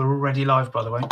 We're already live, by the way.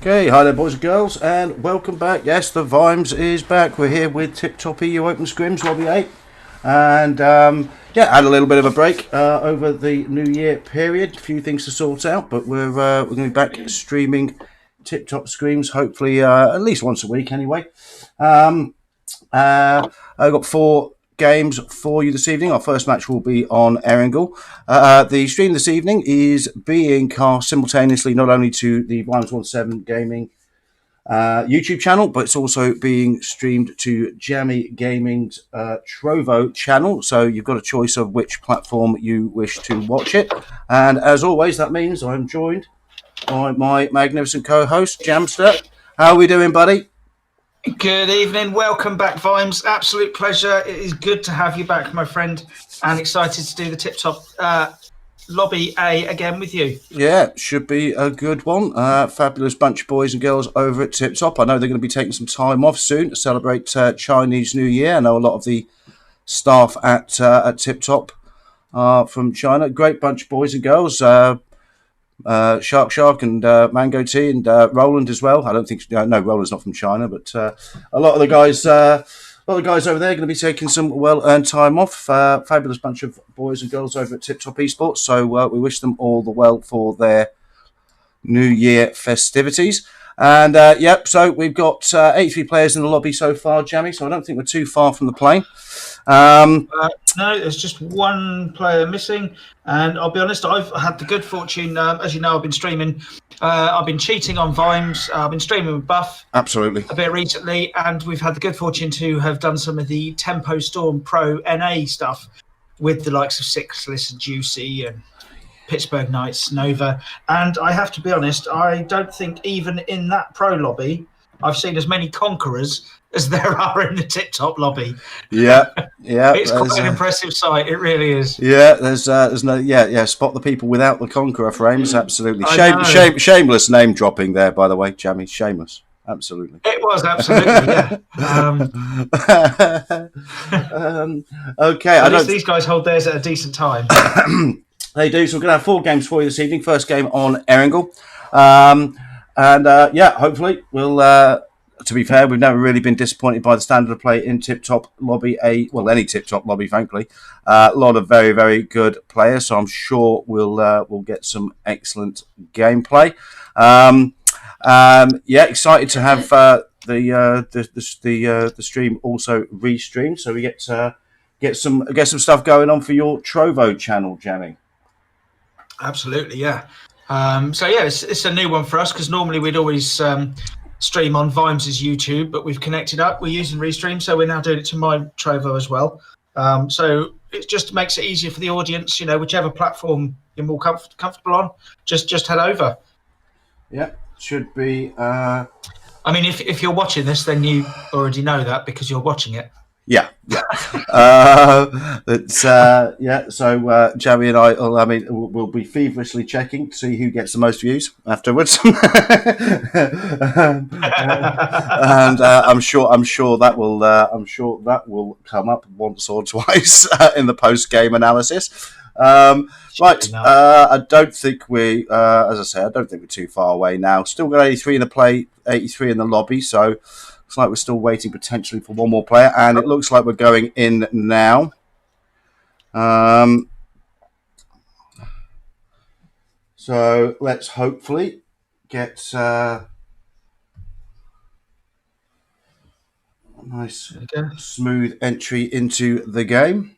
Okay, hi there boys and girls, and welcome back. Yes, the Vimes is back. We're here with TipTop EU Open Scrims, Lobby 8. And yeah, had a little bit of a break over the New Year period. A few things to sort out, but we're going to be back streaming TipTop Scrims, hopefully at least once a week anyway. I've got 4 games for you this evening. Our first match will be on Erangel. The stream this evening is being cast simultaneously not only to the Vimes17 Gaming YouTube channel, but it's also being streamed to Jammy Gaming's Trovo channel. So you've got a choice of which platform you wish to watch it. And as always, that means I'm joined by my magnificent co-host, Jamster. How are we doing, buddy? Good evening. Welcome back, Vimes. Absolute pleasure. It is good to have you back, my friend, and excited to do the TipTop Lobby A again with you. Yeah, should be a good one. Fabulous bunch of boys and girls over at TipTop. I know they're going to be taking some time off soon to celebrate Chinese New Year. I know a lot of the staff at TipTop are from China. Great bunch of boys and girls. Shark and Mango Tea and Roland as well. I don't think no, Roland's not from China, but a lot of the guys over there are going to be taking some well-earned time off. Fabulous bunch of boys and girls over at TipTop Esports. So we wish them all the well for their New Year festivities. And yep, so we've got 83 players in the lobby so far, Jammy. So I don't think we're too far from the plane. No, there's just one player missing, and I'll be honest, I've had the good fortune, as you know, I've been streaming, I've been cheating on Vimes, I've been streaming with Buff Absolutely. a bit recently, and we've had the good fortune to have done some of the Tempo Storm Pro NA stuff with the likes of Sixless and Juicy and Pittsburgh Knights, Nova, and I have to be honest, I don't think even in that pro lobby I've seen as many conquerors as there are in the TipTop lobby. Yeah. It's quite an impressive sight. It really is. Yeah, there's no spot the people without the Conqueror frames. Absolutely. Shameless name dropping there, by the way, Jammy. Shameless. Absolutely. It was absolutely, yeah. Okay. At least these guys hold theirs at a decent time. They do. So we're going to have 4 games for you this evening. First game on Erangel. Yeah, hopefully we'll. To be fair, we've never really been disappointed by the standard of play in TipTop Lobby A. Well, any TipTop Lobby, frankly. A lot of very, very good players, so I'm sure we'll get some excellent gameplay. Yeah, excited to have the stream also restreamed, so we get some stuff going on for your Trovo channel, Jammy. Absolutely, yeah. So yeah, it's a new one for us because normally we'd always stream on Vimes' YouTube, but we've connected up. We're using Restream, so we're now doing it to my Trovo as well. So it just makes it easier for the audience. You know, whichever platform you're more comfortable on, just head over. Yeah, should be. I mean, if you're watching this, then you already know that because you're watching it. Yeah. So Jamie and I mean, we'll be feverishly checking to see who gets the most views afterwards, and I'm sure that will come up once or twice in the post game analysis. Right, I don't think as I say, I don't think we're too far away now. Still got 83 in the play, 83 in the lobby, so. Looks like we're still waiting potentially for one more player, and it looks like we're going in now. So let's hopefully get a nice smooth entry into the game.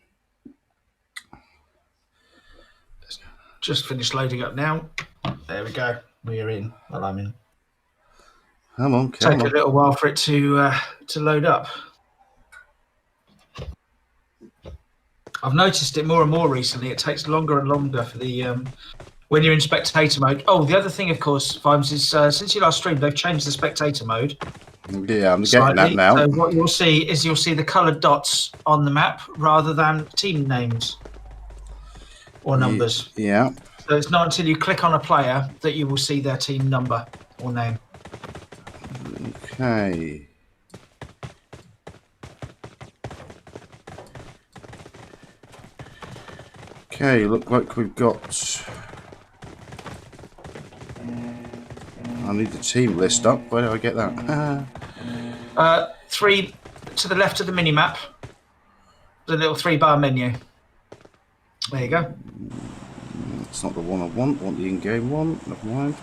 Just finished loading up now. There we go. We are in. Well, I'm in. Come on. Take a little while for it to load up. I've noticed it more and more recently. It takes longer and longer for the when you're in spectator mode. Oh, the other thing, of course, Vimes, is since you last streamed, they've changed the spectator mode. Yeah, I'm getting that now. So what you'll see is the coloured dots on the map rather than team names or numbers. Yeah. So it's not until you click on a player that you will see their team number or name. Okay. Okay, look like we've got I need the team list up. Where do I get that? 3 to the left of the mini map. The little 3-bar menu. There you go. It's not the one I want. I want the in-game one. Never mind.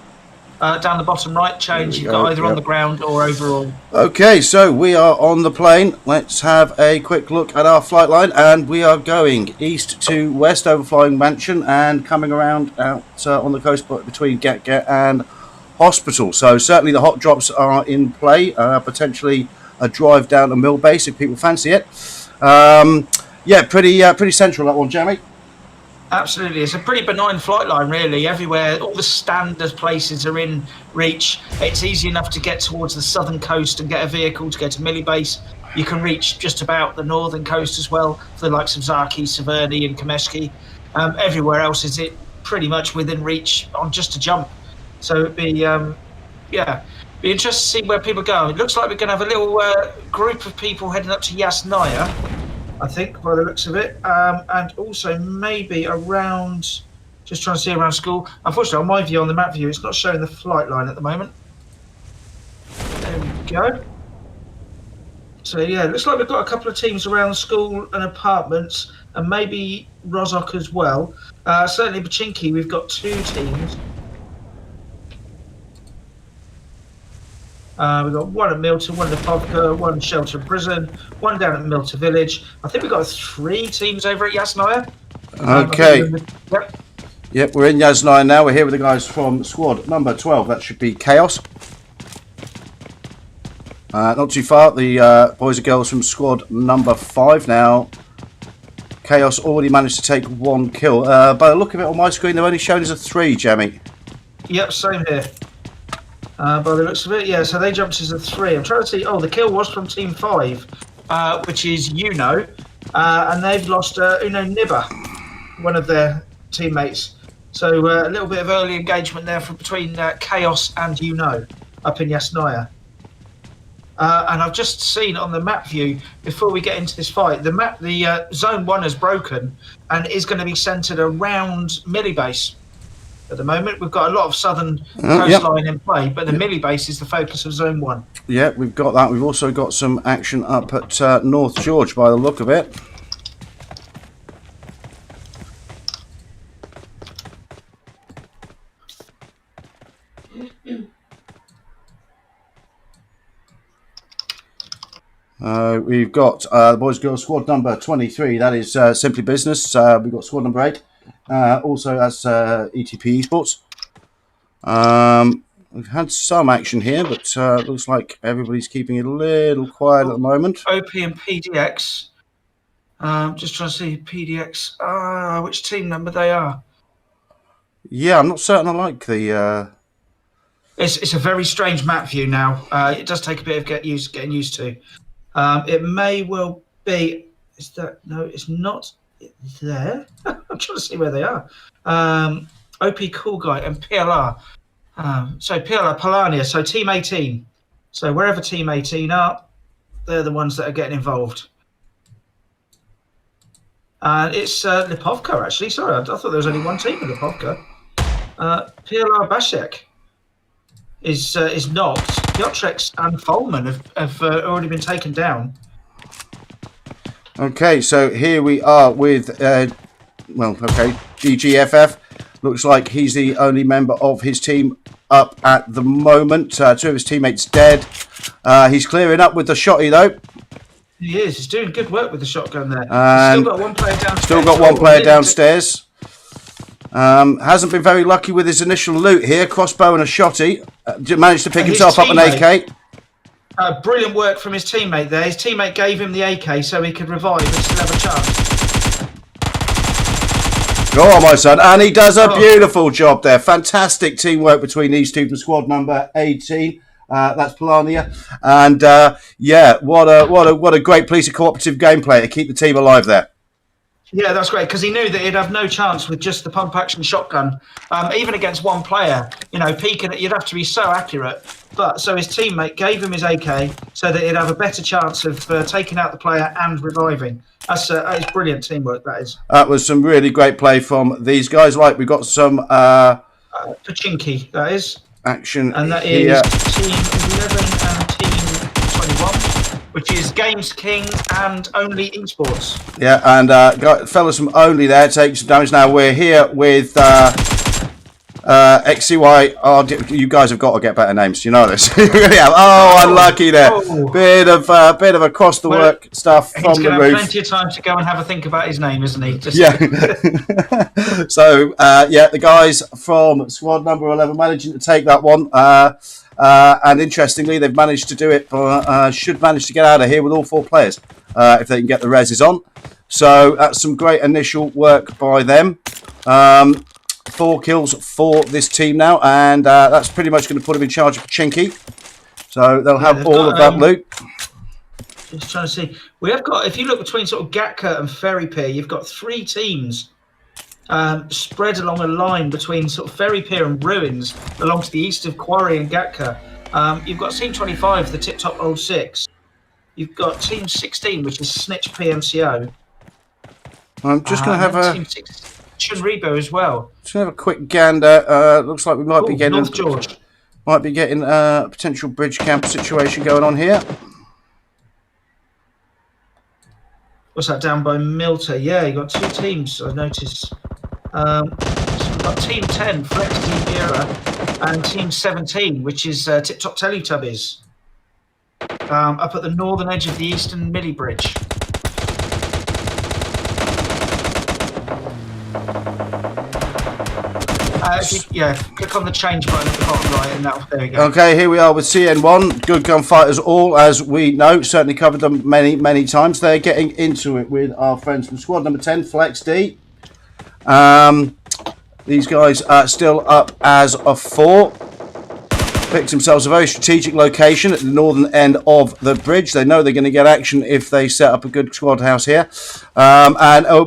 Down the bottom right, change. You've got either on the ground or overall. Okay, so we are on the plane. Let's have a quick look at our flight line, and we are going east to west, overflying Mansion and coming around out on the coast between Get and Hospital. So certainly the hot drops are in play. Potentially a drive down to Mill Base if people fancy it. Yeah, pretty central that one, Jamie. Absolutely. It's a pretty benign flight line, really. Everywhere, all the standard places are in reach. It's easy enough to get towards the southern coast and get a vehicle to go to Millie Base. You can reach just about the northern coast as well, for the likes of Zaki, Severny and Kameshki. Everywhere else is it pretty much within reach on just a jump. So it'd be, be interesting to see where people go. It looks like we're going to have a little group of people heading up to Yasnaya, I think, by the looks of it, and also maybe around, just trying to see around school. Unfortunately, on my view, on the map view, it's not showing the flight line at the moment. There we go. So yeah, it looks like we've got a couple of teams around school and apartments, and maybe Rozok as well. Certainly Pachinki, we've got 2 teams. We've got one at Milton, one at Lipovka, one Shelter Prison, one down at Milton Village. I think we've got 3 teams over at Yasnaya. Okay. Yep, we're in Yasnaya now. We're here with the guys from squad number 12. That should be Chaos. Not too far. The boys and girls from squad number 5 now. Chaos already managed to take 1 kill. By the look of it on my screen, they're only shown as a 3, Jamie. Yep, same here. By the looks of it, yeah, so they jumped as a 3. I'm trying to see, the kill was from Team 5, which is Uno, and they've lost Uno Nibba, one of their teammates. So a little bit of early engagement there between Chaos and Uno up in Yasnaya. And I've just seen on the map view, before we get into this fight, the Zone 1 has broken and is going to be centred around Millie Base. At the moment, we've got a lot of southern coastline in play, but the Millie Base is the focus of Zone 1. Yeah, we've got that. We've also got some action up at North George by the look of it. We've got the boys and girls squad number 23. That is Simply Business. We've got squad number 8. Also, that's ETP Esports. We've had some action here, but looks like everybody's keeping it a little quiet at the moment. OP and PDX. Just trying to see PDX. Which team number they are. Yeah, I'm not certain I like the... It's a very strange map view now. It does take a bit of getting used to. It may well be... Is that... No, it's not there. I'm trying to see where they are. OP Cool Guy and PLR. So PLR, Polania, so Team 18. So wherever Team 18 are, they're the ones that are getting involved. And it's Lipovka, actually. Sorry, I thought there was only one team in Lipovka. PLR Bashek is knocked. Piotrek and Folman have already been taken down. Okay, so here we are with, GGFF. Looks like he's the only member of his team up at the moment. 2 of his teammates dead. He's clearing up with the shotty, though. He is. He's doing good work with the shotgun there. And still got one player downstairs. Still got one player downstairs. Hasn't been very lucky with his initial loot here. Crossbow and a shotty. Managed to pick himself up an AK. Brilliant work from his teammate there. His teammate gave him the AK so he could revive and still have a chance. Go on, my son. And he does a beautiful job there. Fantastic teamwork between these two from squad number 18. That's Polania. And what a great piece of cooperative gameplay to keep the team alive there. Yeah, that's great, because he knew that he'd have no chance with just the pump action shotgun, even against one player. You know, peeking it, you'd have to be so accurate. But so his teammate gave him his AK so that he'd have a better chance of taking out the player and reviving. That is brilliant teamwork, that is. That was some really great play from these guys. Right, we've got some... Pachinki, that is. action And that here. is Team 11 and Team 21, which is Games King and Only Esports. Yeah, and fellas from Only there take some damage. Now we're here with XCY. Oh, you guys have got to get better names. You know this. Yeah. Oh, unlucky there. Oh. Bit of across the work stuff from the roof. He's going to have plenty of time to go and have a think about his name, isn't he? Yeah. So the guys from squad number 11 managing to take that one. And interestingly, they've managed to do it. Should manage to get out of here with all 4 players if they can get the reses on. So that's some great initial work by them. 4 kills for this team now, and that's pretty much going to put them in charge of Chinky. So they'll have all of that loot. Just trying to see. We have got, if you look between sort of Gatka and Ferry Pier, you've got 3 teams spread along a line between sort of Ferry Pier and Ruins, along to the east of Quarry and Gatka. You've got Team 25, the TipTop Old 6. You've got Team 16, which is Snitch PMCO. I'm just going to have a... Team 6, Chunribo as well. Just have a quick gander. Looks like we might be getting North George. Might be getting a potential bridge camp situation going on here. What's that down by Milter? Yeah, you got 2 teams. I noticed. So we've got Team 10, Flex Team Era, and Team 17, which is TipTop Teletubbies, up at the northern edge of the Eastern Millie Bridge. Click on the change button at the bottom right, and there we go. Okay, here we are with CN1. Good gunfighters all, as we know. Certainly covered them many times. They're getting into it with our friends from squad number 10, Flex D. These guys are still up as a 4. Picked themselves a very strategic location at the northern end of the bridge. They know they're going to get action if they set up a good squad house here.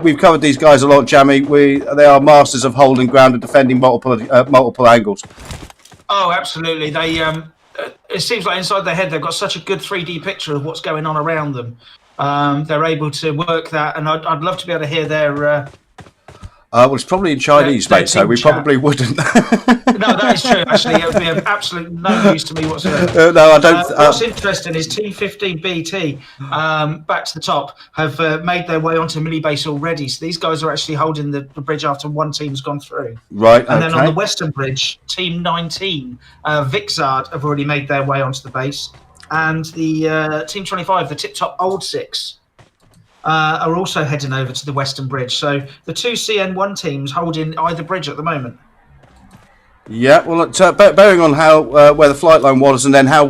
We've covered these guys a lot, Jammy. They are masters of holding ground and defending multiple angles. Oh, absolutely. They it seems like inside their head they've got such a good 3D picture of what's going on around them. They're able to work that, and I'd love to be able to hear their... well, it's probably in Chinese, mate, so we probably wouldn't. No, that is true, actually. It would be of absolute no use to me whatsoever. No, I don't... what's interesting is Team 15 BT, back to the top, have made their way onto Millie Base already. So these guys are actually holding the bridge after one team's gone through. Right, And then on the western bridge, Team 19, Vixard, have already made their way onto the base. And the Team 25, the TipTop Old 6, are also heading over to the western bridge. So the 2 CN1 teams holding either bridge at the moment. Yeah, well, bearing on how where the flight line was, and then how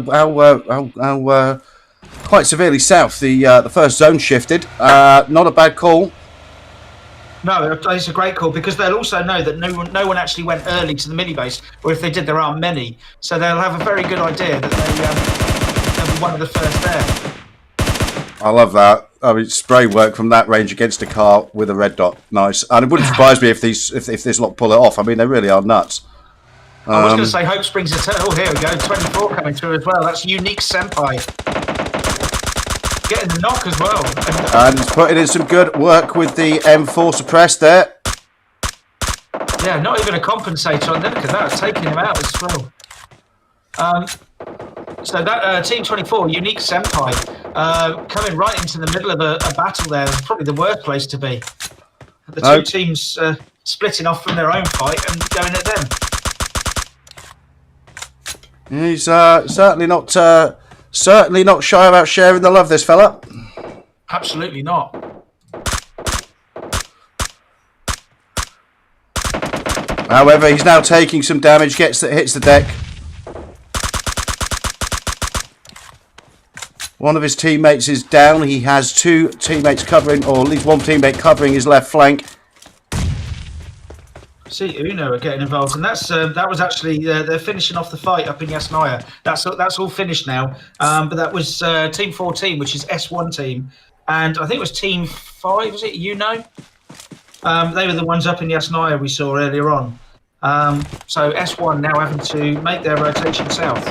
quite severely south the first zone shifted. Not a bad call. No, it's a great call, because they'll also know that no one actually went early to the Millie Base, or if they did, there aren't many. So they'll have a very good idea that they'll be one of the first there. I love that. I mean, spray work from that range against a car with a red dot. Nice. And it wouldn't surprise me if this lot pull it off. I mean, they really are nuts. I was going to say Hope Springs Eternal. Oh, here we go. 24 coming through as well. That's Unique Senpai. Getting the knock as well. And he's putting in some good work with the M4 suppressed there. Yeah, not even a compensator on them, because that was taking him out as well. So that Team 24, Unique Senpai, coming right into the middle of a battle there. It's probably the worst place to be. The two teams splitting off from their own fight and going at them. He's certainly not shy about sharing the love, this fella. Absolutely not. However, he's now taking some damage, hits the deck. One of his teammates is down. He has 2 teammates covering, or at least one teammate covering his left flank. See, Uno are getting involved, and that was actually they're finishing off the fight up in Yasnaya. That's all finished now. But that was Team 14, which is S1 team, and I think it was Team 5. Was it Uno? They were the ones up in Yasnaya we saw earlier on. So S1 now having to make their rotation south.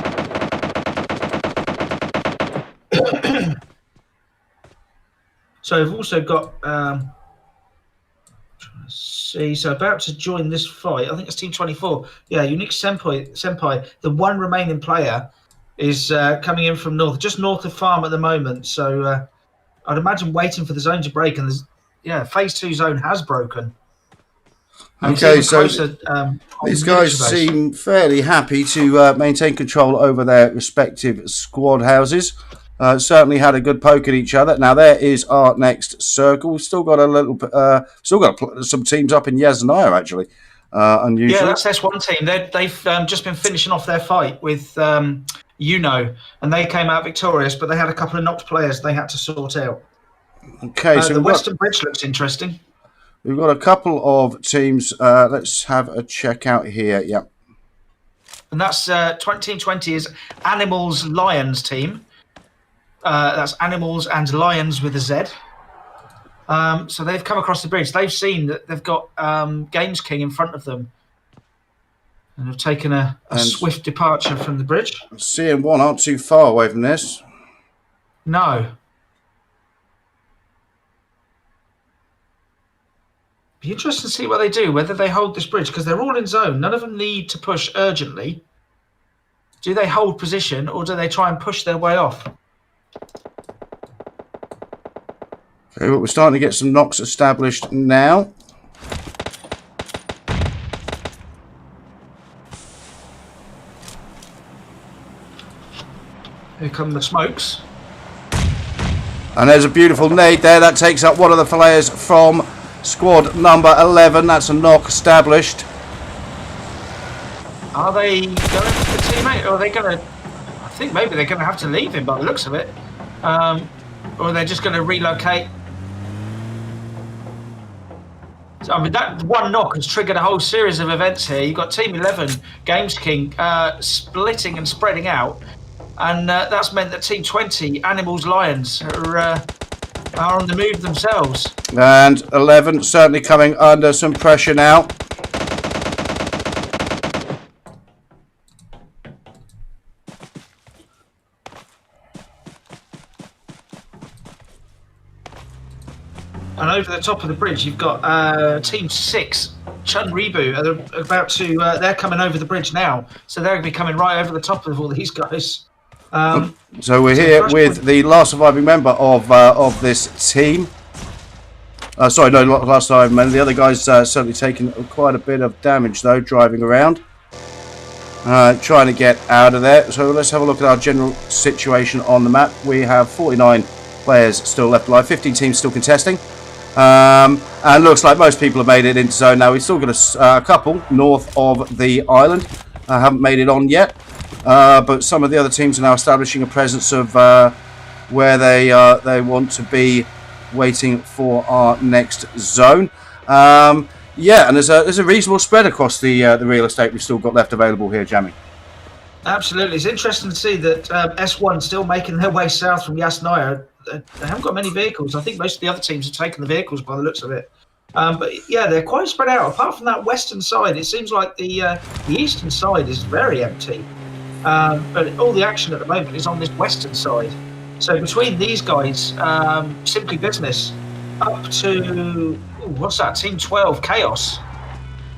So we've also got. Trying to See, so about to join this fight. I think it's Team 24. Yeah, Unique Senpai. The one remaining player is coming in from north, just north of farm at the moment. So I'd imagine waiting for the zone to break. And phase 2 zone has broken. And Okay, it's even closer, these guys seem fairly happy to maintain control over their respective squad houses. Certainly had a good poke at each other. Now there is our next circle. We've still got a little, some teams up in Yasnaya actually. Unusual. Yeah, that's S1 team. They've just been finishing off their fight with and they came out victorious, but they had a couple of knocked players they had to sort out. Okay, so the Western Bridge looks interesting. We've got a couple of teams. Let's have a check out here. Yep. And that's Team 20 is Animals Lions team. That's Animals and Lions with a Z. So they've come across the bridge. They've seen that they've got Games King in front of them. And have taken a swift departure from the bridge. CN1 aren't too far away from this. No. Be interesting to see what they do, whether they hold this bridge, because they're all in zone. None of them need to push urgently. Do they hold position, or do they try and push their way off? Okay, well, we're starting to get some knocks established now. Here come the smokes. And there's a beautiful nade there. That takes up one of the players from squad number 11. That's a knock established. Are they going for the teammate, or are they going to... I think maybe they're going to have to leave him by the looks of it. Or they're just going to relocate. So, I mean, that one knock has triggered a whole series of events here. You've got Team 11, Games King, splitting and spreading out. And that's meant that Team 20, Animals Lions, are on the move themselves. And 11 certainly coming under some pressure now. And over the top of the bridge, you've got Team 6, Chun Reboot, are about to... they're coming over the bridge now. So they're going to be coming right over the top of all these guys. So we're here with the last surviving member of this team. Sorry, no, not last surviving member. The other guy's certainly taken quite a bit of damage, though, driving around. Trying to get out of there. So let's have a look at our general situation on the map. We have 49 players still left alive, 15 teams still contesting. And looks like most people have made it into zone now. We've still got a couple north of the island. Haven't made it on yet. But some of the other teams are now establishing a presence of where they want to be, waiting for our next zone. Yeah, and there's a reasonable spread across the real estate we've still got left available here, Jamie. Absolutely. It's interesting to see that S1 still making their way south from Yasnaya. They haven't got many vehicles. I think most of the other teams have taken the vehicles by the looks of it. But yeah, they're quite spread out. Apart from that western side, it seems like the eastern side is very empty. But all the action at the moment is on this western side. So between these guys, Simply Business, up to, what's that, Team 12, Chaos,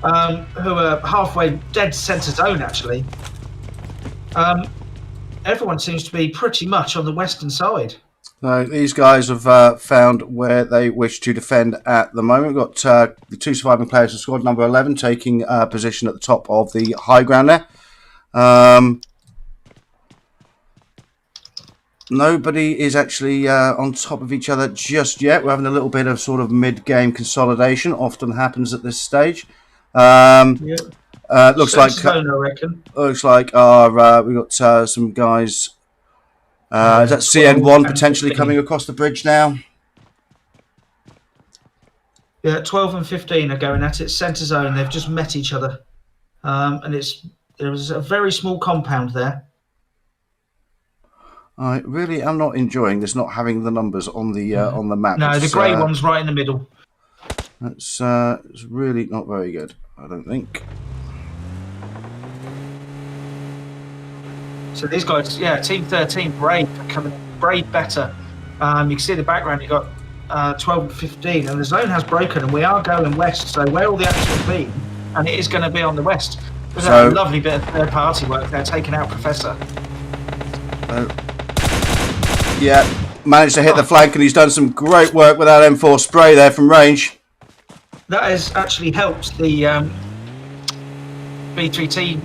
who are halfway dead centre zone, actually. Everyone seems to be pretty much on the western side. These guys have found where they wish to defend at the moment. We've got the two surviving players of squad number 11 taking position at the top of the high ground there. Nobody is actually on top of each other just yet. We're having a little bit of sort of mid-game consolidation. Often happens at this stage. Looks like zone, I reckon. Looks like we got some guys. Is that CN1 potentially 15. Coming across the bridge now? Yeah, 12 and 15 are going at it. Centre zone. They've just met each other, and there was a very small compound there. I really am not enjoying this, not having the numbers on the map. No, the grey one's right in the middle. It's really not very good, I don't think. So these guys, yeah, Team 13, Brave, coming Brave better. You can see the background. You've got 12 and 15, and the zone has broken, and we are going west. So where all the action has been, and it is going to be on the west. There's a lovely bit of third-party work there, taking out Professor. Yeah, managed to hit the flank, and he's done some great work with that M4 spray there from range. That has actually helped the B3T.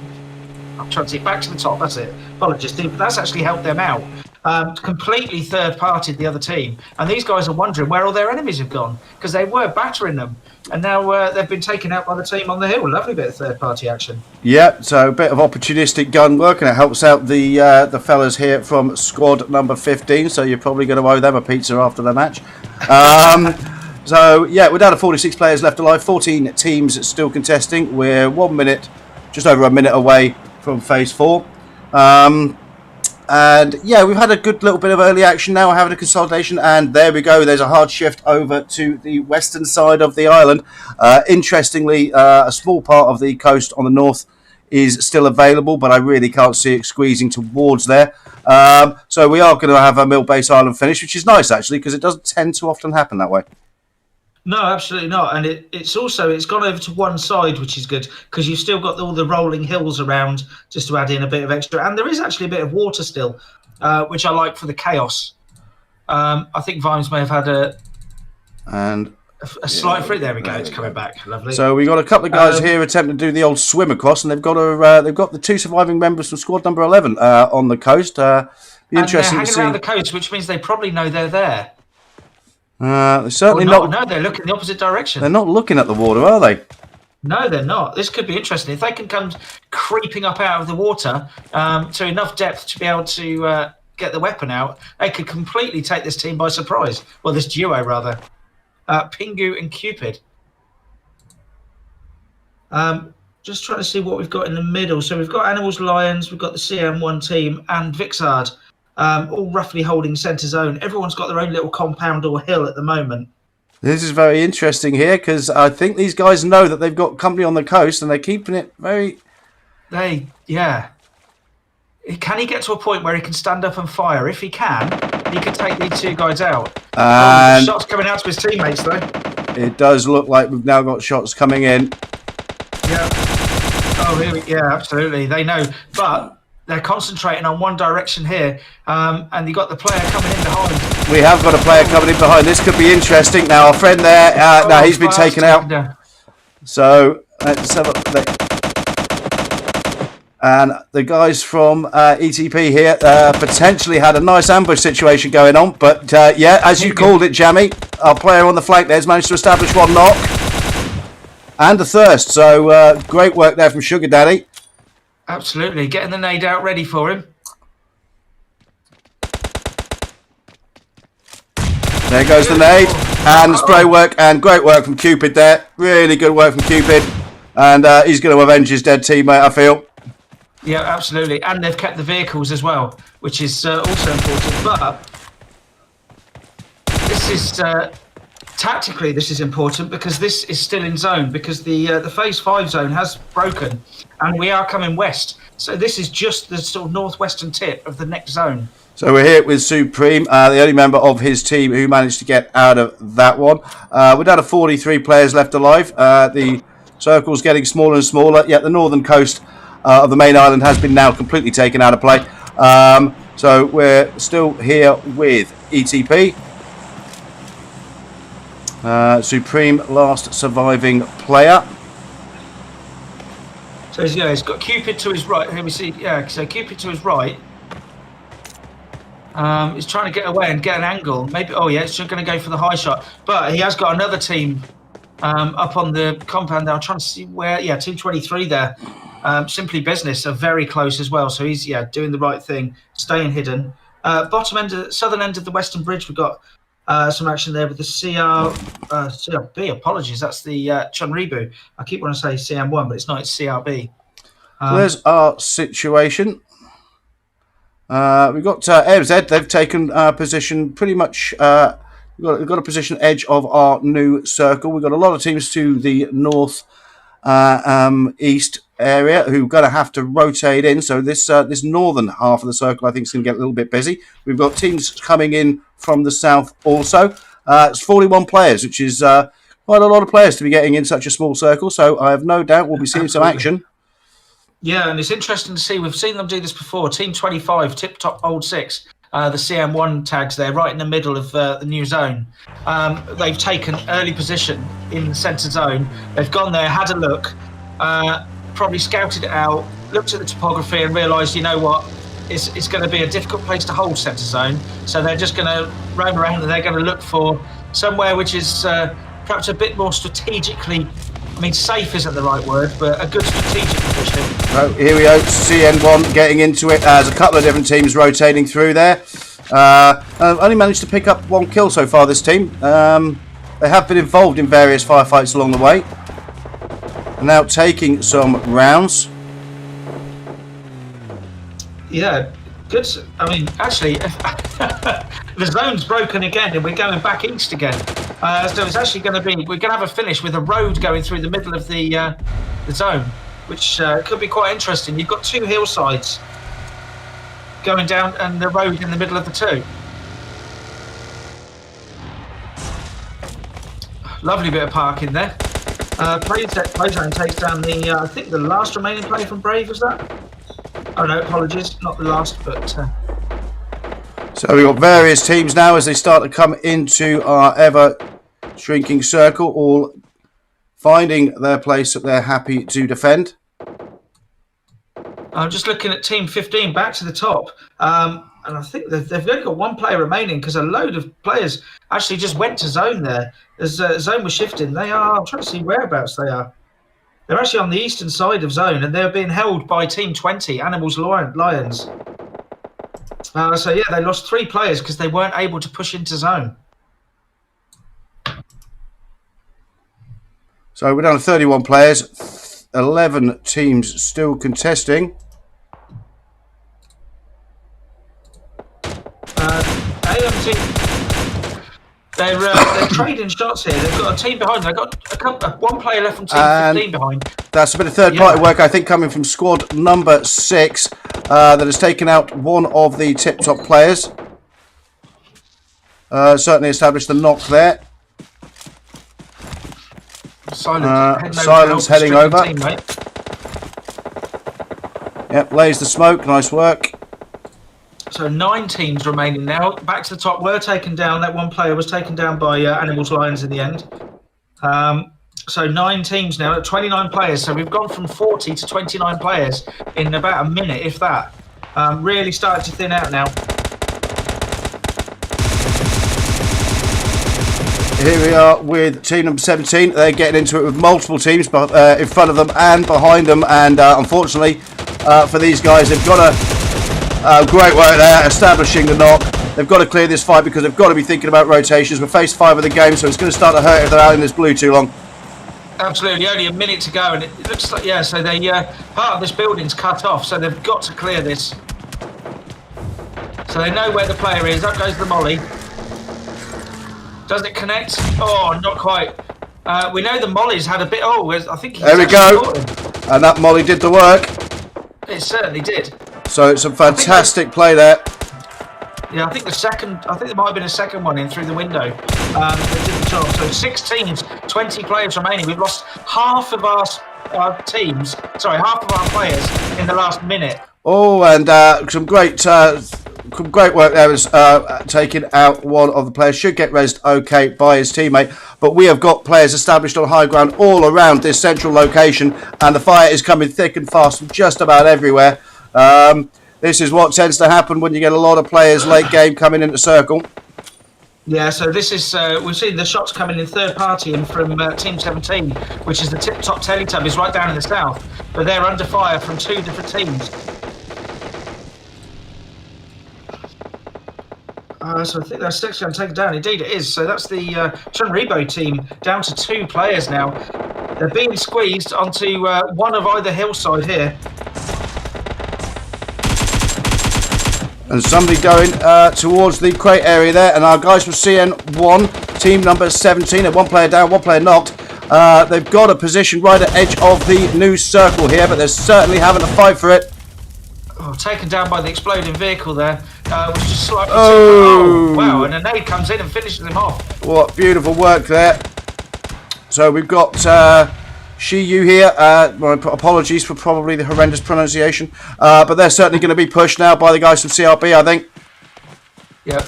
I'm trying to see back to the top. That's it. Apologies, Steve, but that's actually helped them out. Completely third-partied the other team, and these guys are wondering where all their enemies have gone because they were battering them, and now they've been taken out by the team on the hill. Lovely bit of third-party action. Yeah, so a bit of opportunistic gun work, and it helps out the fellas here from squad number 15. So you're probably going to owe them a pizza after the match. So yeah, we're down to 46 players left alive, 14 teams still contesting. We're 1 minute, just over a minute away from phase 4. And yeah, we've had a good little bit of early action now. We're having a consolidation, and there we go. There's a hard shift over to the western side of the island. Interestingly, a small part of the coast on the north is still available, but I really can't see it squeezing towards there. So we are going to have a mill base island finish, which is nice actually, because it doesn't tend to often happen that way. No, absolutely not. And it's gone over to one side, which is good because you've still got all the rolling hills around just to add in a bit of extra. And there is actually a bit of water still, which I like for the chaos. I think Vimes may have had a slight free. There we go. It's coming back. Lovely. So we got a couple of guys here attempting to do the old swim across, and they've got the 2 surviving members from squad number 11 on the coast. Be interesting to see. Hanging around the coast, which means they probably know they're there. They're certainly not. No, they're looking the opposite direction. They're not looking at the water, are they? No, they're not. This could be interesting. If they can come creeping up out of the water to enough depth to be able to get the weapon out, they could completely take this team by surprise. Well, this duo, rather. Pingu and Cupid. Just trying to see what we've got in the middle. So we've got Animals Lions, we've got the CM1 team, and Vixard. All roughly holding centre zone. Everyone's got their own little compound or hill at the moment. This is very interesting here because I think these guys know that they've got company on the coast and they're keeping it very... Yeah. Can he get to a point where he can stand up and fire? If he can, he could take these 2 guys out. Shots coming out to his teammates, though. It does look like we've now got shots coming in. Yeah. Yeah, absolutely. They know. But... they're concentrating on one direction here, and you got the player coming in behind. We have got a player coming in behind. This could be interesting. Now, our friend there, now he's been taken out. So, let's have a look. And the guys from ETP here potentially had a nice ambush situation going on. But, yeah, as you called it, Jammy, our player on the flank there has managed to establish 1 knock. And a thirst. So, great work there from Sugar Daddy. Absolutely. Getting the nade out ready for him. There goes the nade. And the spray work and great work from Cupid there. Really good work from Cupid. And he's going to avenge his dead teammate, I feel. Yeah, absolutely. And they've kept the vehicles as well, which is also important. But this is... tactically, this is important because this is still in zone because the phase 5 zone has broken and we are coming west. So this is just the sort of northwestern tip of the next zone. So we're here with Supreme, the only member of his team who managed to get out of that one. We're down to 43 players left alive. The circle's getting smaller and smaller. Yet the northern coast of the main island has been now completely taken out of play. So we're still here with ETP. Supreme, last surviving player. So yeah, he's got Cupid to his right. Here we see, yeah. So Cupid to his right. He's trying to get away and get an angle. Maybe. Oh yeah, he's going to go for the high shot. But he has got another team up on the compound now. I'm trying to see where. Yeah, team 23 there. Simply Business are very close as well. So he's doing the right thing, staying hidden. Bottom end, southern end of the Western Bridge, we've got. Some action there with the CRB. Apologies, that's the Chunribu. I keep wanting to say CM1, but it's not. It's CRB. So there's our situation. We've got AFZ. They've taken position pretty much. We've got a position edge of our new circle. We've got a lot of teams to the north east area who are going to have to rotate in. So this northern half of the circle, I think, is going to get a little bit busy. We've got teams coming in from the south also. It's 41 players, which is quite a lot of players to be getting in such a small circle. So I have no doubt we'll be seeing some action. Yeah, and it's interesting to see. We've seen them do this before. Team 25, TipTop Old 6, the CM1 tags there, right in the middle of the new zone. They've taken early position in the centre zone. They've gone there, had a look, probably scouted it out, looked at the topography and realised, you know what, it's going to be a difficult place to hold centre zone. So they're just going to roam around and they're going to look for somewhere which is perhaps a bit more strategically, I mean, safe isn't the right word, but a good strategic position. Oh, here we go, CN1 getting into it as a couple of different teams rotating through there. Only managed to pick up 1 kill so far, this team. They have been involved in various firefights along the way. Now taking some rounds. Yeah, good. I mean, actually, the zone's broken again and we're going back east again. So it's actually going to be, we're going to have a finish with a road going through the middle of the zone, which could be quite interesting. You've got 2 hillsides going down and the road in the middle of the 2. Lovely bit of parking there. Playzone takes down the, I think the last remaining player from Brave, was that? Oh no, apologies, not the last, but... So we've got various teams now as they start to come into our ever-shrinking circle, all finding their place that they're happy to defend. I'm just looking at Team 15 back to the top, and I think they've only got 1 player remaining because a load of players actually just went to zone there. As zone was shifting, they are, I'm trying to see whereabouts they are. They're actually on the eastern side of zone and they're being held by Team 20, Animals Lions. So yeah, they lost 3 players because they weren't able to push into zone. So we're down to 31 players, 11 teams still contesting. AMT, they're trading shots here. They've got a team behind. They've got 1 player left from Team 15 behind. That's a bit of third-party work, I think, coming from squad number 6 that has taken out one of the TipTop players. Certainly established the knock there. Silence heading over. Yep, lays the smoke. Nice work. So 9 teams remaining now. Back to the top. Were taken down. That 1 player was taken down by Animals Lions in the end. So 9 teams now, 29 players. So we've gone from 40 to 29 players in about a minute, if that. Really started to thin out now. Here we are with team number 17. They're getting into it with multiple teams in front of them and behind them. And unfortunately for these guys, they've got great work there, establishing the knock. They've got to clear this fight because they've got to be thinking about rotations. We're phase 5 of the game, so it's going to start to hurt if they're out in this blue too long. Absolutely, only a minute to go, and it looks like, yeah, so they part of this building's cut off, so they've got to clear this. So they know where the player is. Up goes the molly. Does it connect? Oh, not quite. We know the molly's had a bit. Oh, I think he's there we go. And that molly did the work. It certainly did. So it's some fantastic play there. Yeah, I think there might have been a second one in through the window. That did the job. So 6 teams, 20 players remaining. We've lost half of our teams. Sorry, half of our players in the last minute. Oh, and some great work there was taking out one of the players. Should get rezzed okay by his teammate. But we have got players established on high ground all around this central location. And the fire is coming thick and fast from just about everywhere. This is what tends to happen when you get a lot of players late game coming into circle. Yeah, so this is, we've seen the shots coming in third party and from Team 17, which is the TipTop Teletubbies right down in the south. But they're under fire from 2 different teams. So I think that's 6 going to take it down. Indeed it is. So that's the Chunribo team down to 2 players now. They're being squeezed onto one of either hillside here. And somebody going towards the crate area there. And our guys from CN1, team number 17, and 1 player down, 1 player knocked. They've got a position right at the edge of the new circle here, but they're certainly having to fight for it. Oh, Oh, taken down by the exploding vehicle there. Was just slightly Oh. Wow, and a nade comes in and finishes him off. What beautiful work there. So we've got Shiyu here. My apologies for probably the horrendous pronunciation. But they're certainly going to be pushed now by the guys from CRB, I think. Yep.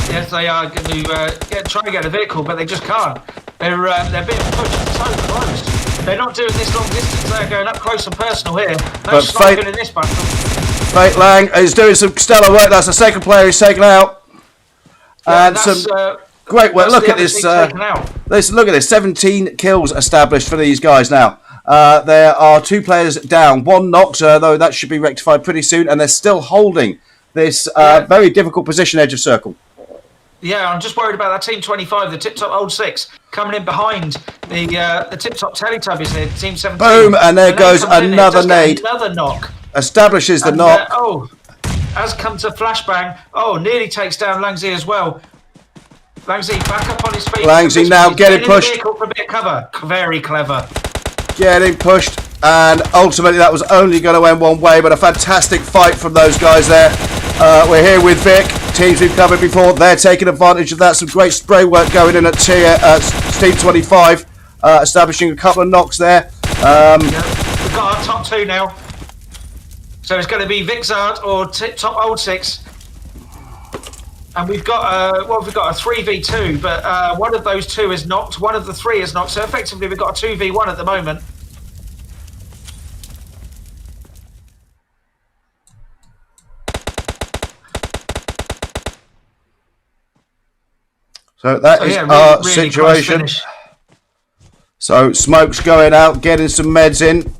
Yes, they are going to try and get a vehicle, but they just can't. They're being pushed so close. They're not doing this long distance. They're going up close and personal here. No sniping in this battle. Fate Lang is doing some stellar work. That's the second player he's taken out. Yeah, and some great work. Look at this. Look at this. 17 kills established for these guys now. There are 2 players down. 1 knocked, though that should be rectified pretty soon. And they're still holding this very difficult position edge of circle. Yeah, I'm just worried about that Team 25, the TipTop Old 6, coming in behind the TipTop Teletubbies here, Team 17. Boom, and there goes another nade. Another knock. Establishes the knock. Has come to flashbang. Nearly takes down Langzy as well. Langzy back up on his feet. Langzy now getting pushed. For a bit of cover. Very clever. Getting pushed, and ultimately that was only going to end one way, but a fantastic fight from those guys there. We're here with Vic. Teams we've covered before, they're taking advantage of that. Some great spray work going in at Team 25, establishing a couple of knocks there. We've got our top 2 now. So it's going to be Vic Zard or TipTop Old 6. And we've got a 3v2, but one of those 2 is knocked, one of the 3 is knocked. So effectively we've got a 2v1 at the moment. So that is our situation. So smoke's going out, getting some meds in.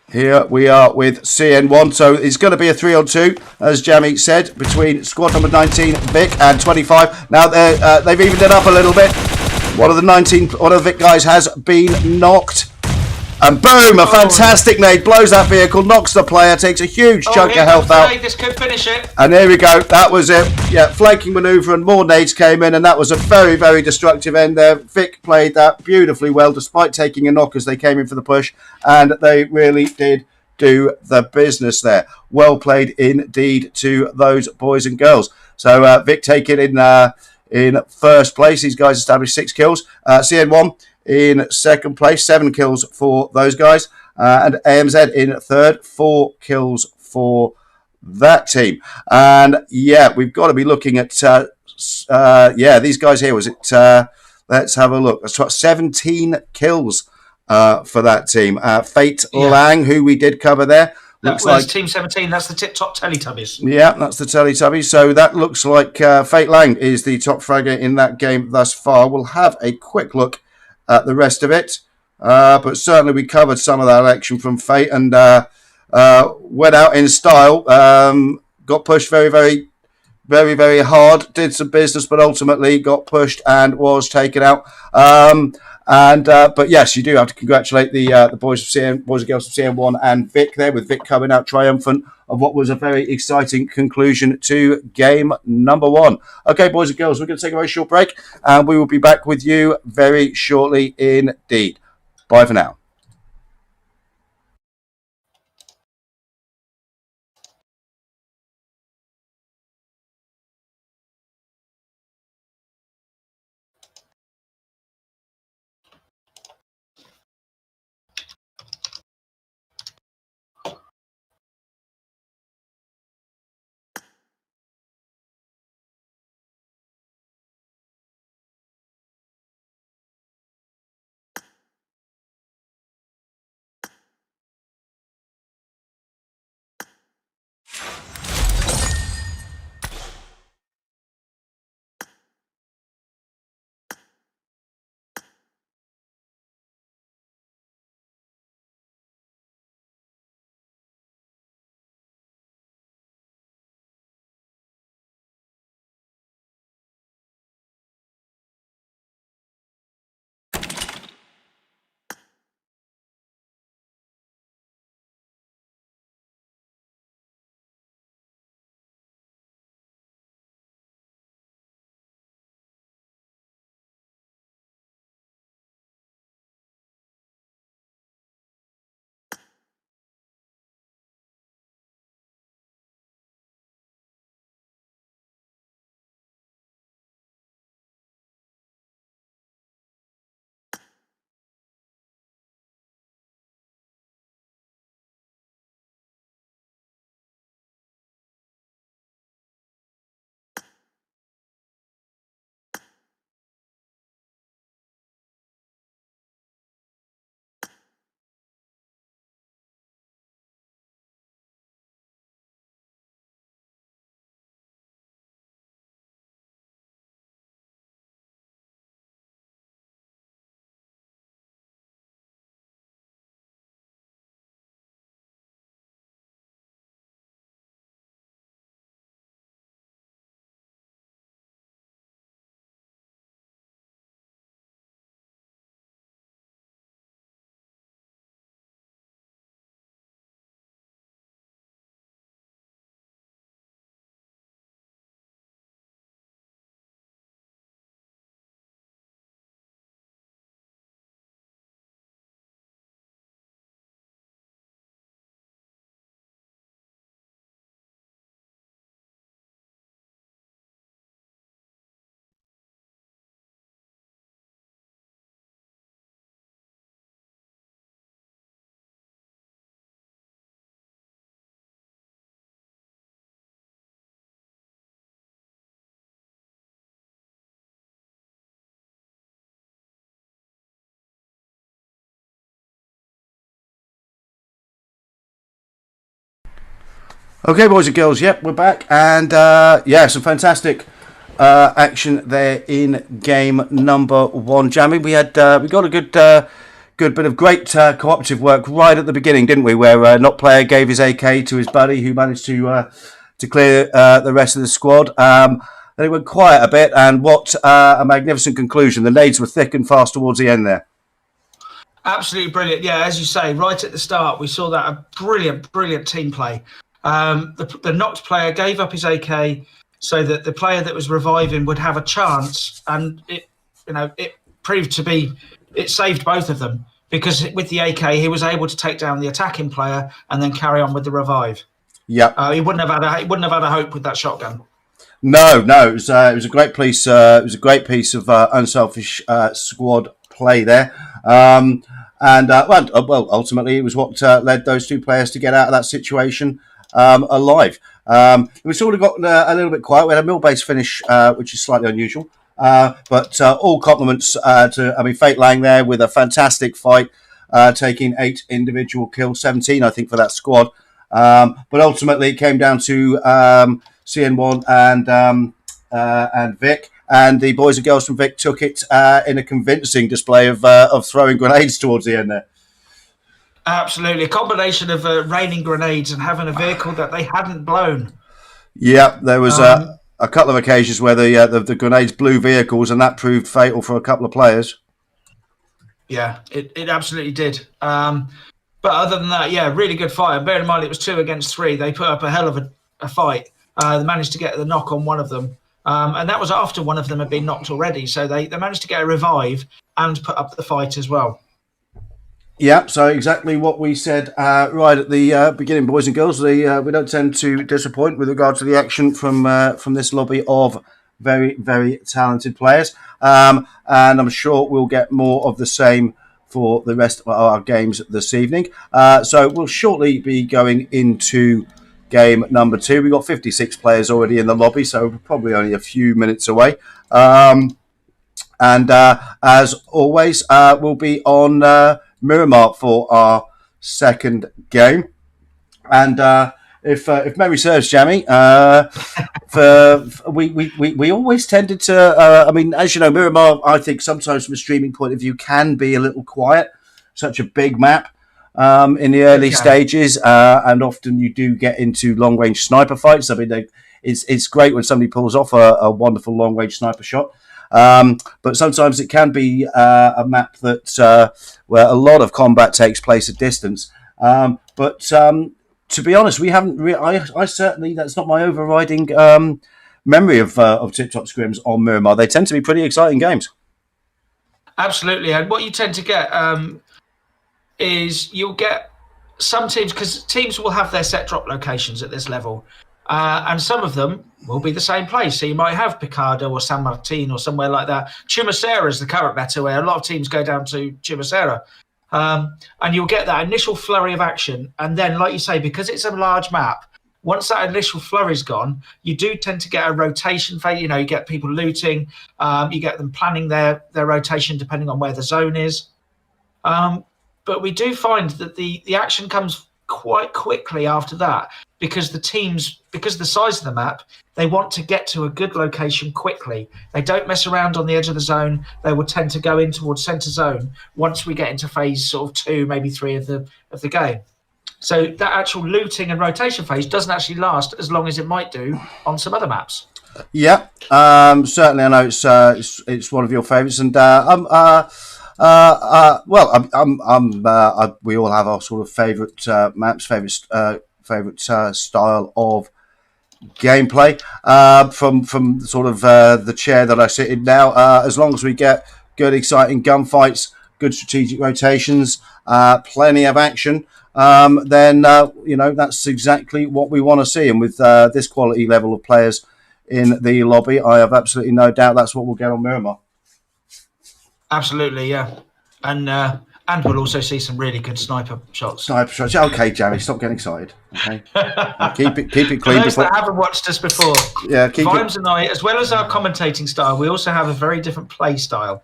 Here we are with CN1, so it's going to be a 3-on-2, as Jamie said, between squad number 19, Vic, and 25. Now they've evened it up a little bit. One of the Vic guys has been knocked. And boom, a fantastic nade, blows that vehicle, knocks the player, takes a huge chunk of health out. This could finish it. And there we go, that was it. Yeah, flanking manoeuvre and more nades came in, and that was a very, very destructive end there. Vic played that beautifully well, despite taking a knock as they came in for the push, and they really did do the business there. Well played indeed to those boys and girls. So Vic taking in first place. These guys established 6 kills. CN1 in second place, 7 kills for those guys, and AMZ in third, 4 kills for that team. And yeah, we've got to be looking at these guys here. Was it? Let's have a look. That's what, 17 kills for that team. Fate Lang, who we did cover there. Looks like Team 17. That's the TipTop Teletubbies. Yeah, that's the Teletubbies. So that looks like Fate Lang is the top fragger in that game thus far. We'll have a quick look at the rest of it, but certainly we covered some of that action from Fate, and went out in style. Got pushed very, very, very, very hard. Did some business, but ultimately got pushed and was taken out. But yes, you do have to congratulate the boys and girls of CN1 and Vic there, with Vic coming out triumphant of what was a very exciting conclusion to game number 1. Okay, boys and girls, we're going to take a very short break, and we will be back with you very shortly indeed. Bye for now. Okay, boys and girls, yep, we're back, and some fantastic action there in game number 1. Jamie, we got a good bit of great cooperative work right at the beginning, didn't we? Where Not Player gave his AK to his buddy, who managed to clear the rest of the squad. They went quiet a bit, and what a magnificent conclusion! The nades were thick and fast towards the end there. Absolutely brilliant. Yeah, as you say, right at the start, we saw that a brilliant team play. The knocked player gave up his AK so that the player that was reviving would have a chance, and it proved to be, it saved both of them, because with the AK he was able to take down the attacking player and then carry on with the revive. Yeah, he wouldn't have had a hope with that shotgun. No, it was a great piece. It was a great piece of unselfish squad play there. Ultimately, it was what led those two players to get out of that situation alive. We sort of got a little bit quiet. We had a mill-based finish, which is slightly unusual. But all compliments to Fate Lang there with a fantastic fight, taking 8 individual kills, 17 I think for that squad. But ultimately, it came down to CN1 and Vic. And the boys and girls from Vic took it in a convincing display of throwing grenades towards the end there. Absolutely. A combination of raining grenades and having a vehicle that they hadn't blown. Yeah, there was a couple of occasions where the grenades blew vehicles, and that proved fatal for a couple of players. Yeah, it absolutely did. But other than that, yeah, really good fight. And bear in mind, it was 2 against 3. They put up a hell of a fight. They managed to get the knock on one of them. And that was after one of them had been knocked already. So they managed to get a revive and put up the fight as well. Yeah, so exactly what we said right at the beginning, boys and girls. We don't tend to disappoint with regard to the action from this lobby of very, very talented players. And I'm sure we'll get more of the same for the rest of our games this evening. So we'll shortly be going into game number 2. We've got 56 players already in the lobby, so we're probably only a few minutes away. And as always, we'll be on Miramar for our second game. And if memory serves, Jamie, we always tended to, as you know, Miramar, I think sometimes from a streaming point of view, can be a little quiet. Such a big map in the early stages, and often you do get into long-range sniper fights. I mean, it's great when somebody pulls off a wonderful long-range sniper shot. But sometimes it can be a map that where a lot of combat takes place at distance. But to be honest, we haven't. I certainly, that's not my overriding memory of TipTop Scrims on Miramar. They tend to be pretty exciting games. Absolutely, and what you tend to get is you'll get some teams, because teams will have their set drop locations at this level. And some of them will be the same place. So you might have Picardo or San Martin or somewhere like that. Chumacera is the current meta, where a lot of teams go down to Chumacera. And you'll get that initial flurry of action. And then, like you say, because it's a large map, once that initial flurry's gone, you do tend to get a rotation phase. You get people looting. You get them planning their rotation depending on where the zone is. But we do find that the action comes quite quickly after that, because because of the size of the map, they want to get to a good location quickly. They don't mess around on the edge of the zone. They will tend to go in towards centre zone once we get into phase sort of 2, maybe 3 of the game. So that actual looting and rotation phase doesn't actually last as long as it might do on some other maps. Yeah, certainly. I know it's one of your favourites, and we all have our sort of favourite maps, favourite style of gameplay. From sort of the chair that I sit in now, as long as we get good, exciting gunfights, good strategic rotations, plenty of action, then that's exactly what we want to see. And with this quality level of players in the lobby, I have absolutely no doubt that's what we'll get on Miramar. Absolutely, yeah. And we'll also see some really good sniper shots. Okay, Jerry, stop getting excited. Okay, keep it clean. For those that haven't watched us before, yeah, Vimes and I, as well as our commentating style, we also have a very different play style.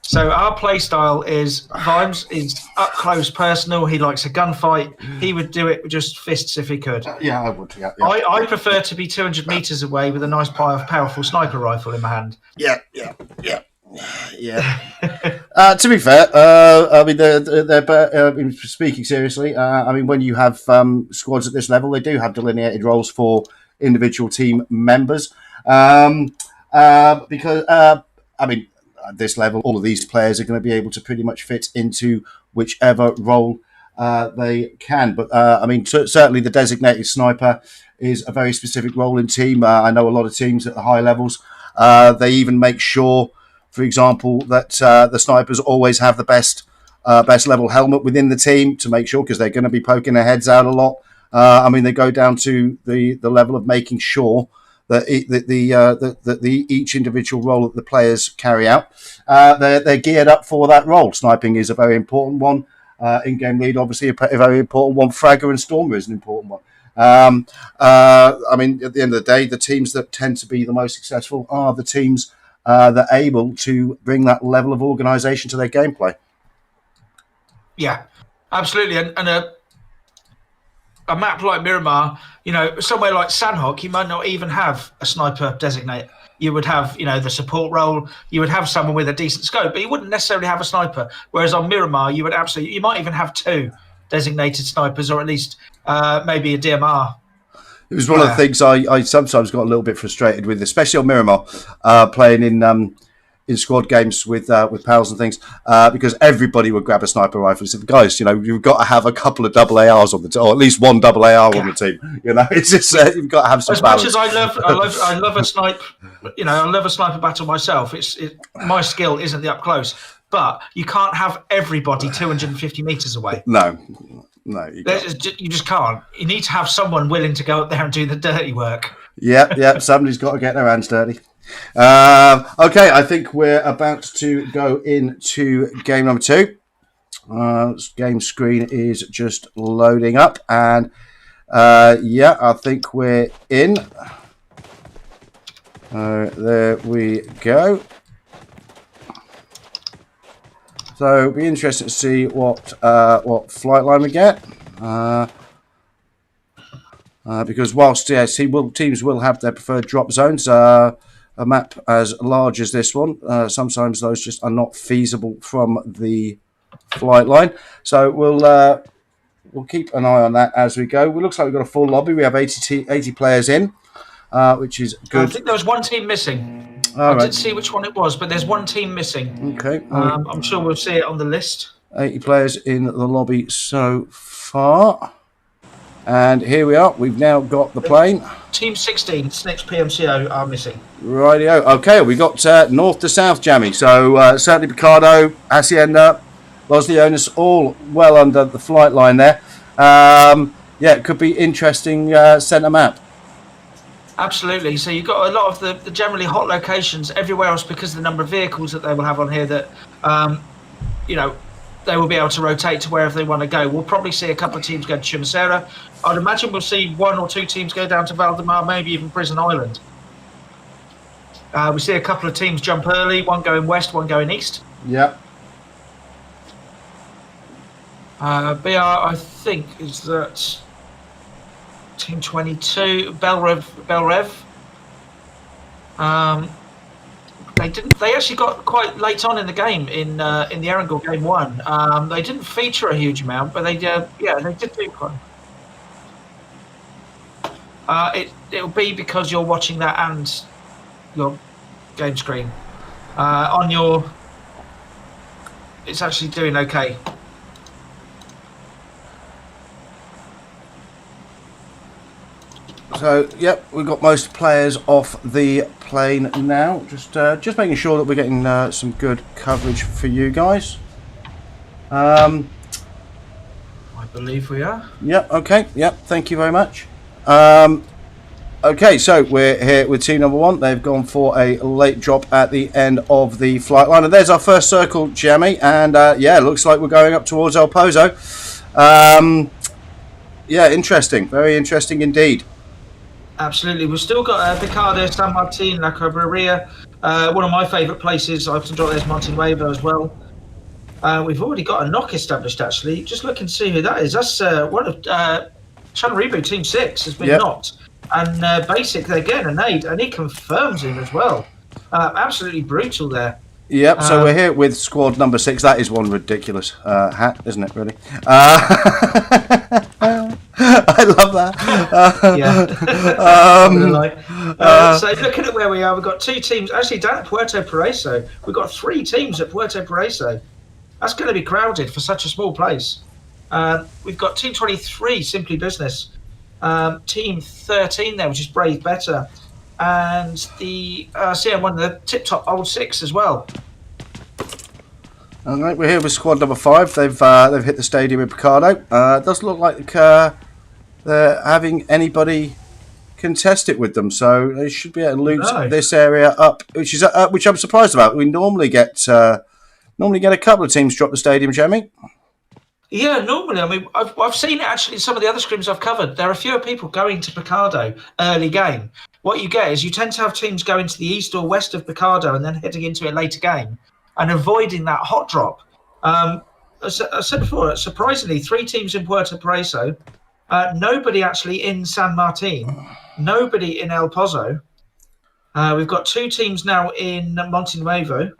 So our play style is Vimes is up close, personal. He likes a gunfight. He would do it with just fists if he could. Yeah, I would. Yeah. I prefer to be 200 meters away with a nice powerful sniper rifle in my hand. Yeah. To be fair, I mean, they're speaking seriously. I mean, when you have squads at this level, they do have delineated roles for individual team members. Because I mean, at this level, all of these players are going to be able to pretty much fit into whichever role they can. But I mean, certainly the designated sniper is a very specific role in team. I know a lot of teams at the high levels. They even make sure, for example, that the snipers always have the best level helmet within the team to make sure, because they're going to be poking their heads out a lot. I mean, they go down to the level of making sure that each individual role that the players carry out, they're geared up for that role. Sniping is a very important one. In-game lead, obviously, a very important one. Fragger and Stormer is an important one. I mean, at the end of the day, the teams that tend to be the most successful are the teams that are able to bring that level of organisation to their gameplay. Yeah, absolutely. And a map like Miramar, somewhere like Sandhawk, you might not even have a sniper designate. You would have, the support role. You would have someone with a decent scope, but you wouldn't necessarily have a sniper. Whereas on Miramar, you might even have 2 designated snipers, or at least maybe a DMR. It was one of the things I sometimes got a little bit frustrated with, especially on Miramar, playing in squad games with pals and things, because everybody would grab a sniper rifle. So, guys, you've got to have a couple of double ARs on the team, or at least one double AR on the team. It's just you've got to have some as balance. Much as I love a snipe, I love a sniper battle myself. My skill isn't the up close, but you can't have everybody 250 meters away. No, you just can't. You need to have someone willing to go up there and do the dirty work. Yeah. Somebody's got to get their hands dirty. Okay, I think we're about to go into game number 2. Game screen is just loading up, and I think we're in. There we go. So it'll be interesting to see what flight line we get. Because whilst teams will have their preferred drop zones, a map as large as this one, sometimes those just are not feasible from the flight line. So we'll keep an eye on that as we go. It looks like we've got a full lobby. We have 80 players in, which is good. I think there was one team missing. I didn't see which one it was, but there's one team missing. Okay. I'm sure we'll see it on the list. 80 players in the lobby so far. And here we are. We've now got the plane. Team 16, Snitch PMCO, are missing. Rightio. Okay, we got north to south, Jammy. So certainly Picardo, Hacienda, Los Leones, all well under the flight line there. It could be interesting centre map. Absolutely. So you've got a lot of the generally hot locations everywhere else, because of the number of vehicles that they will have on here that, they will be able to rotate to wherever they want to go. We'll probably see a couple of teams go to Chimacera. I'd imagine we'll see 1 or 2 teams go down to Valdemar, maybe even Prison Island. We see a couple of teams jump early, one going west, one going east. Yeah. BR, I think, is that Team 22, Belrev. They actually got quite late on in the game in the Erangel game 1. They didn't feature a huge amount, but they did do quite. It'll be because you're watching that and your game screen on your. It's actually doing okay. So, we've got most players off the plane now. Just making sure that we're getting some good coverage for you guys. I believe we are. Okay. Thank you very much. Okay, so we're here with team number 1. They've gone for a late drop at the end of the flight line. And there's our first circle, Jamie. And, looks like we're going up towards El Pozo. Interesting. Very interesting indeed. Absolutely. We've still got Picardo, San Martin, La Cabrera, One of my favourite places I often drop there is Montenuevo as well. We've already got a knock established, actually. Just look and see who that is. That's one of Chunribu Team 6 has been knocked. And Basic, they're getting a nade, and he confirms him as well. Absolutely brutal there. Yep, so we're here with squad number 6. That is one ridiculous hat, isn't it, really? I love that. So looking at where we are, we've got 2 teams. Actually, down at Puerto Pareso, we've got 3 teams at Puerto Pareso. That's going to be crowded for such a small place. We've got Team 23, Simply Business. Team 13 there, which is Brave Better. And the CM1, the TipTop Old 6 as well. All right, we're here with squad number 5. They've hit the stadium in Picardo. It doesn't look like they're having anybody contest it with them, so they should be able to loot this area up, which I'm surprised about. We normally get a couple of teams drop the stadium, Jamie. Yeah, normally. I mean, I've seen it actually in some of the other scrims I've covered. There are fewer people going to Picardo early game. What you get is you tend to have teams going to the east or west of Picardo and then heading into a later game and avoiding that hot drop. As I said before, surprisingly, 3 teams in Puerto Pareso, nobody actually in San Martin, nobody in El Pozo. We've got 2 teams now in Montenuevo.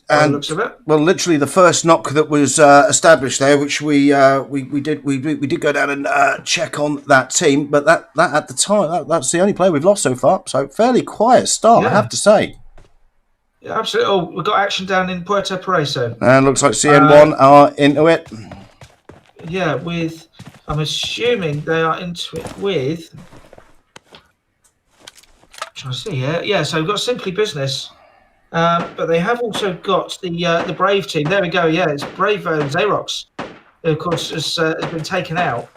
And looks of it. Well, literally the first knock that was established there, which we did go down and check on that team, but that at the time that's the only player we've lost so far. So fairly quiet start, I have to say. Yeah, absolutely. Oh, we've got action down in Puerto Pareso, and looks like CN1 are into it. Yeah, I'm assuming they are into it with. I'm trying to see here. Yeah, so we've got Simply Business. But they have also got the Brave team. There we go. Yeah, it's Brave Xerox, who of course has been taken out.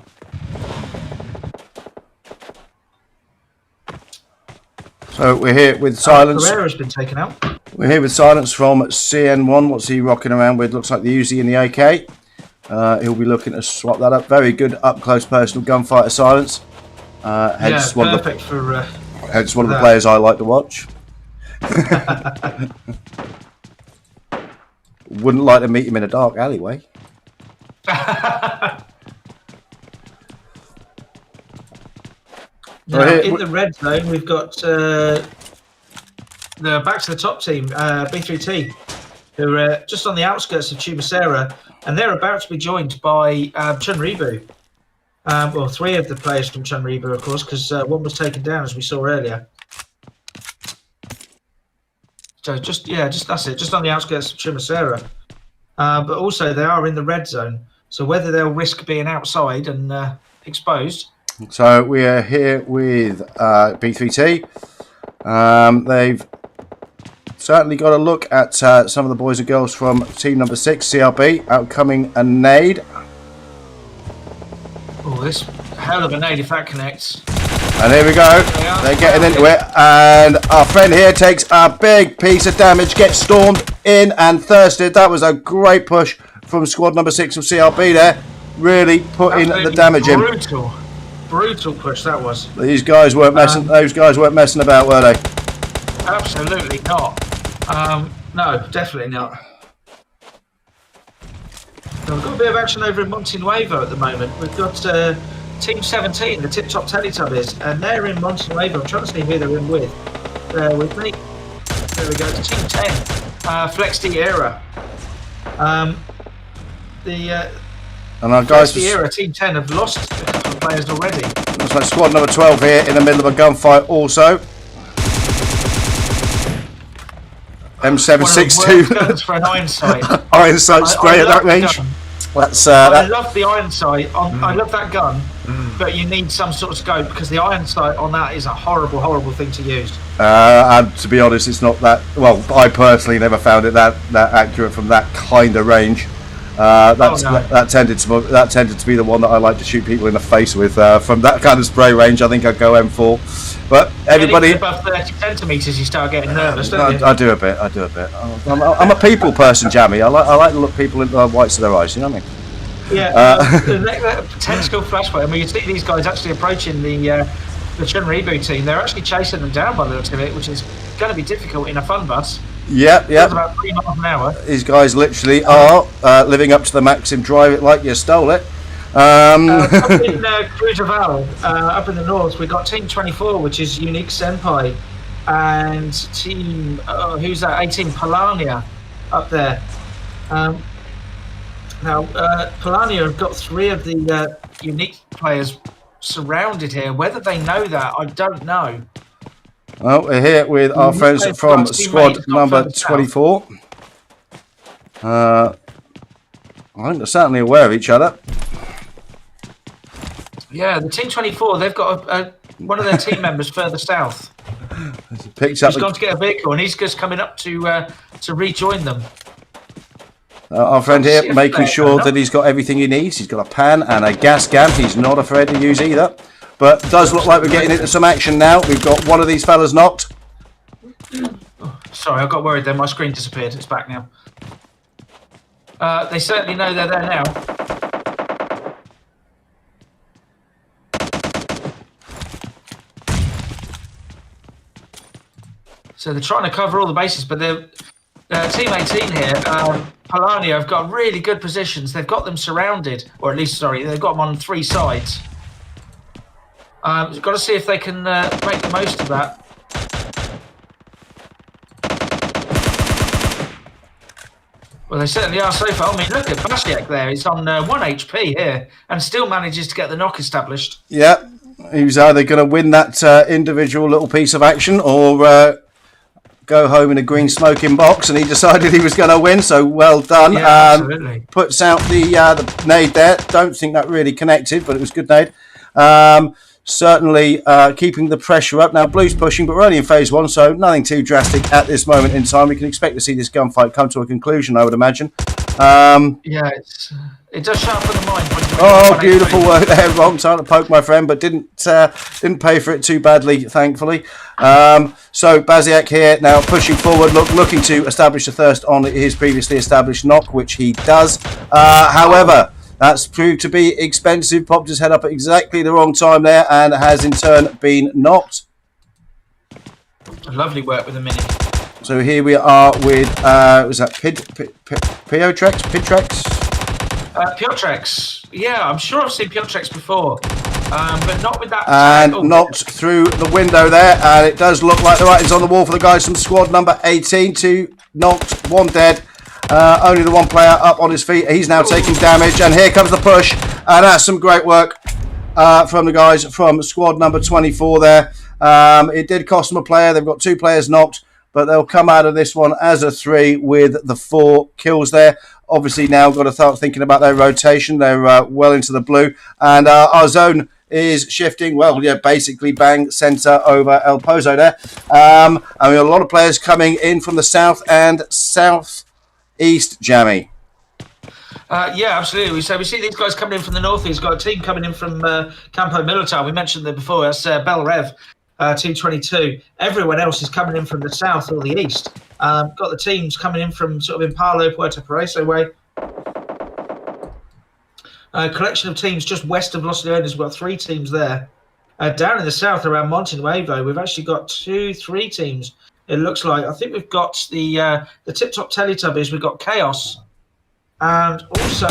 So we're here with Silence. Pereira's been taken out. We're here with Silence from CN1. What's he rocking around with? Looks like the Uzi and the AK. He'll be looking to swap that up. Very good up-close personal gunfighter, Silence. Hence one of the players I like to watch. Wouldn't like to meet him in a dark alleyway. Now, in the red zone, we've got the back to the top team, B3T, who are just on the outskirts of Chumacera, and they're about to be joined by Chunribu. Well, 3 of the players from Chunribu, of course, because one was taken down, as we saw earlier. So just that's it, just on the outskirts of Chumacera. But also they are in the red zone. So whether they'll risk being outside and exposed. So we are here with B3T. They've certainly got a look at some of the boys and girls from team number 6, CRB, outcoming a nade. Oh, this hell of a nade if that connects. And here we go, they're getting into it, and our friend here takes a big piece of damage, gets stormed in and thirsted. That was a great push from squad number 6 of CRB there, really putting the damage in. Brutal push that was. These guys weren't messing. Those guys weren't messing about, were they? Absolutely not. No, definitely not. So we've got a bit of action over in Montenuevo at the moment. We've got Team 17, the TipTop Teletubbies, and they're in Montenuevo. I'm trying to see who they're in with. With me. There we go. Team 10, Flex D Era. And our guys, the era Team 10 have lost a couple of players already. Looks like squad number 12 here in the middle of a gunfight also. M762. Guns for an iron sight. Iron sight spray at that range. That's I love the iron sight. I love that gun, but you need some sort of scope because the iron sight on that is a horrible, horrible thing to use. And to be honest, it's not that. Well, I personally never found it that accurate from that kind of range. That tended to be the one that I like to shoot people in the face with. From that kind of spray range, I think I'd go M4. But everybody above 30 centimeters, you start getting nervous, don't you? I do a bit. I'm a people person, Jammy. I like to look people in the whites of their eyes. You know what I mean? Yeah. The potential flashback. I mean, you see these guys actually approaching the Chunribu team. They're actually chasing them down by the looks of it, which is going to be difficult in a fun bus. Yep. It's about 3 miles an hour. These guys literally are living up to the maxim. Drive it like you stole it. Up in Cruzaval, up in the north, we've got Team 24, which is Unique Senpai, and Team, who's that? 18 Polania up there. Now, Polania have got 3 of the Unique players surrounded here. Whether they know that, I don't know. Well, we're here with our friends from squad number 24. I think they're certainly aware of each other. Yeah, the Team 24, they've got one of their team members further south. He's gone to get a vehicle, and he's just coming up to rejoin them. Our friend here making sure that he's got everything he needs. He's got a pan and a gas gun. He's not afraid to use either. But it does look like we're getting into some action now. We've got one of these fellas knocked. Oh, sorry, I got worried then. My screen disappeared. It's back now. They certainly know they're there now. So they're trying to cover all the bases, but they're Team 18 here, Polania, have got really good positions. They've got them surrounded, or at least, sorry, they've got them on 3 sides. We've got to see if they can make the most of that. Well, they certainly are so far. I mean, look at Basiak there. He's on 1 HP here and still manages to get the knock established. Yeah, he was either going to win that individual little piece of action or go home in a green smoking box, and he decided he was going to win, so well done. Yeah, absolutely. Puts out the nade there. Don't think that really connected, but it was good nade. Certainly keeping the pressure up. Now, Blue's pushing, but we're only in phase 1, so nothing too drastic at this moment in time. We can expect to see this gunfight come to a conclusion, I would imagine. Yeah, it does sharpen the mind. Oh, beautiful work there. Wrong time to poke my friend, but didn't pay for it too badly, thankfully. So Basiak here now pushing forward, looking to establish a thirst on his previously established knock, which he does. However, that's proved to be expensive. Popped his head up at exactly the wrong time there, and has in turn been knocked. Lovely work with the mini. So here we are with was that Piotrex? Piotrex. Yeah, I'm sure I've seen Piotrex before, but not with that. And knocked through the window there, and it does look like the writing's on the wall for the guys from squad number 18. 2 knocked, 1 dead. Only the 1 player up on his feet. He's now taking damage, and here comes the push, and that's some great work from the guys from squad number 24 there. It did cost them a player. They've got 2 players knocked, but they'll come out of this one as a 3 with the 4 kills there. Obviously now got to start thinking about their rotation. They're well into the blue, and our zone is shifting. Well, yeah, basically bang centre over El Pozo there. And we have a lot of players coming in from the south and southeast, Jammy. Yeah, absolutely. So we see these guys coming in from the north. He's got a team coming in from Campo Militar. We mentioned them before. That's Belrev. Team 22. Everyone else is coming in from the south or the east. Got the teams coming in from sort of Impalo, Puerto Paraiso way. Collection of teams just west of Los Leones. We've got 3 teams there. Down in the south around Monte Nuevo, we've actually got 3 teams. It looks like. I think we've got the TipTop Teletubbies. We've got Chaos, and also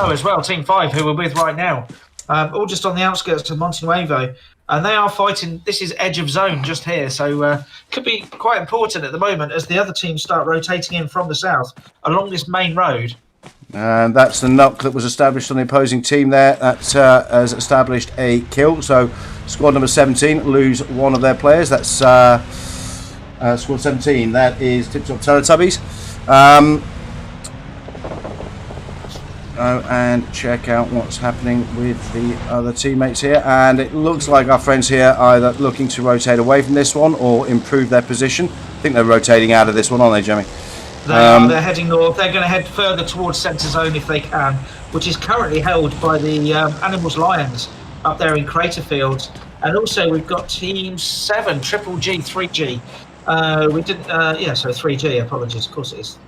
as well, Team 5, who we're with right now. All just on the outskirts of Monte Nuevo. And they are fighting. This is edge of zone just here, so could be quite important at the moment as the other teams start rotating in from the south along this main road. And that's the knock that was established on the opposing team there. That has established a kill. So squad number 17 lose 1 of their players. That's squad 17. That is TipTop Teletubbies. And check out what's happening with the other teammates here, and it looks like our friends here are either looking to rotate away from this one or improve their position. I think they're rotating out of this one, aren't they, Jimmy? They're heading north. They're going to head further towards centre zone if they can, which is currently held by the Animals Lions up there in Craterfield. And also we've got Team 7, Triple G, 3G. We didn't, so 3G, apologies, of course it is.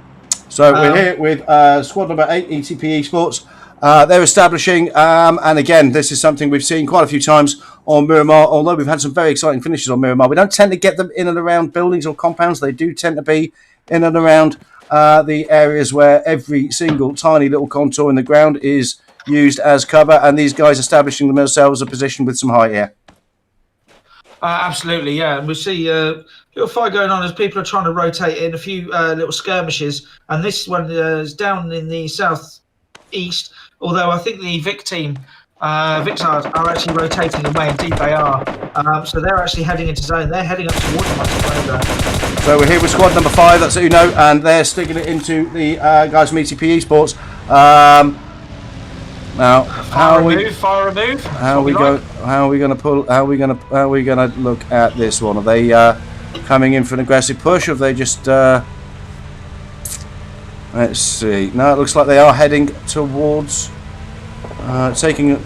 So we're here with squad number 8, ETP Esports. They're establishing, and again, this is something we've seen quite a few times on Miramar, although we've had some very exciting finishes on Miramar. We don't tend to get them in and around buildings or compounds. They do tend to be in and around the areas where every single tiny little contour in the ground is used as cover, and these guys establishing themselves a position with some height here. Absolutely, yeah. And we see a little fight going on as people are trying to rotate in a few little skirmishes. And this one is down in the southeast, although I think the Vic team, Victars, are actually rotating away. Indeed, they are. So they're actually heading into zone. They're heading up towards us. So we're here with squad number 5, that's Uno, and they're sticking it into the guys from ETP Esports. Now, how are we going to look at this one? Are they coming in for an aggressive push, or have they just let's see. No, it looks like they are heading towards taking a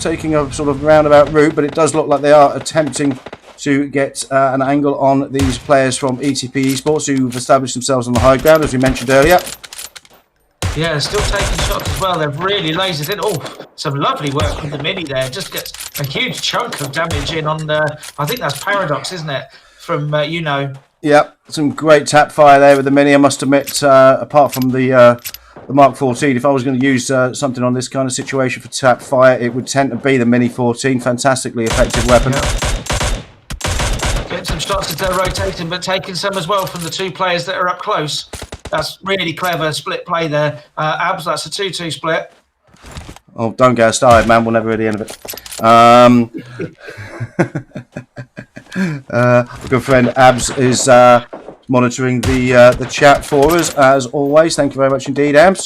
sort of roundabout route, but it does look like they are attempting to get an angle on these players from ETP Esports who've established themselves on the high ground, as we mentioned earlier. Yeah, they're still taking shots as well. They've really lasered in. Oh, some lovely work with the Mini there. Just gets a huge chunk of damage in on I think that's Paradox, isn't it? From, Yep, some great tap fire there with the Mini. I must admit, apart from the Mark 14, if I was going to use something on this kind of situation for tap fire, it would tend to be the Mini 14. Fantastically effective weapon. Yep. Getting some shots as they're rotating, but taking some as well from the two players that are up close. That's really clever split play there. Abs, that's a 2-2 split. Oh, don't get us started, man. We'll never hear the end of it. Our good friend Abs is monitoring the chat for us, as always. Thank you very much indeed, Abs.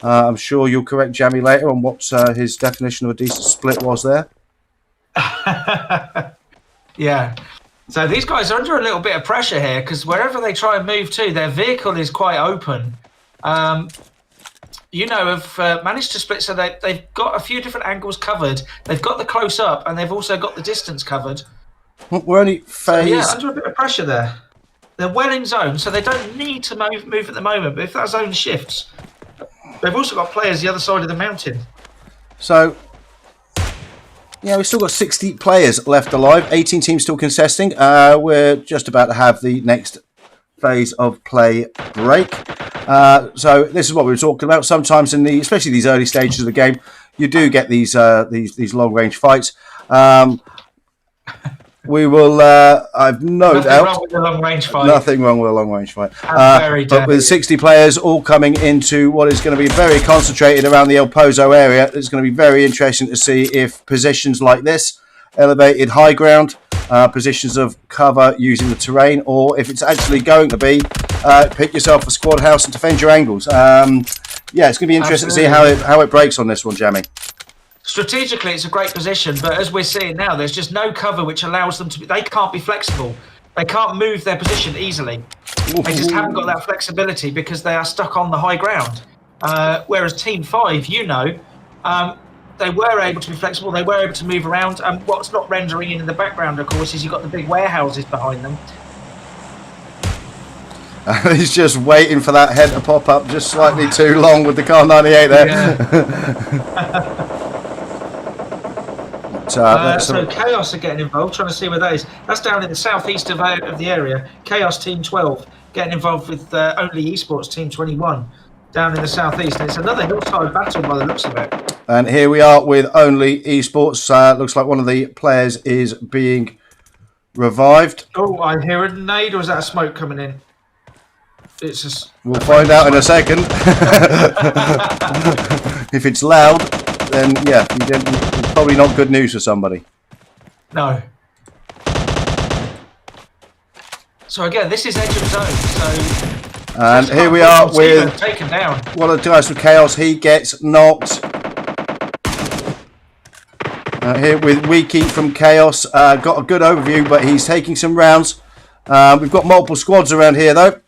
I'm sure you'll correct Jamie later on what his definition of a decent split was there. Yeah. So these guys are under a little bit of pressure here because wherever they try and move to, their vehicle is quite open. Have managed to split, so they've got a few different angles covered. They've got the close up, and they've also got the distance covered. We're only phase. So, yeah, under a bit of pressure there. They're well in zone, so they don't need to move at the moment. But if that zone shifts, they've also got players the other side of the mountain. So. Yeah, we've still got 60 players left alive, 18 teams still contesting. We're just about to have the next phase of play break. So this is what we were talking about. Sometimes especially these early stages of the game, you do get these long range fights. We will. I've no doubt. Nothing wrong with a long range fight. Nothing wrong with a long range fight. But with 60 players all coming into what is going to be very concentrated around the El Pozo area, it's going to be very interesting to see if positions like this, elevated high ground, positions of cover using the terrain, or if it's actually going to be pick yourself a squad house and defend your angles. Yeah, it's going to be interesting to see how it breaks on this one, Jamie. Strategically, it's a great position, but as we're seeing now, there's just no cover which allows them to they can't be flexible. They can't move their position easily. They just haven't got that flexibility because they are stuck on the high ground. Whereas Team 5, they were able to be flexible, they were able to move around. What's not rendering in the background, of course, is you've got the big warehouses behind them. He's just waiting for that head to pop up just slightly too long with the Car 98 there. Yeah. So Chaos are getting involved, trying to see where that is. That's down in the southeast of the area. Chaos Team 12 getting involved with Only Esports Team 21 down in the southeast. And it's another hillside battle by the looks of it. And here we are with Only Esports. Looks like one of the players is being revived. Oh, I hear a nade, or is that a smoke coming in? We'll find out in a second. If it's loud, then yeah, it's probably not good news for somebody. No. So again, this is edge of zone. So and here we are with taken down. One of the guys from Chaos. He gets knocked. Here with Wiki from Chaos. Got a good overview, but he's taking some rounds. We've got multiple squads around here, though.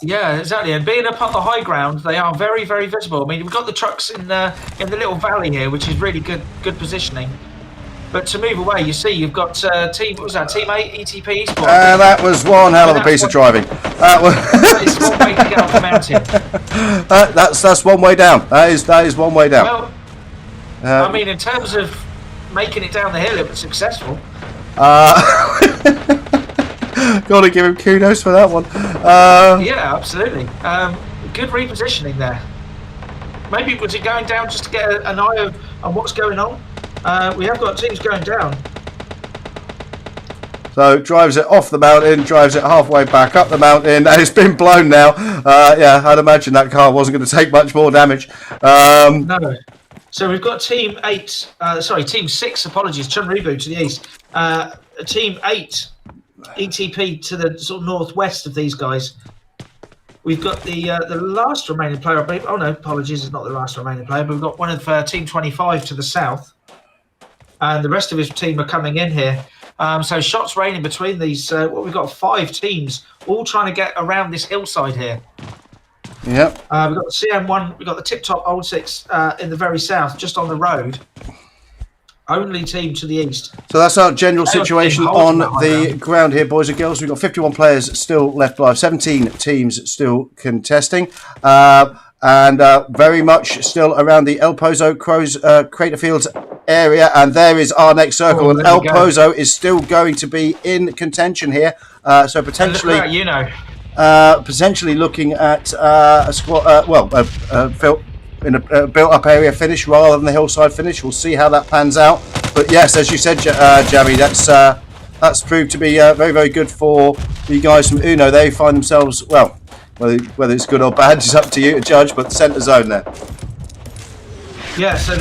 Yeah, exactly. And being up on the high ground, they are very, very visible. I mean, we've got the trucks in the little valley here, which is really good positioning. But to move away, you see, you've got team. What was that? Team 8 ETP Esports. That was one hell of a piece of driving. It's one way to get off the mountain. That's one way down. That is one way down. Well, I mean, in terms of making it down the hill, it was successful. Got to give him kudos for that one. Yeah, absolutely. Good repositioning there. Maybe was it going down just to get an eye on what's going on? We have got teams going down. So drives it off the mountain, drives it halfway back up the mountain, and it's been blown now. Yeah, I'd imagine that car wasn't going to take much more damage. No. So we've got team 8, team 6, apologies, Chunribu to the east. Team 8, ETP to the sort of northwest of these guys. We've got the last remaining player, I believe. Oh no, apologies, it's not the last remaining player, but we've got one of Team 25 to the south. And the rest of his team are coming in here. So shots raining between these. We've got 5 teams all trying to get around this hillside here. Yep. We've got the CM1. We've got the TipTop Old 6 in the very south, just on the road. Only team to the east. So that's our general situation on the ground here, boys and girls. We've got 51 players still left alive, 17 teams still contesting. And very much still around the El Pozo Crater Fields area, and there is our next circle, and El Pozo is still going to be in contention here, so potentially potentially looking at a squad, built-up area finish rather than the hillside finish. We'll see how that pans out, but yes, as you said, Jamie, that's proved to be very, very good for the guys from Uno. They find themselves, well, whether it's good or bad is up to you to judge, but centre zone there. Yeah, so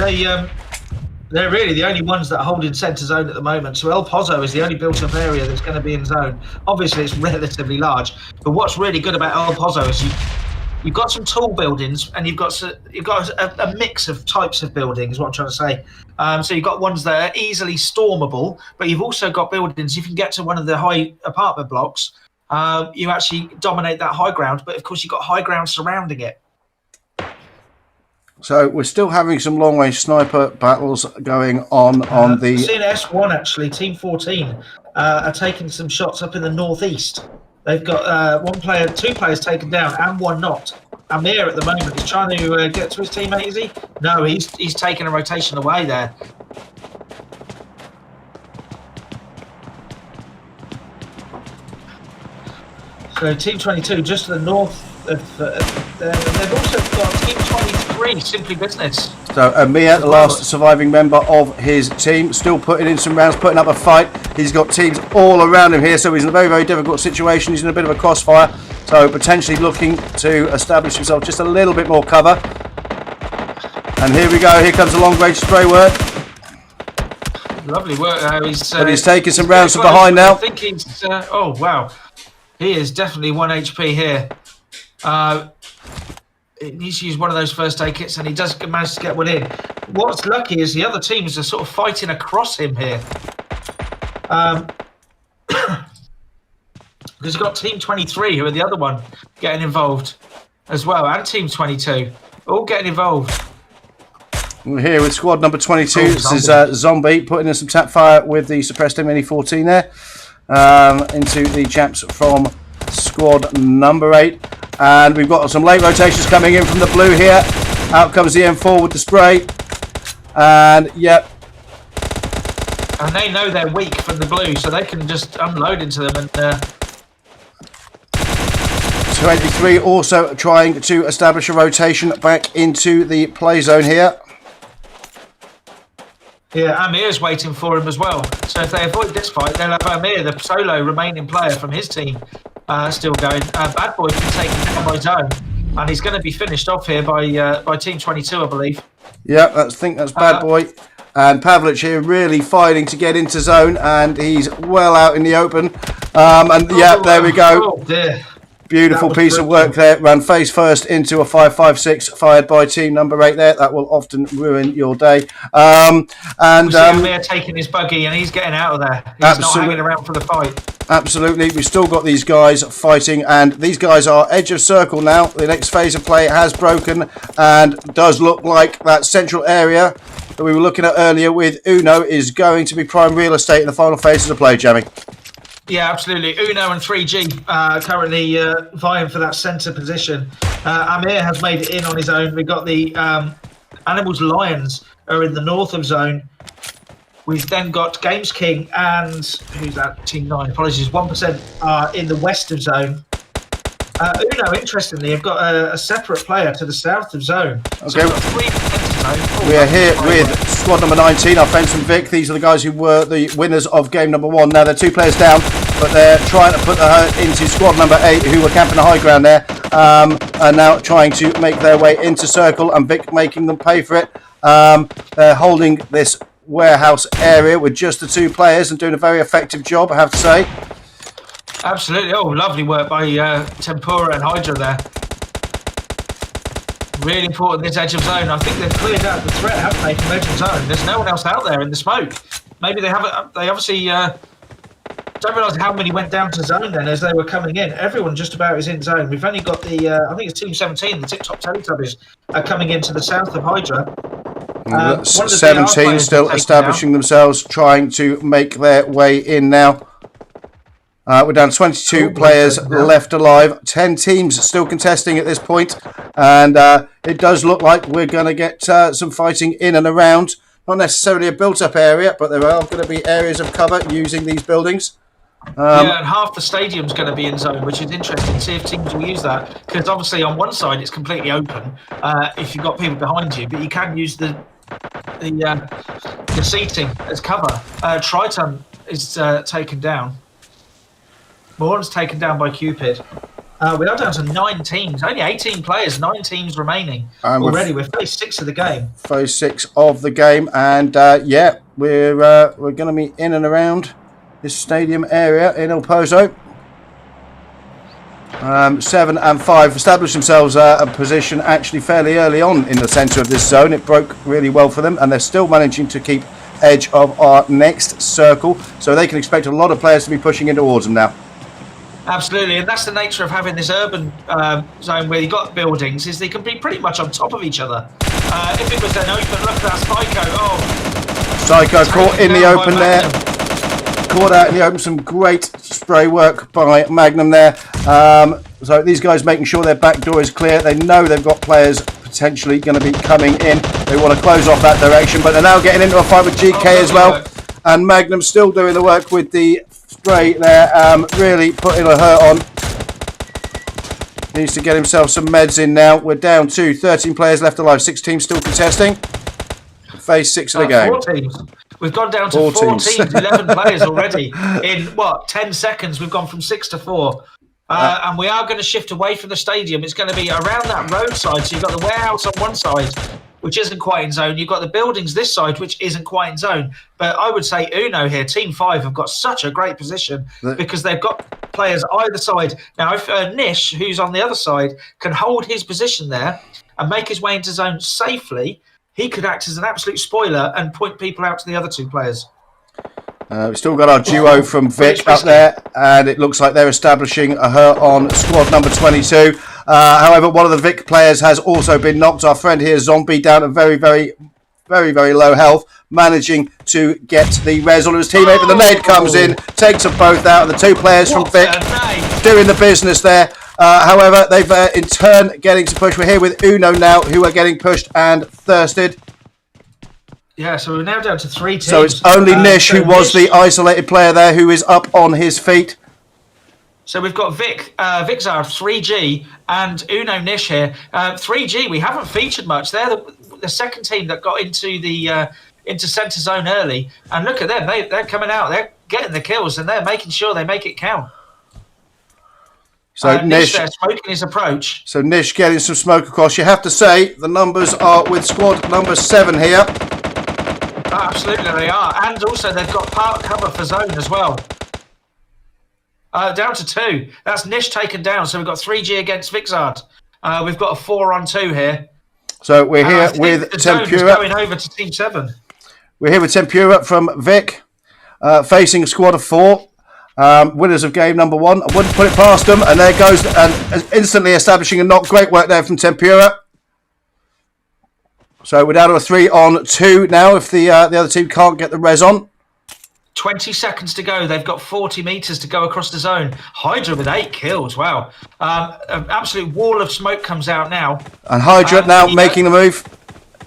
they're really the only ones that are holding centre zone at the moment. So El Pozo is the only built-up area that's going to be in zone. Obviously, it's relatively large, but what's really good about El Pozo is you've got some tall buildings, and you've got a mix of types of buildings. What I'm trying to say. So you've got ones that are easily stormable, but you've also got buildings. You can get to one of the high apartment blocks. You actually dominate that high ground, but of course you've got high ground surrounding it. So we're still having some long-range sniper battles going on the... Seeing S1 actually, Team 14 are taking some shots up in the northeast. They've got two players taken down and one not. Amir at the moment is trying to get to his teammate, is he? No, he's taking a rotation away there. So Team 22 just to the north of they've also got Team 23, Simply Business. So Amir, the last surviving member of his team, still putting in some rounds, putting up a fight. He's got teams all around him here, so he's in a very, very difficult situation. He's in a bit of a crossfire, so potentially looking to establish himself just a little bit more cover. And here we go, here comes the long range spray work. Lovely work. He's taking some rounds from behind now. I think he's, oh wow. He is definitely 1 HP here. He needs to use one of those first aid kits, and he does manage to get one in. What's lucky is the other teams are sort of fighting across him here. Because you've got Team 23, who are the other one, getting involved as well, and Team 22, all getting involved. We're here with squad number 22. This is Zombie putting in some tap fire with the suppressed Mini-14 there. Into the chaps from squad number 8, and we've got some late rotations coming in from the blue here. Out comes the M4 with the spray, and yep, and they know they're weak from the blue, so they can just unload into them. And 23 also trying to establish a rotation back into the play zone here. Yeah, Amir's waiting for him as well. So if they avoid this fight, they'll have Amir, the solo remaining player from his team, still going. Bad Boy can take him down by zone, and he's going to be finished off here by Team 22, I believe. Yeah, I think that's Bad Boy. And Pavlich here really fighting to get into zone, and he's well out in the open. There we go. Oh dear. Beautiful piece of work there. Ran face first into a 5.56 fired by team number 8 there. That will often ruin your day. Amir taking his buggy, and he's getting out of there. He's not hanging around for the fight. Absolutely. We've still got these guys fighting, and these guys are edge of circle now. The next phase of play has broken, and does look like that central area that we were looking at earlier with Uno is going to be prime real estate in the final phases of play, Jamie. Yeah, absolutely. Uno and 3G currently vying for that centre position. Amir has made it in on his own. We've got the Animals Lions are in the north of zone. We've then got Games King and who's that? Team 9. Apologies, 1% in the west of zone. Uno, interestingly, have got a separate player to the south of zone. Okay. So we've got 3 zone. We are here with squad number 19, our friends from Vic. These are the guys who were the winners of game number 1. Now they're 2 players down, but they're trying to put the hurt into squad number 8, who were camping the high ground there, and now trying to make their way into circle, and Vic making them pay for it. They're holding this warehouse area with just the 2 players and doing a very effective job, I have to say. Absolutely. Oh, lovely work by Tempura and Hydra there. Really important, this edge of zone. I think they've cleared out the threat, haven't they, from edge of zone? There's no one else out there in the smoke. Maybe they haven't. They obviously don't realise how many went down to zone then as they were coming in. Everyone just about is in zone. We've only got the, I think it's Team 17, the TipTop Teletubbies, are coming into the south of Hydra. 17 still establishing themselves, trying to make their way in now. We're down to 22 players left alive. 10 teams still contesting at this point. And it does look like we're going to get some fighting in and around. Not necessarily a built-up area, but there are going to be areas of cover using these buildings. Yeah, and half the stadium's going to be in zone, which is interesting. See if teams will use that. Because obviously on one side it's completely open if you've got people behind you. But you can use the seating as cover. Triton is taken down. Morn's taken down by Cupid. We are down to 9 teams. Only 18 players, 9 teams remaining already. We're phase 6 of the game. Phase 6 of the game, and yeah, we're going to be in and around this stadium area in El Pozo. 7 and 5 established themselves a position actually fairly early on in the centre of this zone. It broke really well for them, and they're still managing to keep edge of our next circle, so they can expect a lot of players to be pushing in towards them now. Absolutely, and that's the nature of having this urban zone where you've got buildings, is they can be pretty much on top of each other. If it was an open, look at that Psycho. Oh, Psycho caught in the open there. Caught out in the open. Some great spray work by Magnum there. So these guys making sure their back door is clear. They know they've got players potentially going to be coming in. They want to close off that direction, but they're now getting into a fight with GK as well. And Magnum still doing the work with the spray there, really putting a hurt on. Needs to get himself some meds in now. We're down to 13 players left alive, 6 teams still contesting. Phase 6 of the game. 4 teams. We've gone down to 4 teams, 11 players already. In, 10 seconds, we've gone from 6 to 4. And we are going to shift away from the stadium. It's going to be around that roadside. So you've got the warehouse on one side, which isn't quite in zone. You've got the buildings this side, which isn't quite in zone. But I would say Uno here, Team 5, have got such a great position because they've got players either side. Now, if Nish, who's on the other side, can hold his position there and make his way into zone safely, he could act as an absolute spoiler and point people out to the other 2 players. We've still got our duo from Vic up there, and it looks like they're establishing a hurt on squad number 22. However, one of the Vic players has also been knocked. Our friend here, Zombie, down at very, very low health, managing to get the res on his teammate, but the nade comes in, takes them both out, and the 2 players from Vic doing the business there. However, they've in turn getting to push. We're here with Uno now, who are getting pushed and thirsted. Yeah, so we're now down to 3 teams. So it's only Nish who was the isolated player there, who is up on his feet. So we've got Vixar, 3G, and Uno Nish here. 3G, we haven't featured much. They're the second team that got into the into centre zone early. And look at them, they're coming out. They're getting the kills, and they're making sure they make it count. So Nish there smoking his approach. So Nish getting some smoke across. You have to say the numbers are with squad number 7 here. Oh, absolutely, they are. And also, they've got part cover for zone as well. Down to 2. That's Nish taken down. So we've got 3G against Vixard. We've got a 4-on-2 here. So we're here with Tempura. Going over to Team 7. We're here with Tempura from Vic, facing a squad of 4. Winners of game number 1. I wouldn't put it past them. And there goes, and instantly establishing a knock. Great work there from Tempura. So we're down to a 3-on-2 now if the other team can't get the res on. 20 seconds to go. They've got 40 meters to go across the zone. Hydra with 8 kills. Wow. An absolute wall of smoke comes out now. And Hydra now making the move.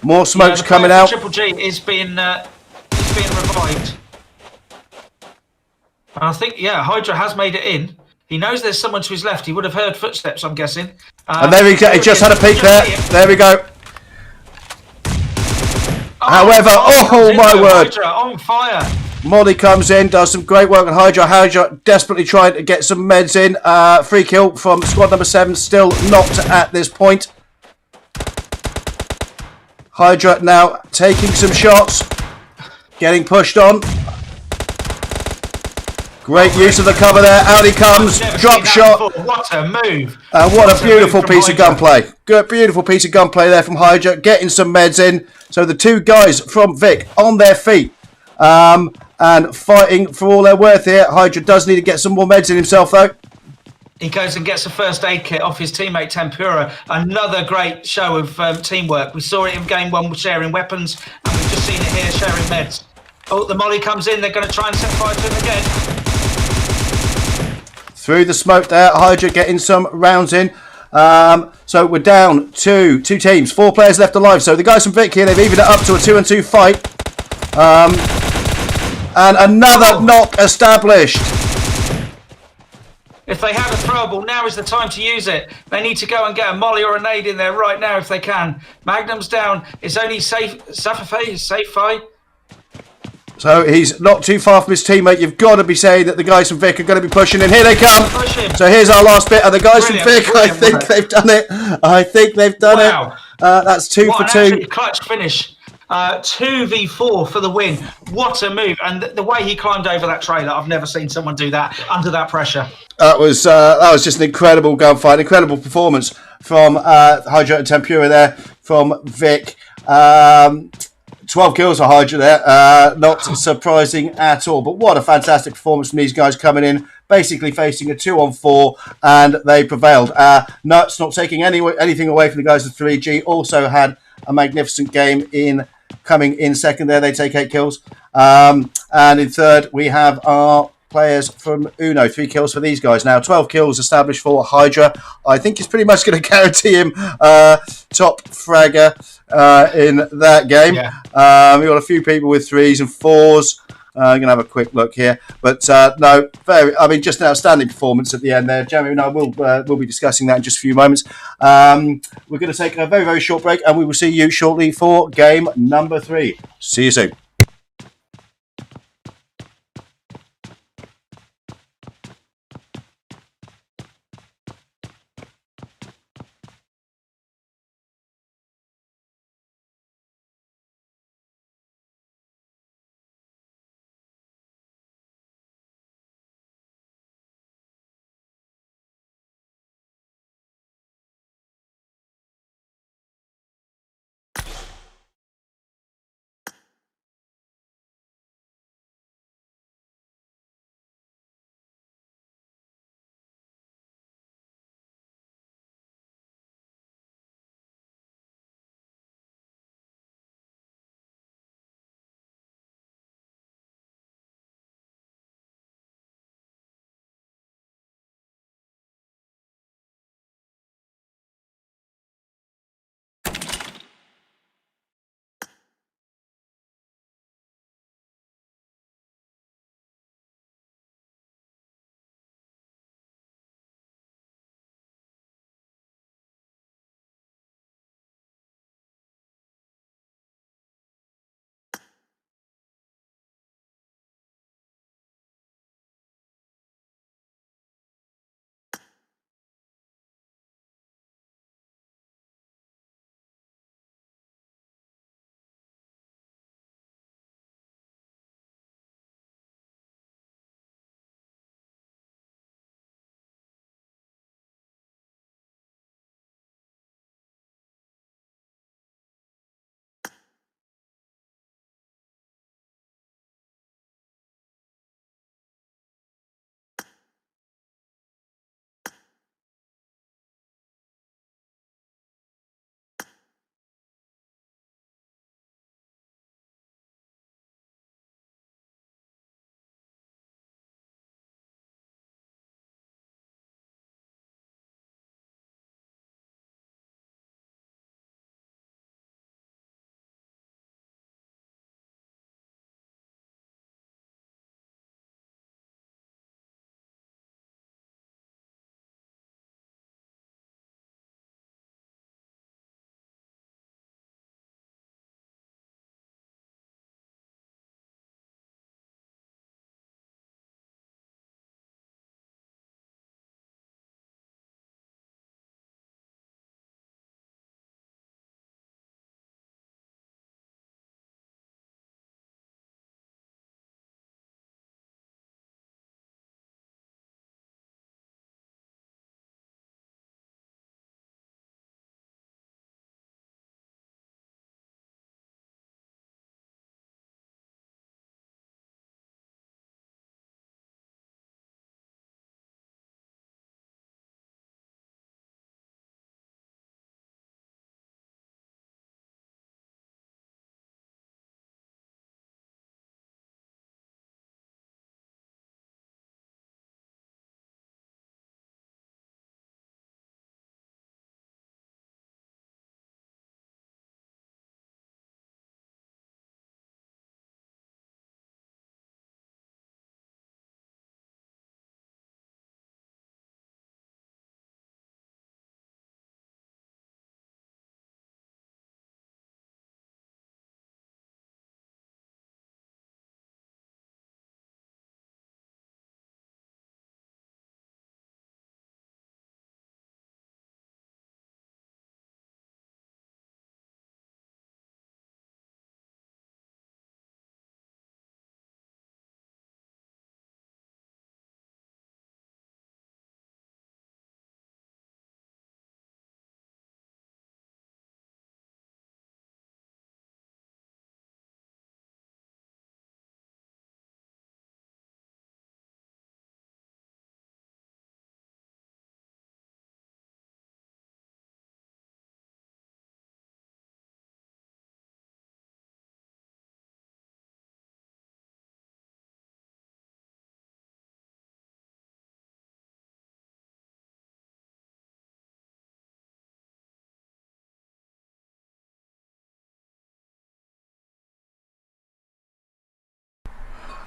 More smoke's coming out. Triple G is being revived. And I think, Hydra has made it in. He knows there's someone to his left. He would have heard footsteps, I'm guessing. And there he just had a peek there. There we go. However, oh my word. Hydra on fire. Molly comes in, does some great work on Hydra. Hydra desperately trying to get some meds in. Free kill from squad number 7, still not at this point. Hydra now taking some shots, getting pushed on. Great use of the cover there. Out he comes, drop shot. What a move. What a beautiful piece of gunplay. Good, beautiful piece of gunplay there from Hydra, getting some meds in. So the two guys from Vic on their feet. And fighting for all they're worth here. Hydra does need to get some more meds in himself, though. He goes and gets a first aid kit off his teammate Tempura. Another great show of teamwork. We saw it in game 1 with sharing weapons, and we've just seen it here sharing meds. Oh, the molly comes in. They're going to try and set fire to him again. Through the smoke there, Hydra getting some rounds in. So we're down to 2 teams, 4 players left alive. So the guys from Vic here, they've evened it up to a 2-on-2 fight. And another knock established. If they have a throwable, now is the time to use it. They need to go and get a molly or a nade in there right now if they can. Magnum's down. It's only safe fight. So he's not too far from his teammate. You've got to be saying that the guys from Vic are going to be pushing in. Here they come. So here's our last bit. And the guys from Vic, I think they've done it. I think they've done it. That's 2 for 2. Clutch finish. 2v4 for the win. What a move. And the way he climbed over that trailer, I've never seen someone do that under that pressure. That was just an incredible gunfight, incredible performance from Hydra and Tempura there from Vic. 12 kills for Hydra there. Not surprising at all. But what a fantastic performance from these guys coming in, basically facing a 2-on-4, and they prevailed. Nuts not taking anything away from the guys of 3G. Also had a magnificent game in coming in second there. They take 8 kills. And in third, we have our players from Uno. 3 kills for these guys. Now, 12 kills established for Hydra. I think it's pretty much going to guarantee him top fragger in that game. Yeah. We've got a few people with 3s and 4s. I'm going to have a quick look here. But no, just an outstanding performance at the end there. Jeremy and I will be discussing that in just a few moments. We're going to take a very, very short break, and we will see you shortly for game number 3. See you soon.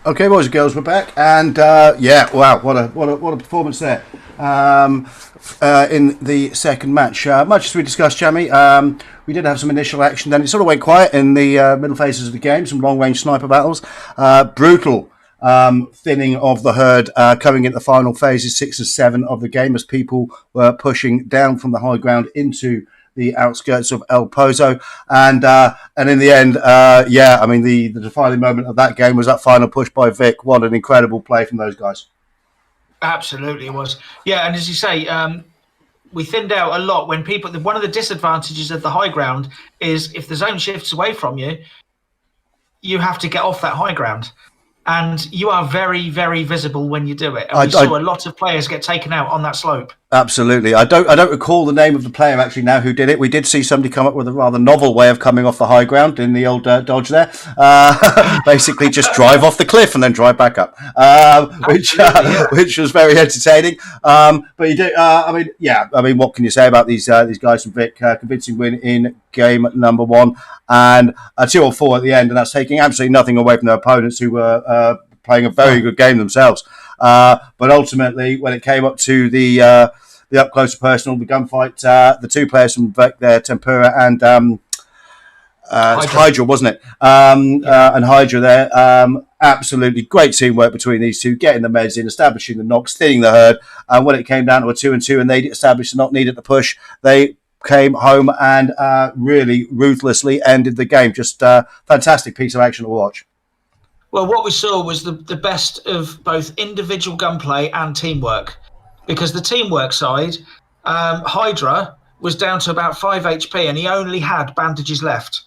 Okay, boys and girls, we're back, and wow, what a performance there in the second match. Much as we discussed, Jamie, we did have some initial action. Then it sort of went quiet in the middle phases of the game. Some long-range sniper battles, brutal thinning of the herd coming into the final phases 6 and 7 of the game as people were pushing down from the high ground into the outskirts of El Pozo, and in the end, the defining moment of that game was that final push by Vic. What an incredible play from those guys! Absolutely, it was. Yeah, and as you say, we thinned out a lot when people. One of the disadvantages of the high ground is if the zone shifts away from you, you have to get off that high ground. And you are very, very visible when you do it. And we saw a lot of players get taken out on that slope. Absolutely. I don't recall the name of the player actually now who did it. We did see somebody come up with a rather novel way of coming off the high ground in the old Dodge there. Basically just drive off the cliff and then drive back up, which was very entertaining. But you do, what can you say about these guys from Vic? Convincing win in game number 1 and a 2-4 at the end, and that's taking absolutely nothing away from their opponents who were playing a very good game themselves. But ultimately, when it came up to the up close and personal, the gunfight, the two players from Vic there, Tempura and Hydra, wasn't it? And Hydra there, absolutely great teamwork between these two, getting the meds in, establishing the knocks, thinning the herd. And when it came down to a 2-2 and they established the knock needed to push, they came home and really ruthlessly ended the game. Just a fantastic piece of action to watch. Well, what we saw was the best of both individual gunplay and teamwork, because the teamwork side, Hydra was down to about 5 HP and he only had bandages left.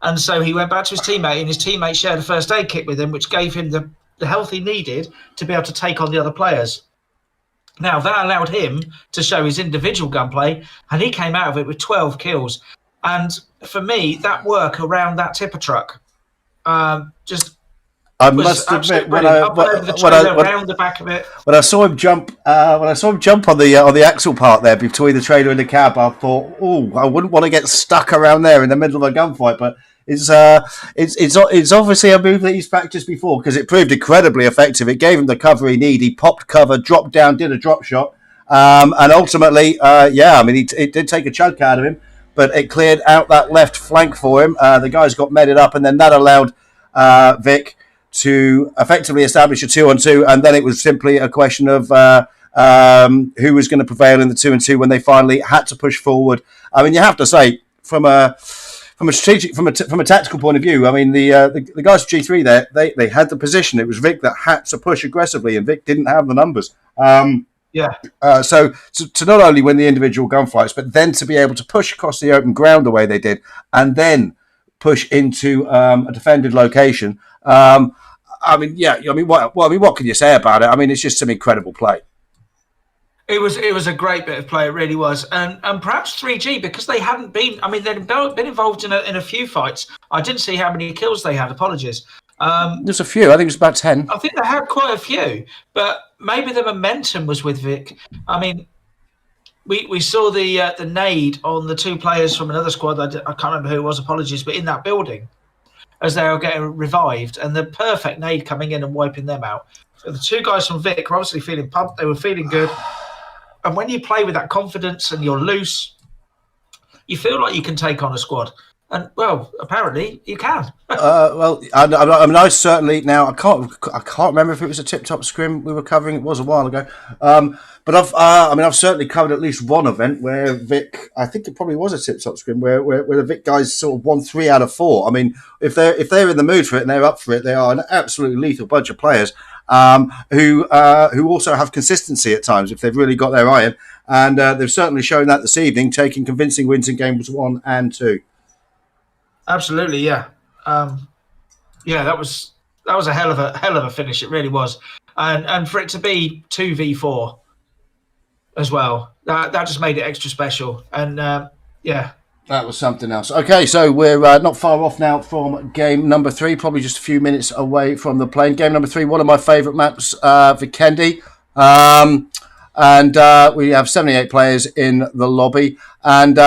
And so he went back to his teammate and his teammate shared a first aid kit with him, which gave him the health he needed to be able to take on the other players. Now, that allowed him to show his individual gunplay, and he came out of it with 12 kills. And for me, that work around that tipper truck I must admit, when I saw him jump on the axle part there between the trailer and the cab, I thought, I wouldn't want to get stuck around there in the middle of a gunfight. But it's obviously a move that he's practiced before, because it proved incredibly effective. It gave him the cover he needed. He popped cover, dropped down, did a drop shot, and ultimately, it did take a chunk out of him, but it cleared out that left flank for him. The guys got medded up, and then that allowed Vic to effectively establish a 2-on-2, and then it was simply a question of who was going to prevail in the 2-on-2 when they finally had to push forward. I mean, you have to say, from a tactical point of view, I mean, the guys at G3 there, they had the position. It was Vic that had to push aggressively, and Vic didn't have the numbers. So to not only win the individual gunfights, but then to be able to push across the open ground the way they did, and then push into a defended location. What can you say about it? I mean, it's just some incredible play. It was a great bit of play. It really was, and perhaps 3G, because they hadn't been. I mean, they'd been involved in a few fights. I didn't see how many kills they had. Apologies. There's a few. I think it was about 10. I think they had quite a few, but maybe the momentum was with Vic. I mean, we saw the nade on the two players from another squad. I can't remember who it was. Apologies, but in that building, as they were getting revived, and the perfect nade coming in and wiping them out. So the two guys from Vic were obviously feeling pumped. They were feeling good. And when you play with that confidence and you're loose, you feel like you can take on a squad. And, well, apparently you can. I certainly, now, I can't remember if it was a TipTop scrim we were covering. It was a while ago. But I've certainly covered at least one event where Vic, I think it probably was a TipTop scrim, where the Vic guys sort of won 3 out of 4. I mean, if they're in the mood for it and they're up for it, they are an absolutely lethal bunch of players who also have consistency at times if they've really got their iron. And they've certainly shown that this evening, taking convincing wins in games 1 and 2. Absolutely, yeah. That was a hell of a finish. It really was, and for it to be 2v4 as well, that just made it extra special. And that was something else. Okay, so we're not far off now from game number 3, probably just a few minutes away from the plane. Game number 3, one of my favourite maps, Vikendi. And we have 78 players in the lobby. And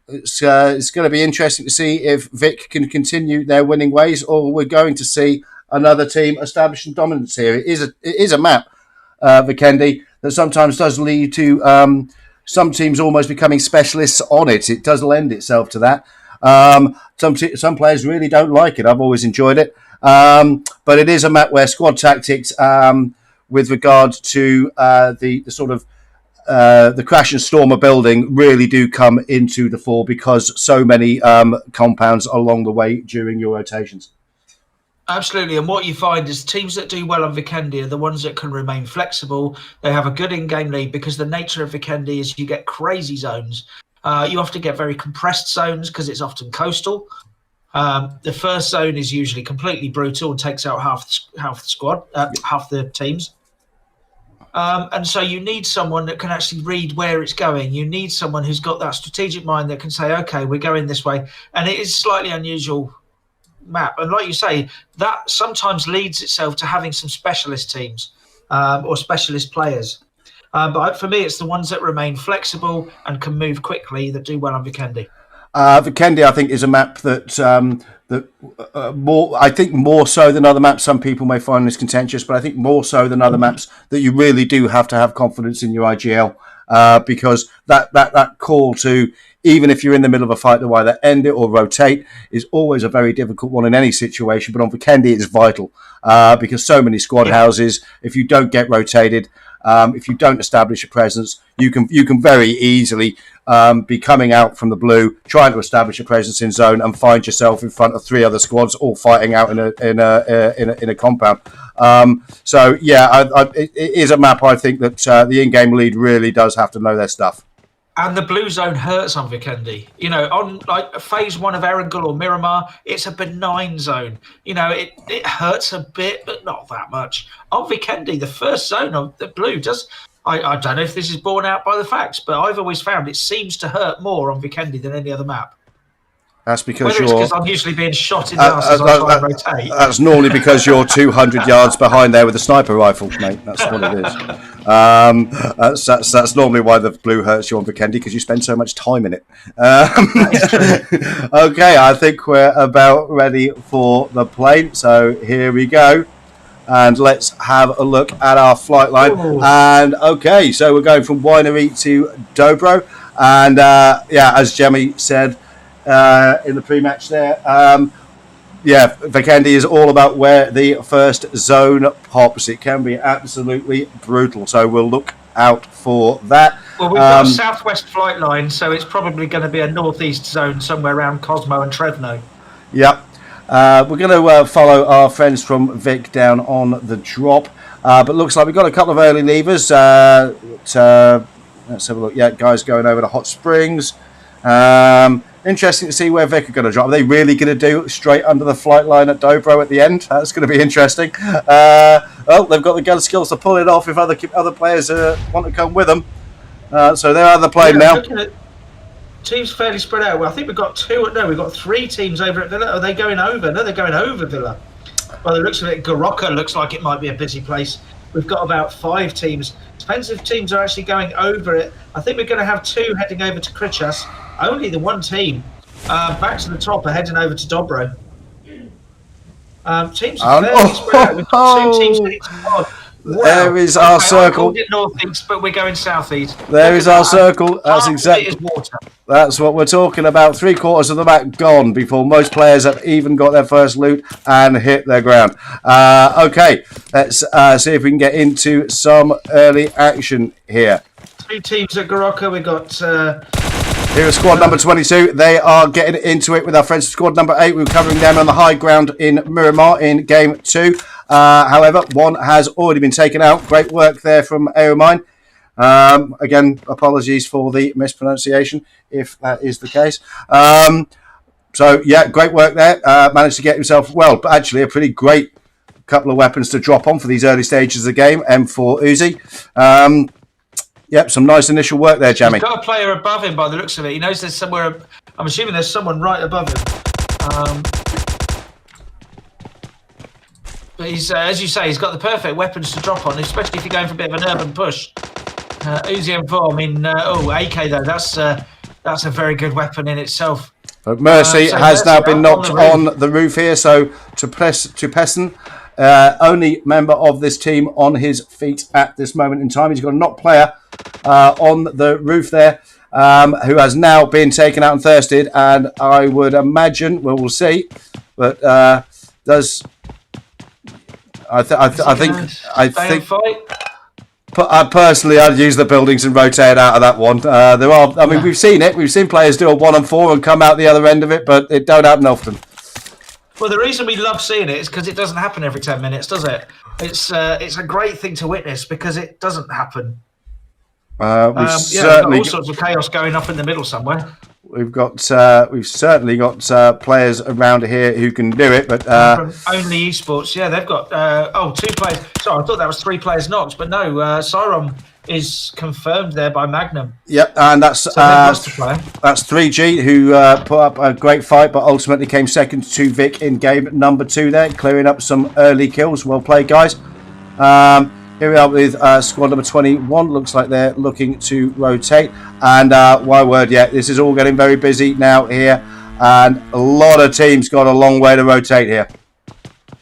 it's going to be interesting to see if Vic can continue their winning ways, or we're going to see another team establishing dominance here. It is a map, Vikendi, that sometimes does lead to some teams almost becoming specialists on it. It does lend itself to that. Some players really don't like it. I've always enjoyed it. But it is a map where squad tactics, with regard to the sort of the crash and storm of building, really do come into the fore because so many compounds along the way during your rotations. Absolutely, and what you find is teams that do well on Vikendi are the ones that can remain flexible. They have a good in-game lead because the nature of Vikendi is you get crazy zones. You often get very compressed zones because it's often coastal. The first zone is usually completely brutal and takes out half the squad, half the teams. And so you need someone that can actually read where it's going. You need someone who's got that strategic mind that can say, okay, we're going this way. And it is slightly unusual map. And like you say, that sometimes leads itself to having some specialist teams or specialist players. But for me, it's the ones that remain flexible and can move quickly that do well on Vikendi. Vikendi, I think, is a map that more so than other maps. Some people may find this contentious, but I think more so than other maps that you really do have to have confidence in your IGL because that call to, even if you're in the middle of a fight, to either end it or rotate is always a very difficult one in any situation. But on Vikendi, it's vital because so many squad houses, if you don't get rotated, if you don't establish a presence, you can very easily be coming out from the blue, trying to establish a presence in zone, and find yourself in front of three other squads all fighting out in a compound. It is a map. I think that the in-game lead really does have to know their stuff. And the blue zone hurts on Vikendi. You know, on like phase 1 of Erangel or Miramar, it's a benign zone. You know, it hurts a bit, but not that much. On Vikendi, the first zone of the blue does. I don't know if this is borne out by the facts, but I've always found it seems to hurt more on Vikendi than any other map. That's because I'm usually being shot in the ass as I try and rotate. That's normally because you're 200 yards behind there with a sniper rifle, mate. That's what it is. That's normally why the blue hurts you on Vikendi, because you spend so much time in it. Okay, I think we're about ready for the plane. So here we go. And let's have a look at our flight line. Ooh. And okay, so we're going from Winery to Dobro. And as Jemmy said, in the pre-match there. Vikendi is all about where the first zone pops. It can be absolutely brutal, so we'll look out for that. Well, we've got a southwest flight line, so it's probably going to be a northeast zone somewhere around Cosmo and Trevno. Yep. We're going to follow our friends from Vic down on the drop, but looks like we've got a couple of early levers. Let's have a look. Yeah, guys going over to Hot Springs. Interesting to see where Vic are going to drop. Are they really going to do straight under the flight line at Dobro at the end? That's going to be interesting. They've got the gun skills to pull it off if other players want to come with them. So they're on the plane now. Teams fairly spread out. Well, I think we've got we've got 3 teams over at Villa. Are they going over? No, they're going over Villa. By the looks of it, Garoka looks like it might be a busy place. We've got about 5 teams. Depends if teams are actually going over it. I think we're going to have 2 heading over to Krichas. Only the 1 team back to the top are heading over to Dobro. Teams are fairly spread out. We've got 2 teams heading to Pod. Wow. There is our circle. I called it northeast, but we're going southeast. There is our circle. That's exactly. That's what we're talking about. 3/4 of the map gone before most players have even got their first loot and hit their ground. Okay, let's see if we can get into some early action here. 2 teams at Garoka. We got. Here is squad number 22. They are getting into it with our friends from squad number 8. We were covering them on the high ground in Miramar in game 2. However, 1 has already been taken out. Great work there from Aeromine. Again, apologies for the mispronunciation, if that is the case. Great work there. Managed to get himself, but actually a pretty great couple of weapons to drop on for these early stages of the game. M4 Uzi. Some nice initial work there, Jamie. He's got a player above him by the looks of it. He knows there's somewhere. I'm assuming there's someone right above him. But he's, as you say, he's got the perfect weapons to drop on, especially if you're going for a bit of an urban push. Uzi M4, AK though, that's a very good weapon in itself. But Mercy has now been knocked on the roof here, so to Pessen only member of this team on his feet at this moment in time. He's got a knock player on the roof there, who has now been taken out and thirsted. And I would imagine, well, we'll see, but does I think. Personally, I'd use the buildings and rotate out of that one. We've seen it. We've seen players do a 1-on-4 and come out the other end of it, but it don't happen often. Well, the reason we love seeing it is because it doesn't happen every 10 minutes, does it? It's a great thing to witness because it doesn't happen. We've got all sorts of chaos going up in the middle somewhere. We've certainly got players around here who can do it, but from Only Esports, yeah, they've got 2 players. Sorry, I thought that was 3 players knocked, but no, Cyron is confirmed there by Magnum. Yep, and that's 3G who put up a great fight, but ultimately came second to Vic in game number 2 there, clearing up some early kills. Well played, guys. Here we are with squad number 21. Looks like they're looking to rotate. And my word, yeah, this is all getting very busy now here. And a lot of teams got a long way to rotate here.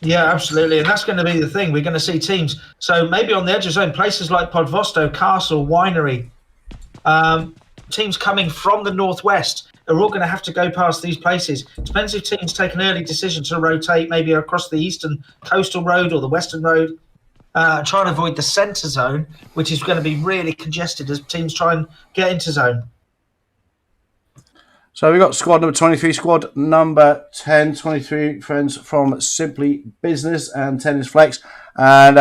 Yeah, absolutely. And that's going to be the thing. We're going to see teams. So maybe on the edge of zone, places like Podvosto, Castle, Winery, teams coming from the northwest are all going to have to go past these places. Depends if teams take an early decision to rotate maybe across the eastern coastal road or the western road. Try and avoid the centre zone, which is going to be really congested as teams try and get into zone. So we've got squad number 23, squad number 10, 23 friends from Simply Business and Tennis Flex. And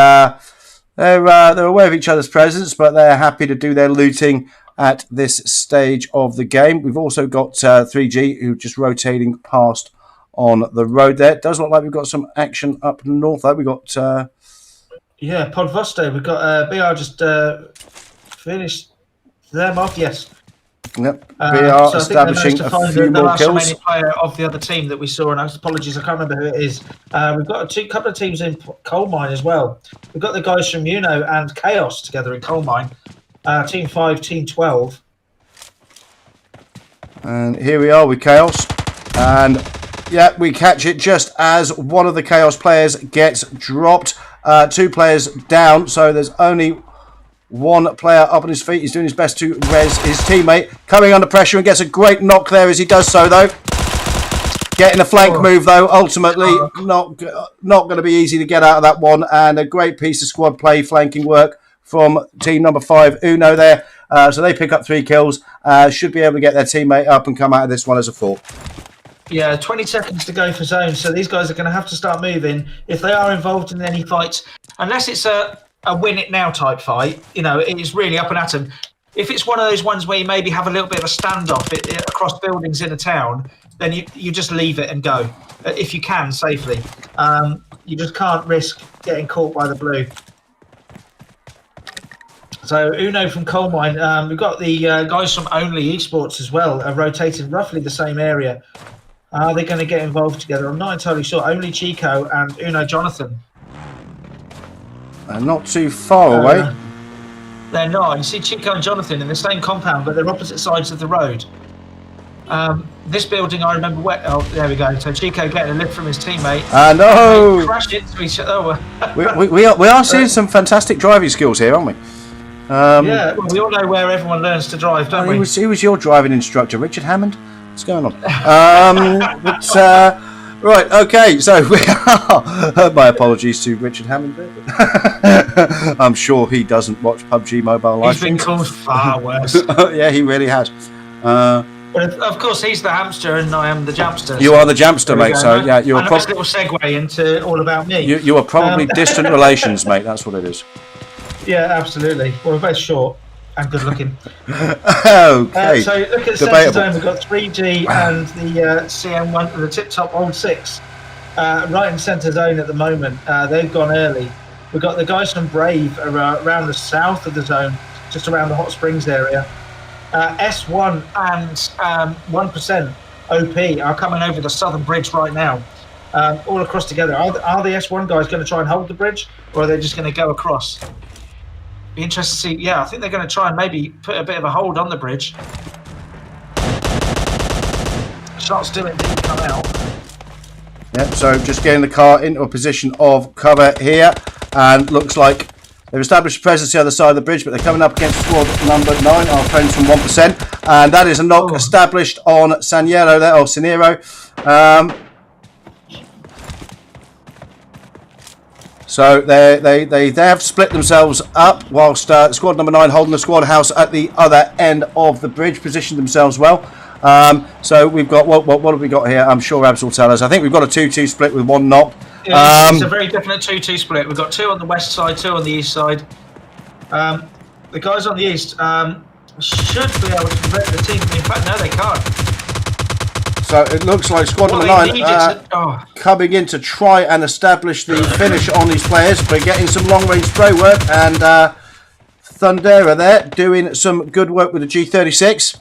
they're aware of each other's presence, but they're happy to do their looting at this stage of the game. We've also got 3G, who just rotating past on the road there. It does look like we've got some action up north, though. We've got... Yeah, Podvosto. We've got BR just finished them off. Yes. Yep. BR establishing a few more kills. The player of the other team that we saw, and apologies, I can't remember who it is. We've got a couple of teams in Coal Mine as well. We've got the guys from Uno and Chaos together in Coal Mine. Team 5, Team 12. And here we are with Chaos, and yeah, we catch it just as one of the Chaos players gets dropped. 2 players down, so there's only 1 player up on his feet. He's doing his best to res his teammate. Coming under pressure and gets a great knock there as he does so, though. Getting a flank move, though. Ultimately, not going to be easy to get out of that one. And a great piece of squad play, flanking work from team number 5, Uno there. So they pick up 3 kills. Should be able to get their teammate up and come out of this one as a 4. Yeah, 20 seconds to go for zone, so these guys are going to have to start moving if they are involved in any fights. Unless it's a win it now type fight, you know, it's really up and at them. If it's one of those ones where you maybe have a little bit of a standoff across buildings in a town, then you just leave it and go, if you can, safely. You just can't risk getting caught by the blue. So Uno from Coal Mine, we've got the guys from Only Esports as well, rotated roughly the same area. Are they going to get involved together? I'm not entirely sure. Only Chico and Uno Jonathan. Not too far away. They're not. You see Chico and Jonathan in the same compound, but they're opposite sides of the road. This building, I remember where... Oh, there we go. So Chico getting a lift from his teammate. No! Crash into each other. we are seeing some fantastic driving skills here, aren't we? Yeah, well, we all know where everyone learns to drive, don't we? Who was your driving instructor? Richard Hammond? What's going on? Right, okay, so we are... My apologies to Richard Hammond. I'm sure he doesn't watch PUBG Mobile live streams. He's been called far worse. Yeah, he really has. But of course, he's the hamster and I am the jamster. You are the jamster, mate, so yeah, you're a nice little segue into all about me. You are probably distant relations, mate, that's what it is. Yeah, absolutely. Well, we're both short and good looking. Okay. So look at centre zone. We've got 3G and the CM1, the TipTop Old 6, right in centre zone at the moment. They've gone early. We've got the guys from Brave around the south of the zone, just around the Hot Springs area. S1 and 1% OP are coming over the southern bridge right now, all across together. Are the S1 guys going to try and hold the bridge, or are they just going to go across? Be interested to see. Yeah, I think they're going to try and maybe put a bit of a hold on the bridge. Shots do indeed come out. Yep, so just getting the car into a position of cover here, and looks like they've established a presence the other side of the bridge, but they're coming up against squad number 9, our friends from 1%, and that is a knock established on Saniero there, or Sanero. So they have split themselves up, whilst squad number 9 holding the squad house at the other end of the bridge, positioned themselves well. So we've got, what have we got here? I'm sure Abs will tell us. I think we've got a 2-2 split with 1 knock. Yeah, it's a very definite 2-2 split. We've got 2 on the west side, 2 on the east side. The guys on the east should be able to prevent the team. In fact, no, they can't. So it looks like squad number 9 coming in to try and establish the finish on these players, but getting some long-range spray work, and Thundera there doing some good work with the G36.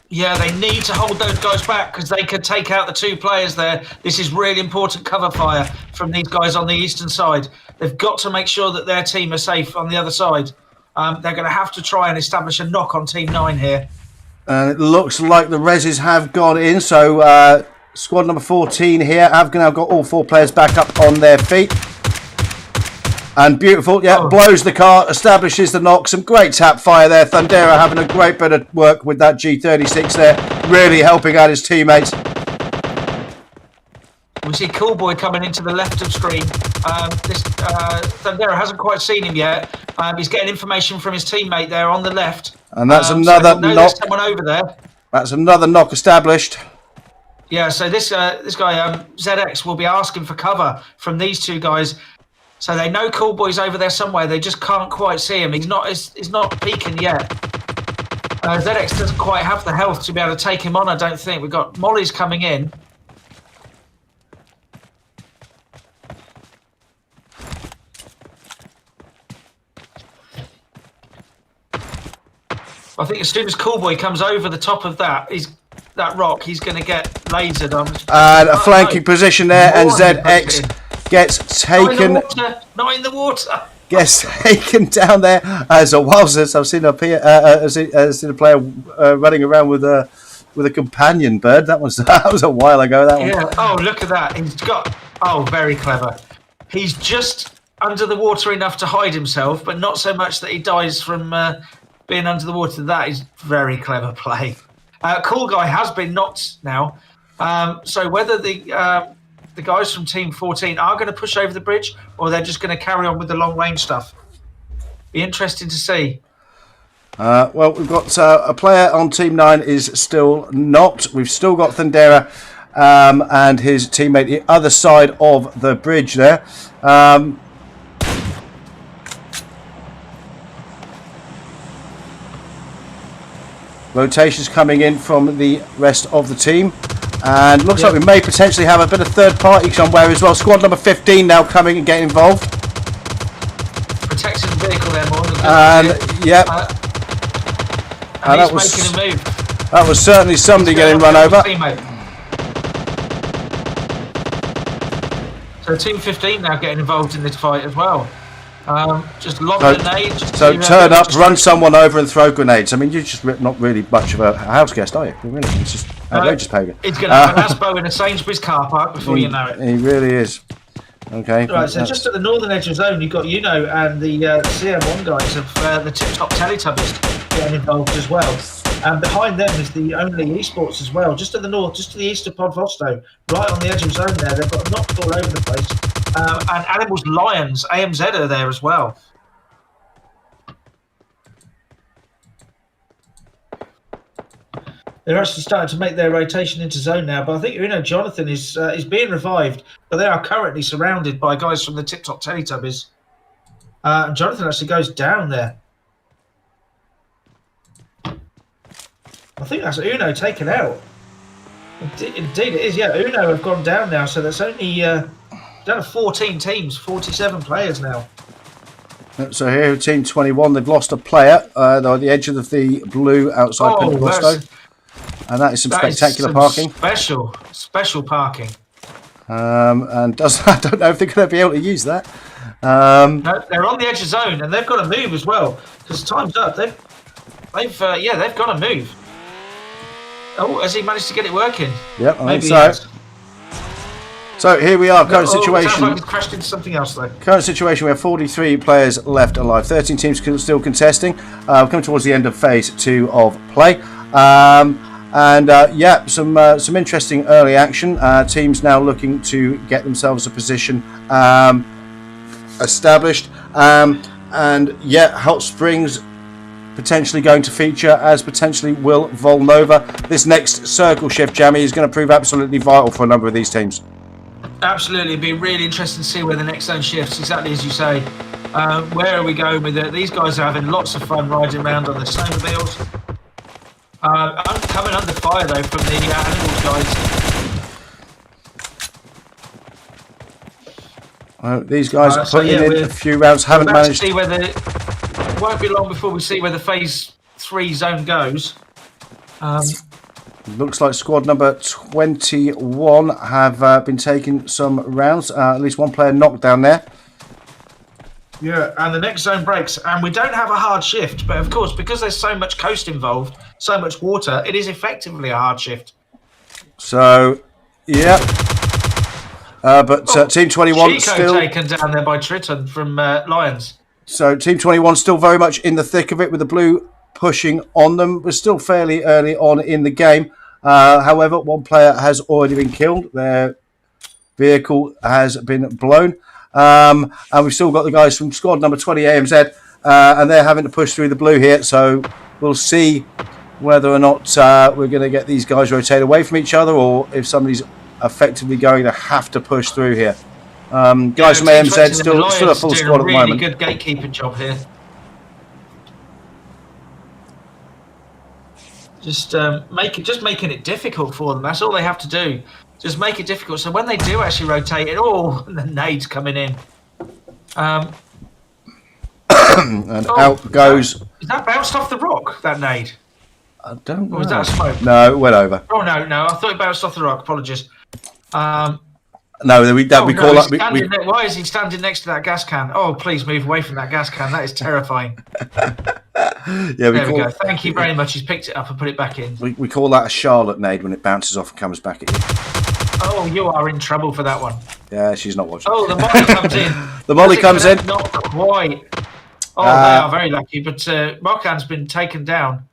Yeah, they need to hold those guys back because they could take out the 2 players there. This is really important cover fire from these guys on the eastern side. They've got to make sure that their team are safe on the other side. They're going to have to try and establish a knock on Team 9 here. It looks like the reses have gone in, so squad number 14 here have now got all 4 players back up on their feet. And beautiful, blows the car, establishes the knock. Some great tap fire there. Thundera having a great bit of work with that G36 there, really helping out his teammates. We see Coolboy coming into the left of screen. Thundera hasn't quite seen him yet. He's getting information from his teammate there on the left. And that's another knock. There's someone over there. That's another knock established. Yeah, so this guy ZX will be asking for cover from these 2 guys. So they know Coolboy's over there somewhere. They just can't quite see him. He's not peeking yet. ZX doesn't quite have the health to be able to take him on, I don't think. We've got Molly's coming in. I think as soon as Coolboy comes over the top of that rock, he's going to get lasered on. And a flanking position there, and ZX gets taken. Not in the water. Gets taken down there. As a while since I've seen a player running around with a companion bird. That was a while ago. That one. Yeah. Oh, look at that. He's got. Oh, very clever. He's just under the water enough to hide himself, but not so much that he dies from being under the water. That is very clever play. Cool Guy has been knocked now. So whether the guys from Team 14 are going to push over the bridge, or they're just going to carry on with the long range stuff. Be interesting to see. Well, we've got a player on Team 9 is still knocked. We've still got Thundera and his teammate the other side of the bridge there. Rotations coming in from the rest of the team. And looks like we may potentially have a bit of third party somewhere as well. Squad number 15 now coming and getting involved. Protecting the vehicle there more than and and he's making a move. That was certainly somebody getting run over. So Team 15 now getting involved in this fight as well. Just lob grenades. So turn up, run someone over and throw grenades. I mean, you're just not really much of a house guest, are you? Really, it's just outrageous behaviour. He's going to have an Asbo in a Sainsbury's car park before you know it. He really is. Okay. Right, so just at the northern edge of zone, you've got Uno and the CM1 guys of the TipTop Teletubbies getting involved as well. And behind them is the Only Esports as well, just to the north, just to the east of Podvosto, right on the edge of zone there. They've got knocked all over the place. And Animals Lions, AMZ are there as well. They're actually starting to make their rotation into zone now, but I think Jonathan is being revived, but they are currently surrounded by guys from the TipTop Teletubbies. And Jonathan actually goes down there. I think that's Uno taken out. Indeed it is, yeah. Uno have gone down now, so that's only down to 14 teams, 47 players now. So here, Team 21, they've lost a player. They're at the edge of the blue outside Pentecosto. And that is some spectacular parking. Special parking. And I don't know if they're going to be able to use that. No, they're on the edge of zone, and they've got to move as well because time's up. They've got to move. Oh, has he managed to get it working? Yep, I Maybe think so. So here we are, current Sounds situation. like we've crashed into something else though. Current situation, we have 43 players left alive. 13 teams still contesting. We're coming towards the end of phase 2 of play. Yeah, some interesting early action. Teams now looking to get themselves a position established. And yeah, Hot Springs potentially going to feature, as potentially will Volnova. This next circle shift, Jammy, is going to prove absolutely vital for a number of these teams. Absolutely, it'd be really interesting to see where the next zone shifts, exactly as you say. Where are we going with it? These guys are having lots of fun riding around on the snowmobiles. I'm coming under fire though from the animals guys. These guys are putting in a few rounds, haven't managed to see whether it won't be long before we see where the phase 3 zone goes. Looks like squad number 21 have been taking some rounds. At least one player knocked down there. Yeah, and the next zone breaks, and we don't have a hard shift, but of course, because there's so much coast involved, so much water, it is effectively a hard shift. So, yeah. Team 21 Chico still taken down there by Triton from Lions. So Team 21 still very much in the thick of it with the blue pushing on them. We're still fairly early on in the game. However, one player has already been killed. Their vehicle has been blown. And we've still got the guys from squad number 20 AMZ, and they're having to push through the blue here. So we'll see whether or not we're going to get these guys rotate away from each other, or if somebody's effectively going to have to push through here. Guys from AMZ still a full squad at the moment. Really good gatekeeping job here. Just making it difficult for them. That's all they have to do. Just make it difficult. So when they do actually rotate it, the nades coming in. And out goes. Is that bounced off the rock? That nade? I don't know. Or was that a smoke? No, it went over. Oh no! I thought it bounced off the rock. Apologies. No, we call that. Why is he standing next to that gas can? Oh, please move away from that gas can. That is terrifying. There we go. Thank you very much. He's picked it up and put it back in. We call that a Charlotte nade when it bounces off and comes back at you. Oh, you are in trouble for that one. Yeah, she's not watching. Oh, the molly comes in. The molly comes in. Not quite. Oh, they are very lucky, but Mokan's been taken down.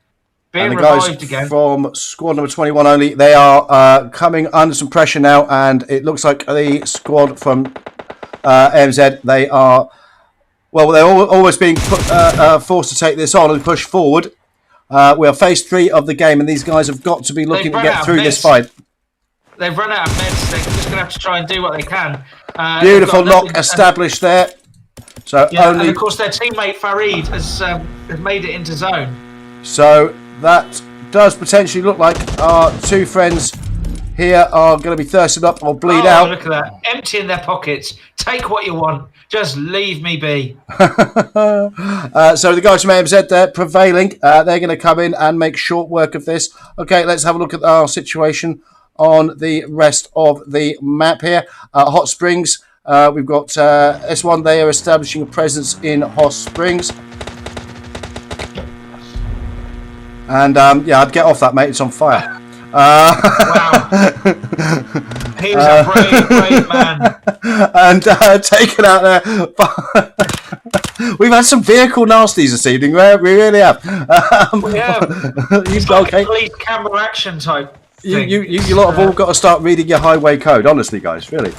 Being revived again. From squad number 21 only, they are coming under some pressure now, and it looks like the squad from AMZ, they are, well, they're always being forced to take this on and push forward. We are phase 3 of the game, and these guys have got to be looking to get through this fight. They've run out of meds. They're just going to have to try and do what they can. Beautiful knock established there. So and of course their teammate Farid has made it into zone. So that does potentially look like our two friends here are going to be thirsted up or bleed out. Look at that. Emptying their pockets. Take what you want. Just leave me be. So the guys from AMZ, they're prevailing. They're going to come in and make short work of this. Okay, let's have a look at our situation on the rest of the map here. Hot Springs. We've got S1. They are establishing a presence in Hot Springs. And yeah, I'd get off that, mate. It's on fire. Wow. He's a brave man. And taken out there. We've had some vehicle nasties this evening. We really have. We have. You've got like police camera action type. You lot have all got to start reading your highway code, honestly, guys, really.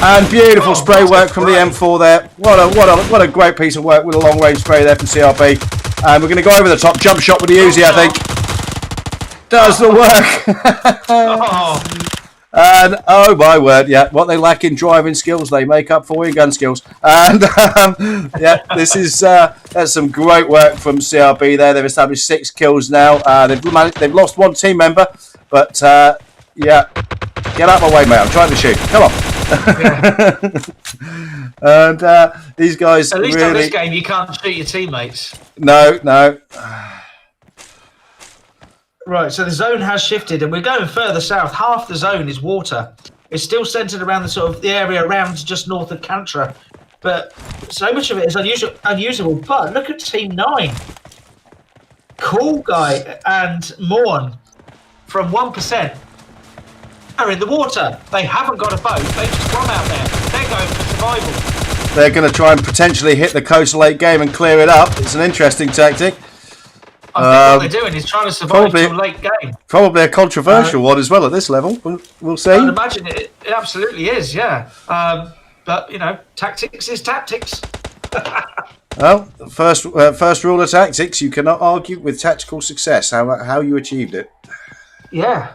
And beautiful spray work from the M4 there. What a great piece of work with a long range spray there from CRB. And we're going to go over the top, jump shot with the Uzi, I think. Does the work. And oh my word, yeah, what they lack in driving skills, they make up for in gun skills. And yeah, this is that's some great work from CRB there. They've established 6 kills now. They've lost 1 team member, but yeah, get out of my way, mate. I'm trying to shoot. Come on. Yeah. And these guys. At least really... on this game, you can't shoot your teammates. No. Right, so the zone has shifted, and we're going further south. Half the zone is water. It's still centred around the sort of the area around just north of Cantra, but so much of it is unusable. But look at Team 9, Cool Guy and Morn from 1%. They're in the water. They haven't got a boat. They just swum out there. They're going for survival. They're going to try and potentially hit the coast late game and clear it up. It's an interesting tactic. I think what they're doing is trying to survive till late game. Probably a controversial one as well at this level. We'll see. I'd imagine it absolutely is, yeah. But, you know, tactics is tactics. Well, first rule of tactics, you cannot argue with tactical success, how you achieved it. Yeah.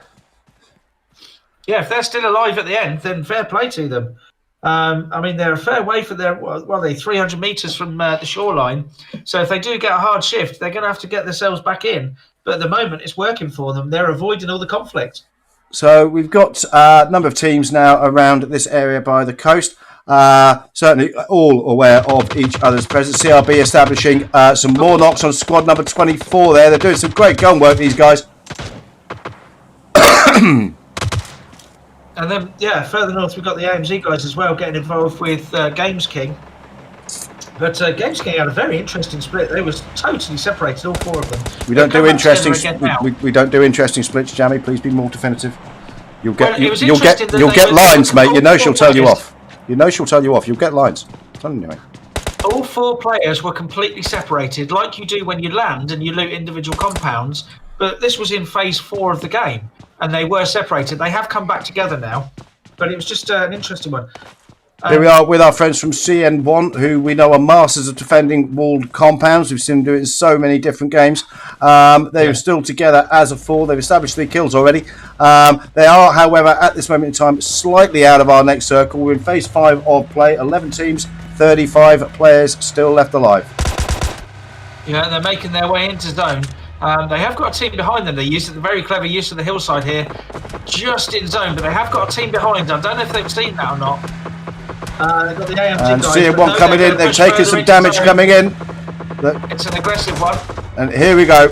Yeah, if they're still alive at the end, then fair play to them. I mean, they're a fair way for their, 300 metres from the shoreline. So if they do get a hard shift, they're going to have to get themselves back in. But at the moment, it's working for them. They're avoiding all the conflict. So we've got a number of teams now around this area by the coast. Certainly all aware of each other's presence. CRB establishing some more knocks on squad number 24 there. They're doing some great gun work, these guys. And then, yeah, further north, we've got the AMZ guys as well getting involved with Games King. But Games King had a very interesting split. They was totally separated, all four of them. We don't do interesting. We don't do interesting splits, Jammy. Please be more definitive. You'll get you'll get lines, mate. You know she'll tell you off. You know she'll tell you off. You'll get lines. I'm telling you, mate. All four players were completely separated, like you do when you land and you loot individual compounds. But this was in phase 4 of the game, and they were separated. They have come back together now, but it was just an interesting one. Here we are with our friends from CN1, who we know are masters of defending walled compounds. We've seen them do it in so many different games. They're still together as a 4. They've established 3 kills already. They are, however, at this moment in time, slightly out of our next circle. We're in phase 5 of play. 11 teams, 35 players still left alive. Yeah, they're making their way into zone. They have got a team behind them. They used a very clever use of the hillside here, just in zone. But they have got a team behind them. I don't know if they've seen that or not. They've got the AMG and guys. CN1 coming in. They've taken some damage coming in. It's an aggressive one. And here we go.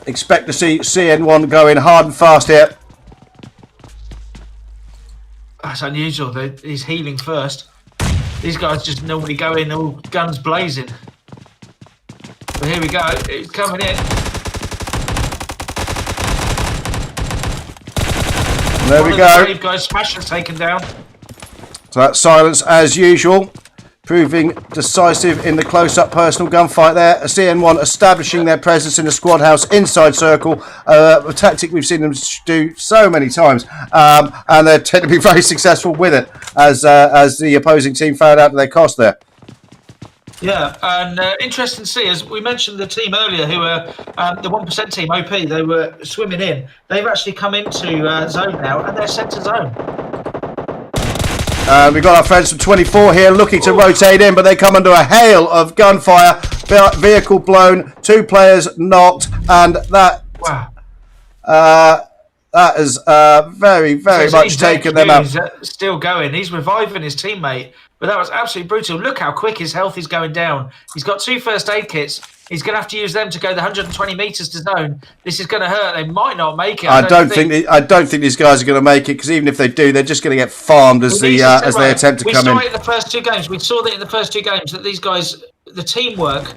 Expect to see CN1 going hard and fast here. That's unusual. He's healing first. These guys just normally go in all guns blazing. But here we go. It's coming in. And there we go. The guys, Smasher's taken down. So that's silence as usual, proving decisive in the close-up personal gunfight there. CN1 establishing their presence in the squad house inside circle, a tactic we've seen them do so many times, and they tend to be very successful with it, as the opposing team found out to their cost there. Yeah, and interesting to see, as we mentioned the team earlier, who were the 1% team, OP, they were swimming in. They've actually come into zone now, and they're centre zone. We've got our friends from 24 here looking to rotate in, but they come under a hail of gunfire. Vehicle blown, 2 players knocked, and that that has very much taken them out. He's still going. He's reviving his teammate, but that was absolutely brutal. Look how quick his health is going down. He's got 2 first aid kits. He's going to have to use them to go the 120 metres to zone. This is going to hurt. They might not make it. I don't think these guys are going to make it, because even if they do, they're just going to get farmed as they attempt to come in. We saw it in the first 2 games. We saw that in the first 2 games that these guys, the teamwork,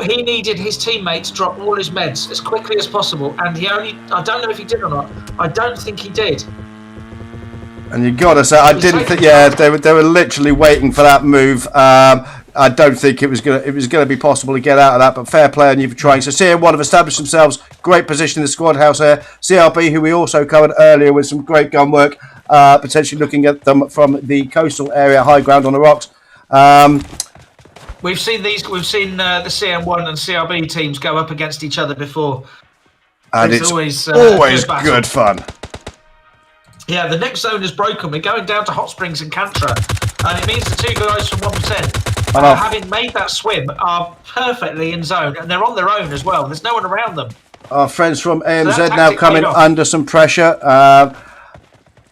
he needed his teammate to drop all his meds as quickly as possible, and I don't know if he did or not. I don't think he did. And you got to say, I didn't think. Yeah, they were literally waiting for that move. I don't think it was gonna be possible to get out of that, but fair play on you for trying. So CN1 have established themselves, great position in the squad house here. CRB, who we also covered earlier with some great gun work, potentially looking at them from the coastal area, high ground on the rocks. We've seen the CN1 and CRB teams go up against each other before, and it's always good fun. Yeah, the next zone is broken. We're going down to Hot Springs and Cantra, and it means the 2 guys from 1%, having made that swim, are perfectly in zone, and they're on their own as well. There's no one around them. Our friends from AMZ now coming under some pressure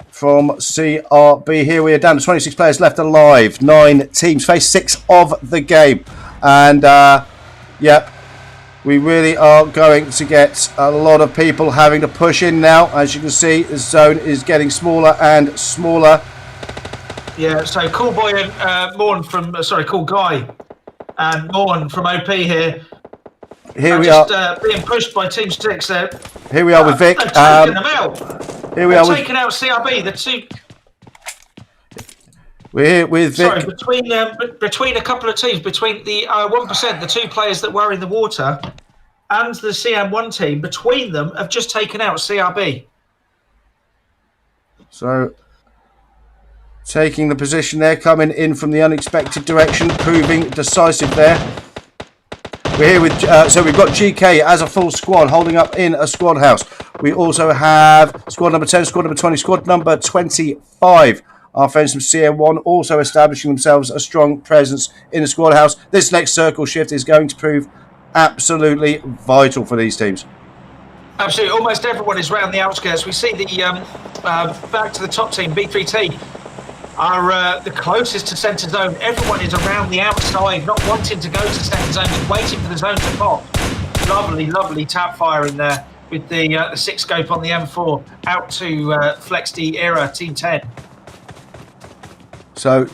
from CRB. Here we are down to 26 players left alive. 9 teams, phase 6 of the game, and we really are going to get a lot of people having to push in now. As you can see, the zone is getting smaller and smaller. Yeah, so Cool Boy and Cool Guy and Morn from OP here. Here we are being pushed by Team 6 there. Here we are with Vic. Taking them out. Here we They've are. taken out CRB. The two. We're here with Vic. Sorry, between a couple of teams, between the 1%, the two players that were in the water, and the CM1 team, between them have just taken out CRB. So, taking the position there, coming in from the unexpected direction, proving decisive there. We're here with, so we've got GK as a full squad, holding up in a squad house. We also have squad number 10, squad number 20, squad number 25. Our friends from CM1 also establishing themselves a strong presence in the squad house. This next circle shift is going to prove absolutely vital for these teams. Absolutely. Almost everyone is round the outskirts. We see the back to the top team, B3T, are the closest to centre zone. Everyone is around the outside, not wanting to go to centre zone, just waiting for the zone to pop. Lovely, lovely tap fire in there with the 6 scope on the M4 out to Flex D Era, Team 10. So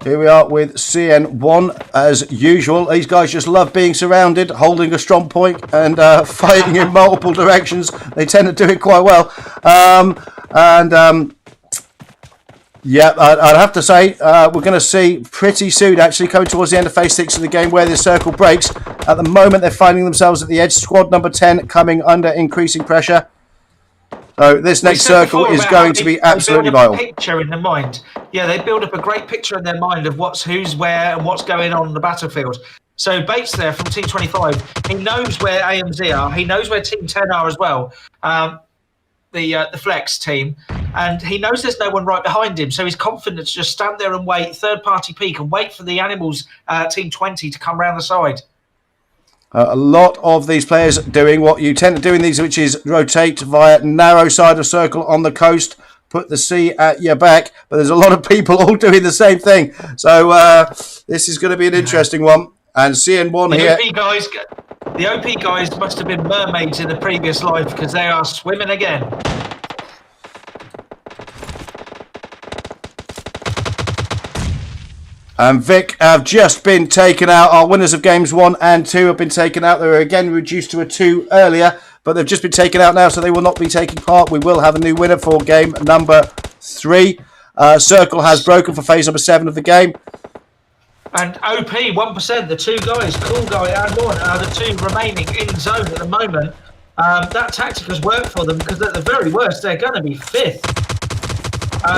here we are with CN1 as usual. These guys just love being surrounded, holding a strong point and fighting in multiple directions. They tend to do it quite well. Yeah, I'd have to say we're going to see pretty soon, actually, coming towards the end of phase 6 of the game, where this circle breaks. At the moment, they're finding themselves at the edge. Squad number 10 coming under increasing pressure. So this next circle is going to be absolutely vital. Picture in the mind. Yeah, they build up a great picture in their mind of who's where and what's going on the battlefield. So Bates there from Team 25, he knows where AMZ are. He knows where Team 10 are as well, the Flex team. And he knows there's no one right behind him. So he's confident to just stand there and wait, third-party peek, and wait for the Animals Team 20 to come round the side. A lot of these players doing what you tend to do in these, which is rotate via narrow side of circle on the coast, put the sea at your back. But there's a lot of people all doing the same thing. So this is going to be an interesting one. And CN1 here. The OP guys must have been mermaids in the previous life because they are swimming again. And Vic have just been taken out. Our winners of games 1 and 2 have been taken out. They were again reduced to a 2 earlier, but they've just been taken out now, so they will not be taking part. We will have a new winner for game number 3. Circle has broken for phase number 7 of the game. And OP, 1%, the two guys, Cool Guy and One, are the two remaining in zone at the moment. That tactic has worked for them because at the very worst, they're going to be 5th.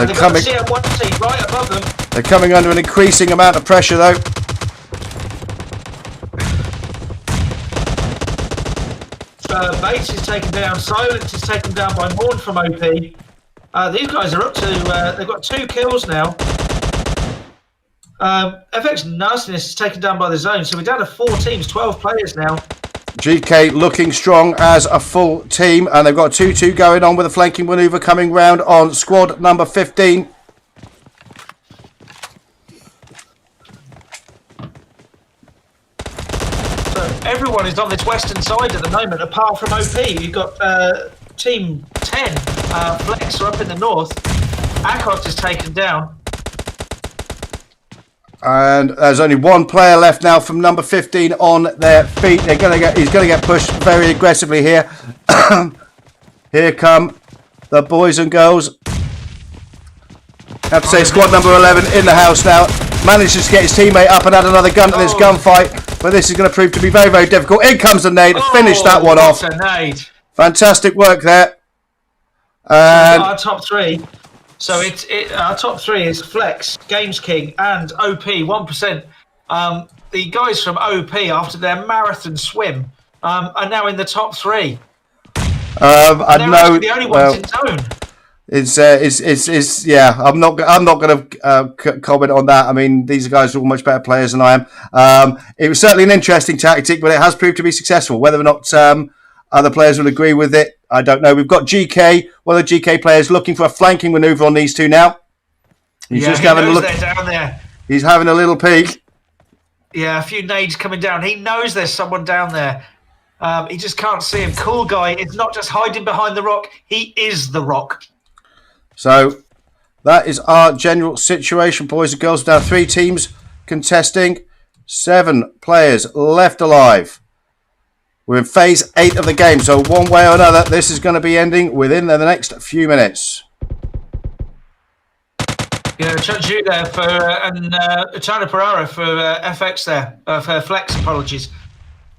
They've got the CM1 team right above them. They're coming under an increasing amount of pressure, though. Bates is taken down. Silence is taken down by Morn from OP. These guys are up to... they've got 2 kills now. FX Nastiness is taken down by the zone. So we're down to 4 teams, 12 players now. GK looking strong as a full team, and they've got 2-2 going on with a flanking manoeuvre coming round on squad number 15. So everyone is on this western side at the moment, apart from OP. You've got Team 10, Flex are up in the north. Akos is taken down. And there's only 1 player left now from number 15 on their feet. He's going to get pushed very aggressively here. Here come the boys and girls. I have to say, squad number 11 in the house now. Manages to get his teammate up and add another gun to this gunfight. But this is going to prove to be very, very difficult. In comes the nade to finish that one off. Fantastic work there. And our top 3. So our top 3 is Flex, Games King, and OP, 1%. The guys from OP, after their marathon swim, are now in the top 3. I know the only ones in zone. It's yeah. I'm not going to comment on that. I mean, these guys are all much better players than I am. It was certainly an interesting tactic, but it has proved to be successful. Whether or not other players will agree with it, I don't know. We've got GK, one of the GK players, looking for a flanking manoeuvre on these two now. He's just having a look. Down there. He's having a little peek. Yeah, a few nades coming down. He knows there's someone down there. He just can't see him. Cool Guy is not just hiding behind the rock. He is the rock. So that is our general situation, boys and girls. Now 3 teams contesting, 7 players left alive. We're in phase 8 of the game, so one way or another, this is going to be ending within the next few minutes. Yeah, Chunju there for and China Pereira for FX there for Flex. Apologies.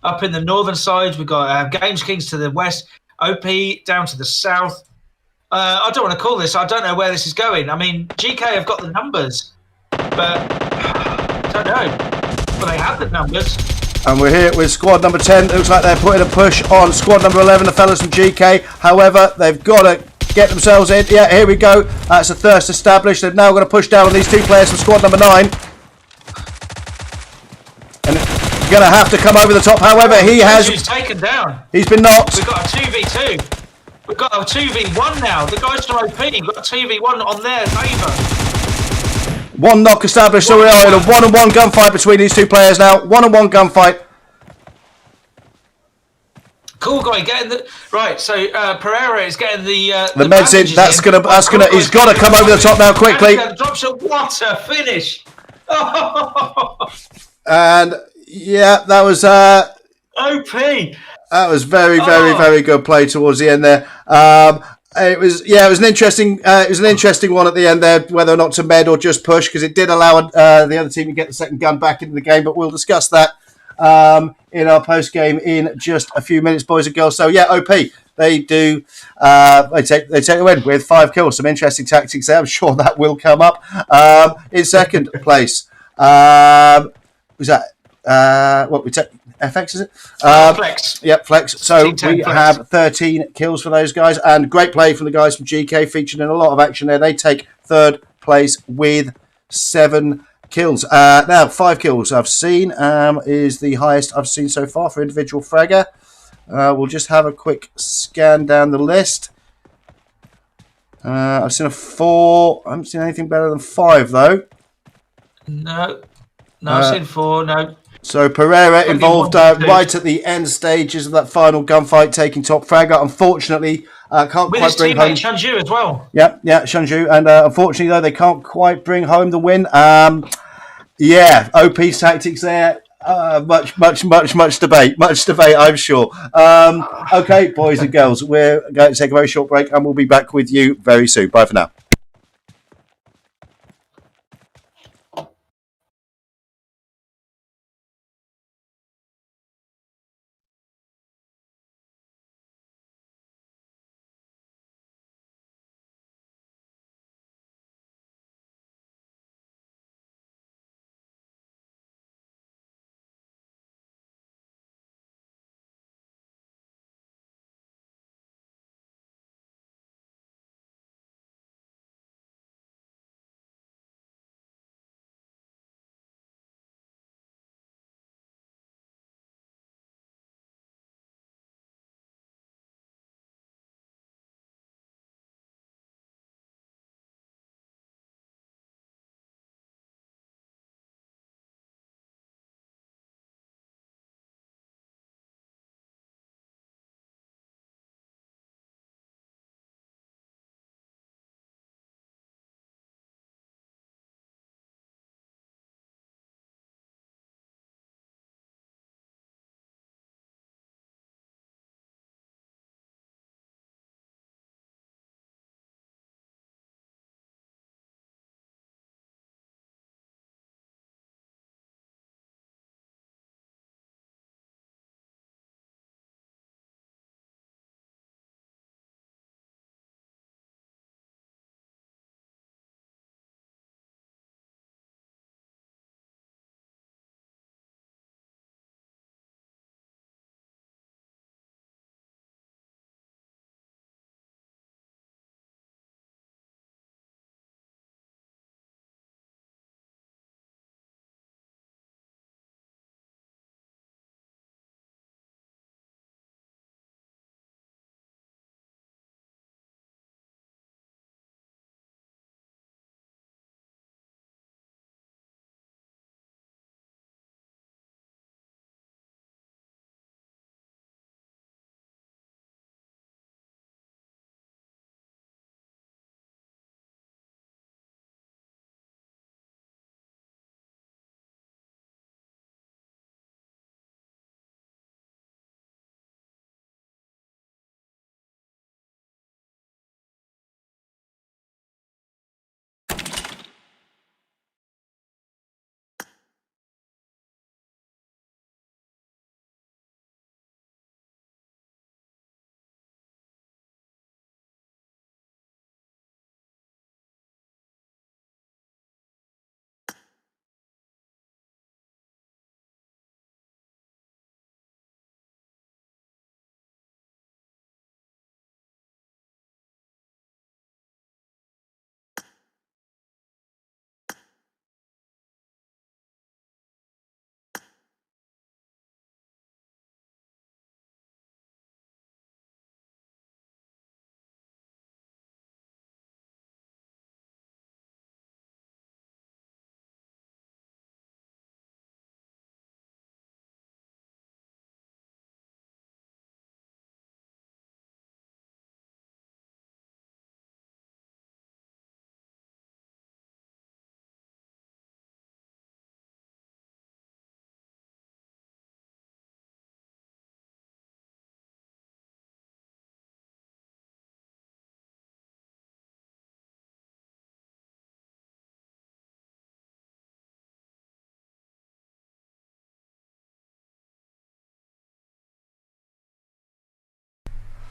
Up in the northern side, we've got Games Kings to the west, OP down to the south. I don't want to call this. I don't know where this is going. I mean, GK have got the numbers, but I don't know. Well, they have the numbers. And we're here with squad number 10. Looks like they're putting a push on squad number 11, the fellas from GK. However, they've got to get themselves in. Yeah, here we go. That's a thirst established. They've now got to push down on these 2 players from squad number 9. And going to have to come over the top. However, he has... He's taken down. He's been knocked. We've got a 2v2. We've got a 2v1 now. The guys from OP got a 2v1 on their favour. 1 knock established. So we are in a 1-on-1 gunfight between these 2 players now. 1-on-1 gunfight. Cool guy getting the right. So Pereira is getting the meds in. That's gonna. He's got to come over the top now quickly. Drop shot. What a finish! And yeah, that was OP. That was very good play towards the end there. It was an interesting one at the end there, whether or not to med or just push, because it did allow the other team to get the second gun back into the game. But we'll discuss that in our post game in just a few minutes, boys and girls. So yeah, OP, they do they take the win with 5 kills. Some interesting tactics there. I'm sure that will come up in second place. Was that what we take? FX, is it? Flex. Yep, Flex. So we Flex. have 13 kills for those guys, and great play from the guys from GK, featured in a lot of action there. They take third place with 7 kills. Now, 5 kills I've seen is the highest I've seen so far for individual fragger. We'll just have a quick scan down the list. I've seen a 4. I haven't seen anything better than 5, though. No, I've seen 4. No. So Pereira involved right at the end stages of that final gunfight, taking top fragger. Unfortunately, can't with quite his bring home. teammate Chunju as well. Yeah, Shanju, and unfortunately though they can't quite bring home the win. Yeah, OP's tactics there. Much debate, I'm sure. Okay, boys and girls, we're going to take a very short break, and we'll be back with you very soon. Bye for now.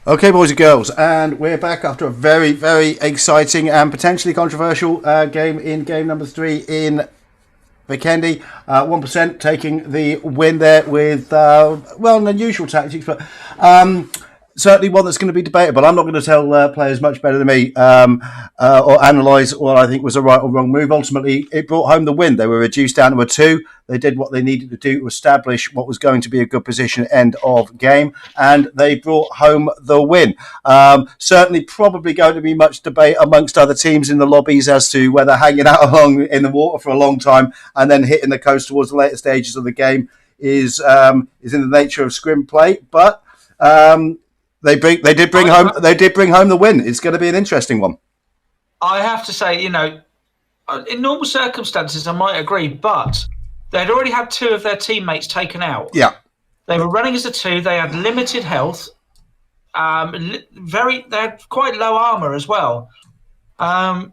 Okay, boys and girls, and we're back after a very, very exciting and potentially controversial game in game number 3 in Vikendi. 1% taking the win there with, an unusual tactics, but certainly one that's going to be debatable. I'm not going to tell players much better than me or analyse what I think was a right or wrong move. Ultimately, it brought home the win. They were reduced down to a 2. They did what they needed to do to establish what was going to be a good position at end of game, and they brought home the win. Certainly probably going to be much debate amongst other teams in the lobbies as to whether hanging out along in the water for a long time and then hitting the coast towards the later stages of the game is in the nature of scrim play, but they did bring home the win. It's going to be an interesting one. I have to say, in normal circumstances, I might agree, but they'd already had 2 of their teammates taken out. Yeah, they were running as a 2. They had limited health. They had quite low armor as well. I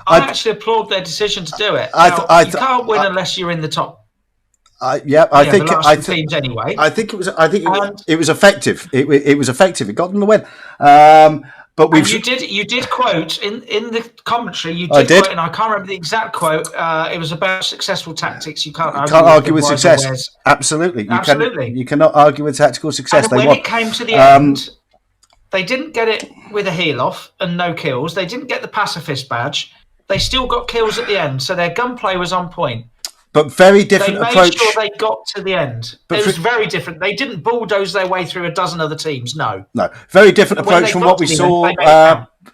actually applaud their decision to do it. You can't win unless you're in the top. I think it was effective. It was effective. It got them the win. But you did quote in the commentary. You did quote, and I can't remember the exact quote. It was about successful tactics. You can't argue with success. Absolutely. You cannot argue with tactical success. And when it came to the end, they didn't get it with a heel off and no kills. They didn't get the pacifist badge. They still got kills at the end, so their gunplay was on point. But very different approach. They made sure they got to the end. It was very different. They didn't bulldoze their way through a dozen other teams, no. Very different approach from what we saw.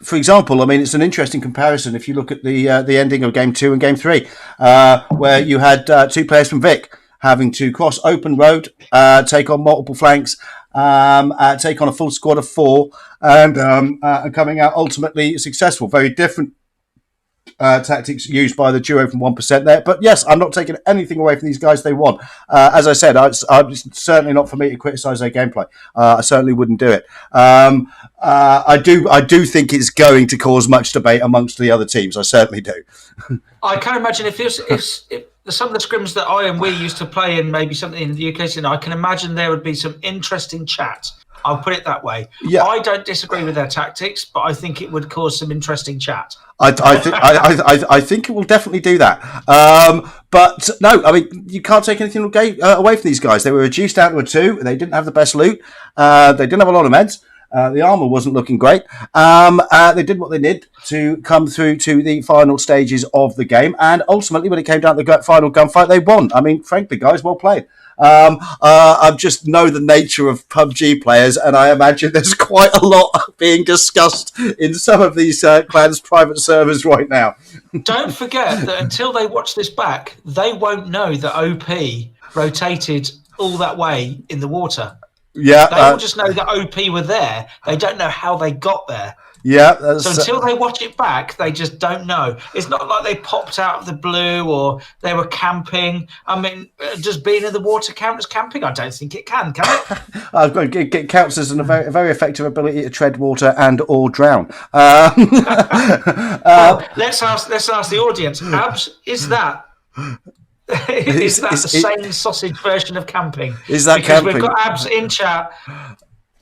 For example, I mean, it's an interesting comparison if you look at the ending of Game 2 and Game 3, where you had 2 players from Vic having to cross open road, take on multiple flanks, take on a full squad of 4, and coming out ultimately successful. Very different tactics used by the duo from 1% there. But yes, I'm not taking anything away from these guys. They won. As I said, it's certainly not for me to criticise their gameplay. I certainly wouldn't do it. I do think it's going to cause much debate amongst the other teams. I certainly do. I can imagine if some of the scrims that I and we used to play in, maybe something in the UK scene, I can imagine there would be some interesting chat. I'll put it that way. Yeah. I don't disagree with their tactics, but I think it would cause some interesting chat. I think it will definitely do that. But no, I mean, you can't take anything away from these guys. They were reduced down to a 2. They didn't have the best loot. They didn't have a lot of meds. The armor wasn't looking great. They did what they did to come through to the final stages of the game. And ultimately, when it came down to the final gunfight, they won. I mean, frankly, guys, well played. I just know the nature of PUBG players, and I imagine there's quite a lot being discussed in some of these clans' private servers right now. Don't forget that until they watch this back, they won't know that OP rotated all that way in the water. Yeah, they will just know that OP were there. They don't know how they got there. Yeah. So until they watch it back, they just don't know. It's not like they popped out of the blue or they were camping. I mean, does being in the water count as camping? I don't think it can it? It counts as a very effective ability to tread water and or drown. Well, let's ask the audience. Abs, is that the same sausage version of camping? Is that because camping? We've got Abs in chat.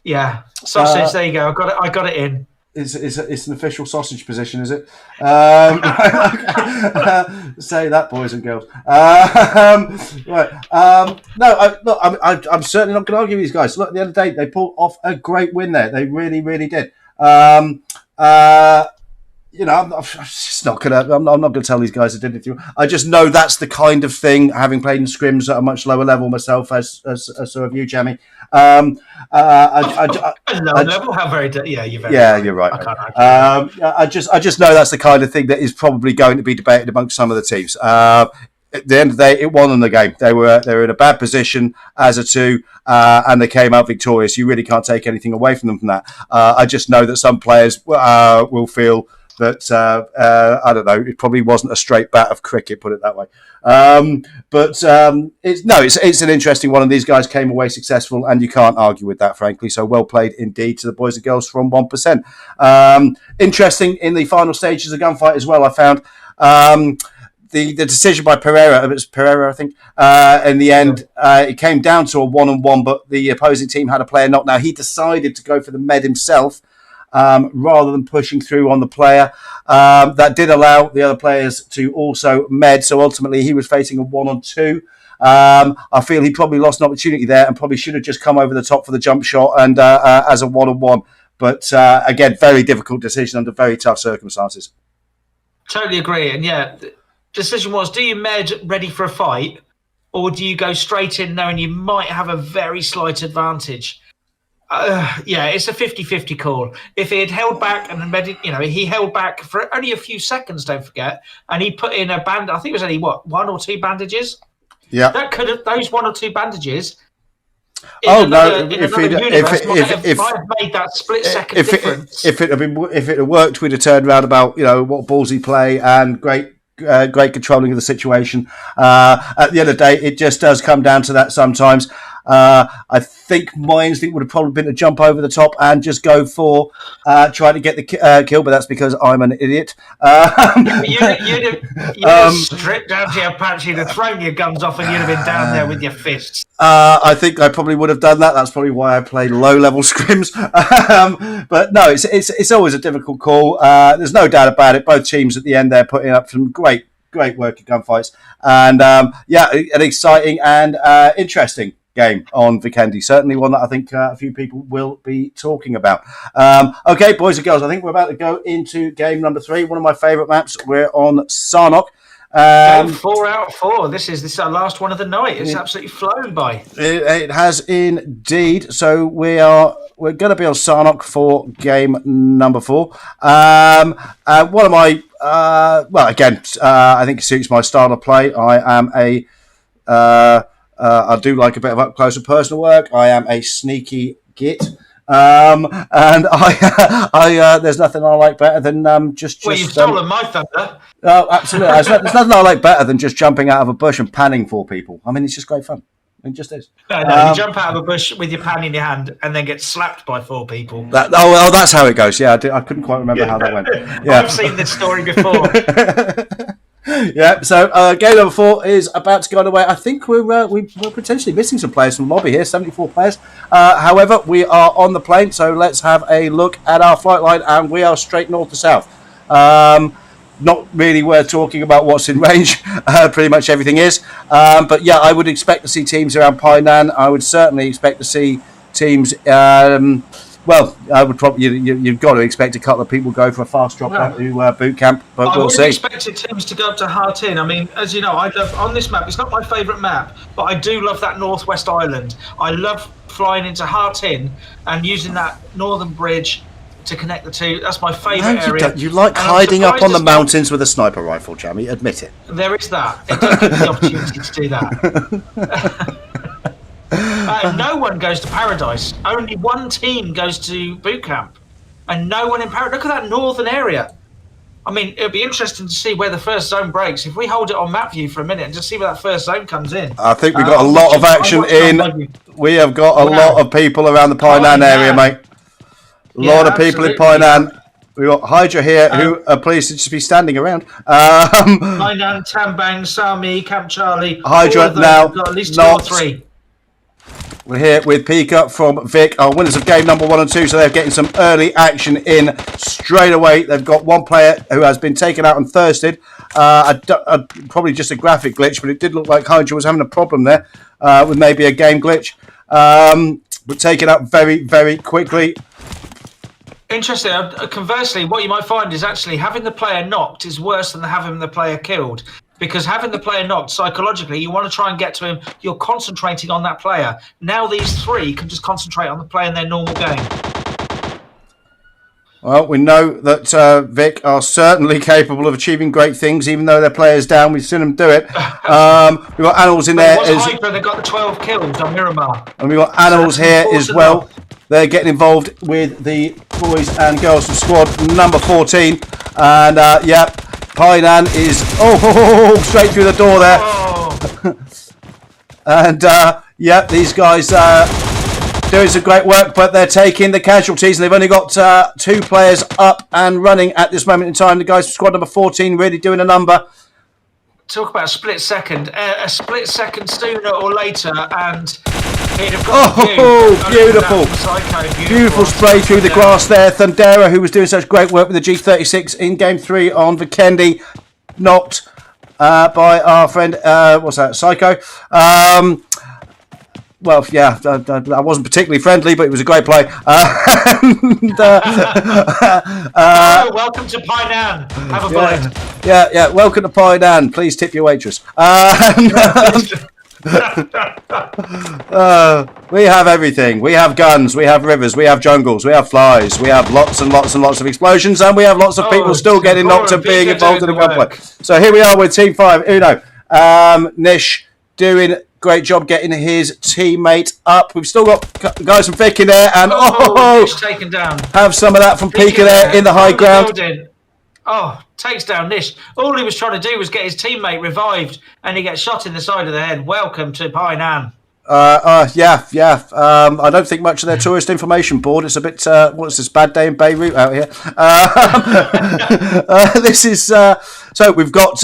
Yeah, sausage. There you go. I got it in. It's an official sausage position, is it? Say that, boys and girls. Right. I'm certainly not going to argue with these guys. Look, at the end of the day, they pulled off a great win there. They really, really did. I'm just not gonna. I'm not gonna tell these guys I did anything. I just know that's the kind of thing. Having played in scrims at a much lower level myself, as so have you, Jamie. Lower level? How very? Yeah, you're very. Yeah, you're right. I just know that's the kind of thing that is probably going to be debated amongst some of the teams. At the end of the day, it won them the game. They were in a bad position as a 2, and they came out victorious. You really can't take anything away from them from that. I just know that some players will feel that I don't know. It probably wasn't a straight bat of cricket, put it that way. It's an interesting one, and these guys came away successful, and you can't argue with that, frankly. So well played indeed to the boys and girls from 1%. Interesting in the final stages of gunfight as well. I found the decision by Pereira, it was Pereira, I think, in the end, it came down to a 1-on-1, but the opposing team had a player knocked. Now, he decided to go for the med himself rather than pushing through on the player. That did allow the other players to also med, so ultimately he was facing a 1-on-2. I feel he probably lost an opportunity there and probably should have just come over the top for the jump shot and as a 1-on-1. But again, very difficult decision under very tough circumstances. Totally agree. And yeah, the decision was, do you med ready for a fight, or do you go straight in knowing you might have a very slight advantage? Yeah, it's a 50-50 call. If he had held back and he held back for only a few seconds, don't forget, and he put in a band. I think it was only one or two bandages. Yeah, that could have those one or two bandages. If might have made that split second difference. If it had worked, we'd have turned around about what ballsy play and great controlling of the situation. At the end of the day, it just does come down to that sometimes. I think my instinct would have probably been to jump over the top and just go for trying to get the kill, but that's because I'm an idiot. You'd have stripped down to your pants, you'd have thrown your guns off, and you'd have been down there with your fists. I think I probably would have done that. That's probably why I played low-level scrims. But no, it's always a difficult call. There's no doubt about it. Both teams at the end there putting up some great working gunfights, and an exciting and interesting game on Vikendi. Certainly one that I think a few people will be talking about. Okay, boys and girls, I think we're about to go into game number 3. One of my favourite maps. We're on Sarnok. Game 4 out of 4. This is our last one of the night. It's absolutely flown by. It has indeed. So we're going to be on Sarnok for game number 4. One of my I think it suits my style of play. I am I do like a bit of up close and personal work. I am a sneaky git. And I there's nothing I like better than just. Well, you've stolen my thunder. Oh, absolutely. There's nothing I like better than just jumping out of a bush and panning for people. I mean, it's just great fun. It just is. No, you jump out of a bush with your pan in your hand and then get slapped by 4 people. That's how it goes. Yeah, I couldn't quite remember how that went. Yeah. I've seen this story before. Yeah, so game number 4 is about to go away. I think we're potentially missing some players from the lobby here, 74 players. However, we are on the plane, so let's have a look at our flight line, and we are straight north to south. Not really worth talking about what's in range. Pretty much everything is. But yeah, I would expect to see teams around Painan. I would certainly expect to see teams... I would probably you've got to expect a couple of people go for a fast drop down to boot camp, but we'll see. I expected teams to go up to Hartin. I mean, as you know, I love on this map. It's not my favourite map, but I do love that Northwest Island. I love flying into Hartin and using that northern bridge to connect the two. That's my favourite area. You like hiding up on the mountains with a sniper rifle, Jamie. Admit it. There is that. It does give me the opportunity to do that. No one goes to Paradise. Only one team goes to boot camp, and no one in Paradise. Look at that northern area. I mean, it'll be interesting to see where the first zone breaks. If we hold it on map view for a minute and just see where that first zone comes in. I think we've got a lot of action in. We have got a lot of people around the Painan area, mate. A lot of people in Painan. We've got Hydra here, who are pleased to just be standing around. Painan, Tambang, Sami, Camp Charlie. Hydra now. Got at least 2 or 3. We're here with Pika from Vic, our winners of game number 1 and 2, so they're getting some early action in straight away. They've got one player who has been taken out and thirsted. Probably just a graphic glitch, but it did look like Hydra was having a problem there with maybe a game glitch. But taken out very, very quickly. Interesting. Conversely, what you might find is actually having the player knocked is worse than having the player killed. Because having the player knocked, psychologically, you want to try and get to him. You're concentrating on that player. Now these 3 can just concentrate on the player in their normal game. Well, we know that Vic are certainly capable of achieving great things, even though their player's down. We've seen them do it. We've got Animals in there. Hydra, they've got the 12 kills on Miramar. And we've got Animals here as well. They're getting involved with the boys and girls from squad number 14. And, Painan is straight through the door there. Oh. And these guys doing some great work, but they're taking the casualties, and they've only got 2 players up and running at this moment in time. The guys from squad number 14 really doing a number. talk about a split second. A split second sooner or later, and he'd have got beautiful. Beautiful spray through the grass there. Thundera, who was doing such great work with the G36 in Game 3 on Vikendi, knocked by our friend, what's that, Psycho. Well, yeah, I wasn't particularly friendly, but it was a great play. Welcome to Painan. Have a bite. Yeah, welcome to Painan. Please tip your waitress. We have everything. We have guns, we have rivers, we have jungles, we have flies, we have lots and lots and lots of explosions, and we have lots of people still getting knocked and being involved in the gunplay. So here we are with Team 5, Uno. Nish doing great job getting his teammate up. We've still got guys from Vic in there, and Nish taken down. Have some of that from Pika there in the high ground. Takes down Nish. All he was trying to do was get his teammate revived, and he gets shot in the side of the head. Welcome to Painan. Yeah. I don't think much of their tourist information board. It's a bit, what's this, bad day in Beirut out here. This is, so we've got...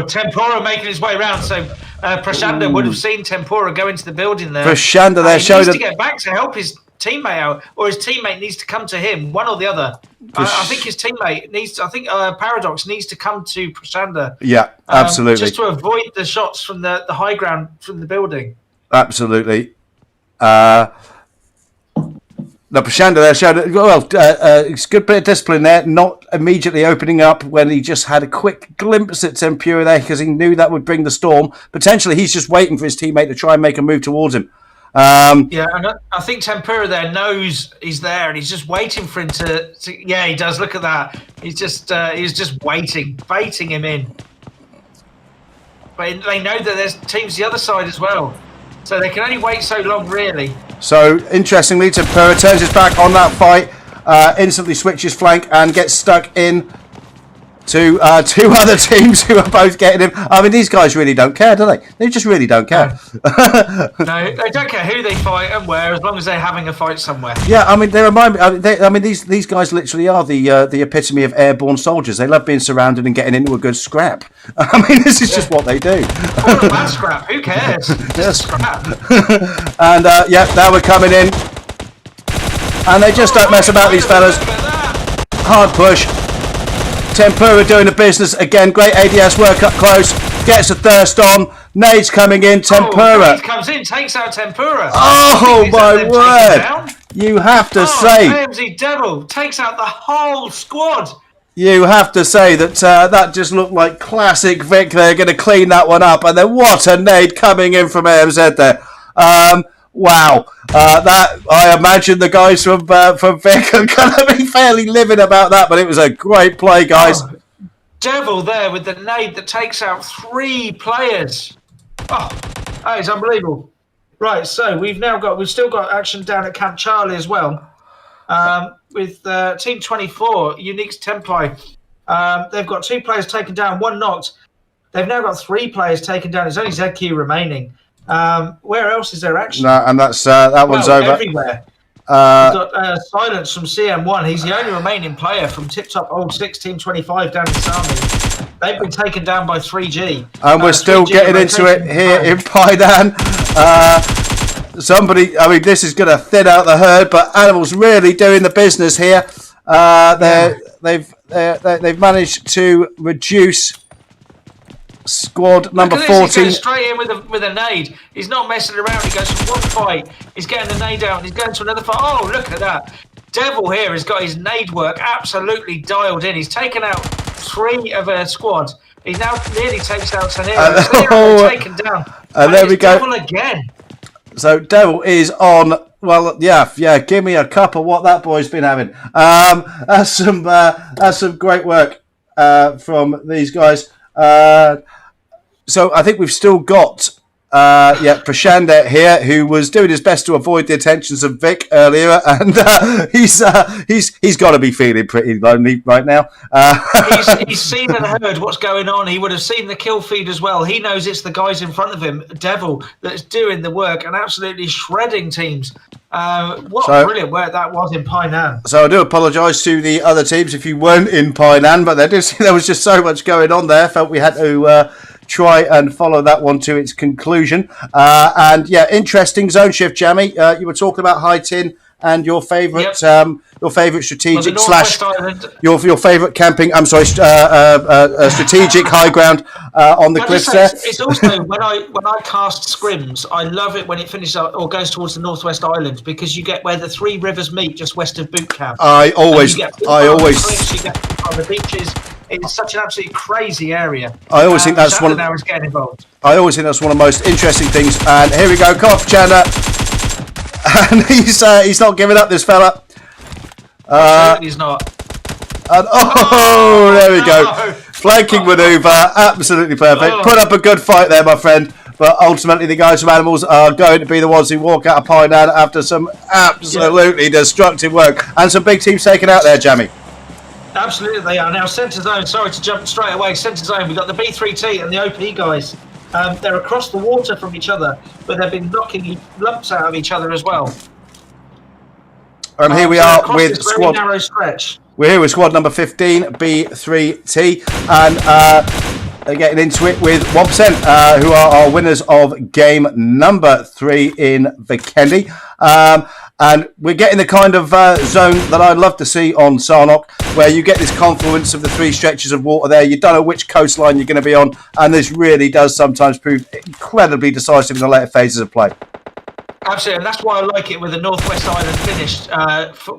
Tempura making his way around, so Prashanda would have seen Tempura go into the building there. Prashanda there showed... He needs to get back to help his teammate out, or his teammate needs to come to him, one or the other. I think his teammate needs. I think Paradox needs to come to Prashanda. Yeah, absolutely. Just to avoid the shots from the high ground from the building. Absolutely. The Prashanda there showed it's a good bit of discipline there, not immediately opening up when he just had a quick glimpse at Tempura there because he knew that would bring the storm. Potentially, he's just waiting for his teammate to try and make a move towards him. And I think Tempura there knows he's there, and he's just waiting for him to. Yeah, he does. Look at that. He's just waiting, baiting him in. But they know that there's teams the other side as well, so they can only wait so long, really. So interestingly, Tempura turns his back on that fight, instantly switches flank, and gets stuck in to two other teams who are both getting him. I mean, these guys really don't care, do they? They just really don't care. No, they don't care who they fight and where, as long as they're having a fight somewhere. Yeah, I mean, they remind me. I mean, these guys literally are the epitome of airborne soldiers. They love being surrounded and getting into a good scrap. I mean, this is just what they do. Or a bad scrap. Who cares? Just scrap. And now we're coming in, and they just don't mess about, these fellas. Hard push. Tempura doing the business again. Great ADS work up close. Gets a thirst on. Nades coming in. Tempura. Nades comes in, takes out Tempura. Oh my word! You have to say. AMZ Devil takes out the whole squad. You have to say that that just looked like classic Vic. They're going to clean that one up, and then what a nade coming in from AMZ there. Wow, that I imagine the guys from Vic are going to be fairly livid about that, but it was a great play, guys. Devil there with the nade that takes out 3 players. Oh, that is unbelievable. Right, so we've still got action down at Camp Charlie as well, with Team 24, Unique's Tempai. They've got 2 players taken down, 1 knocked. They've now got 3 players taken down. There's only ZQ remaining. Where else is there action? No, and that's that one's over. Everywhere. We've got Silence from CM1. He's the only remaining player from TipTop Old 6, Team 25 down in Sami. They've been taken down by 3G. And we're still getting into it here in Painan. Somebody, I mean, this is going to thin out the herd, but Animal's really doing the business here. They've managed to reduce squad number 14. He goes straight in with a nade. He's not messing around. He goes from one fight. He's getting the nade out, and he's going to another fight. Oh, look at that! Devil here has got his nade work absolutely dialed in. He's taken out 3 of a squad. He now nearly takes out Sanero. Taken down. And there we go. Devil again. So Devil is on. Well, yeah. Give me a cup of what that boy's been having. That's some great work from these guys. So I think we've still got Prashanda here, who was doing his best to avoid the attentions of Vic earlier, and he's got to be feeling pretty lonely right now. He's seen and heard what's going on. He would have seen the kill feed as well. He knows it's the guys in front of him, Devil, that's doing the work and absolutely shredding teams. Brilliant work that was in Painan. So I do apologise to the other teams if you weren't in Painan, but there was just so much going on there. Felt we had to try and follow that one to its conclusion. And yeah, interesting zone shift, Jammy. You were talking about high tin and your favourite strategic slash your favourite camping. I'm sorry, strategic high ground on the cliffs there. It's also when I cast Scrims, I love it when it finishes up or goes towards the Northwest Islands, because you get where the three rivers meet just west of boot camp. I always you get on the beaches. It's such an absolutely crazy area. I always think that's one. Now is getting involved. I always think that's one of the most interesting things. And here we go, come off Chandler. And he's not giving up, this fella. He's not. And there we go. Flanking manoeuvre, absolutely perfect. Put up a good fight there, my friend. But ultimately, the guys from Animals are going to be the ones who walk out of Pineland after some absolutely destructive work. And some big teams taken out there, Jammy. Absolutely, they are. Now, centre zone, sorry to jump straight away. Centre zone, we've got the B3T and the OP guys. They're across the water from each other, but they've been knocking lumps out of each other as well. And here we are with squad. Narrow stretch. We're here with squad number 15, B3T, and they're getting into it with 1%, who are our winners of game number 3 in Vikendi. And we're getting the kind of zone that I'd love to see on Sarnock, where you get this confluence of the 3 stretches of water there. You don't know which coastline you're going to be on, and this really does sometimes prove incredibly decisive in the later phases of play. Absolutely, and that's why I like it with the Northwest Island finished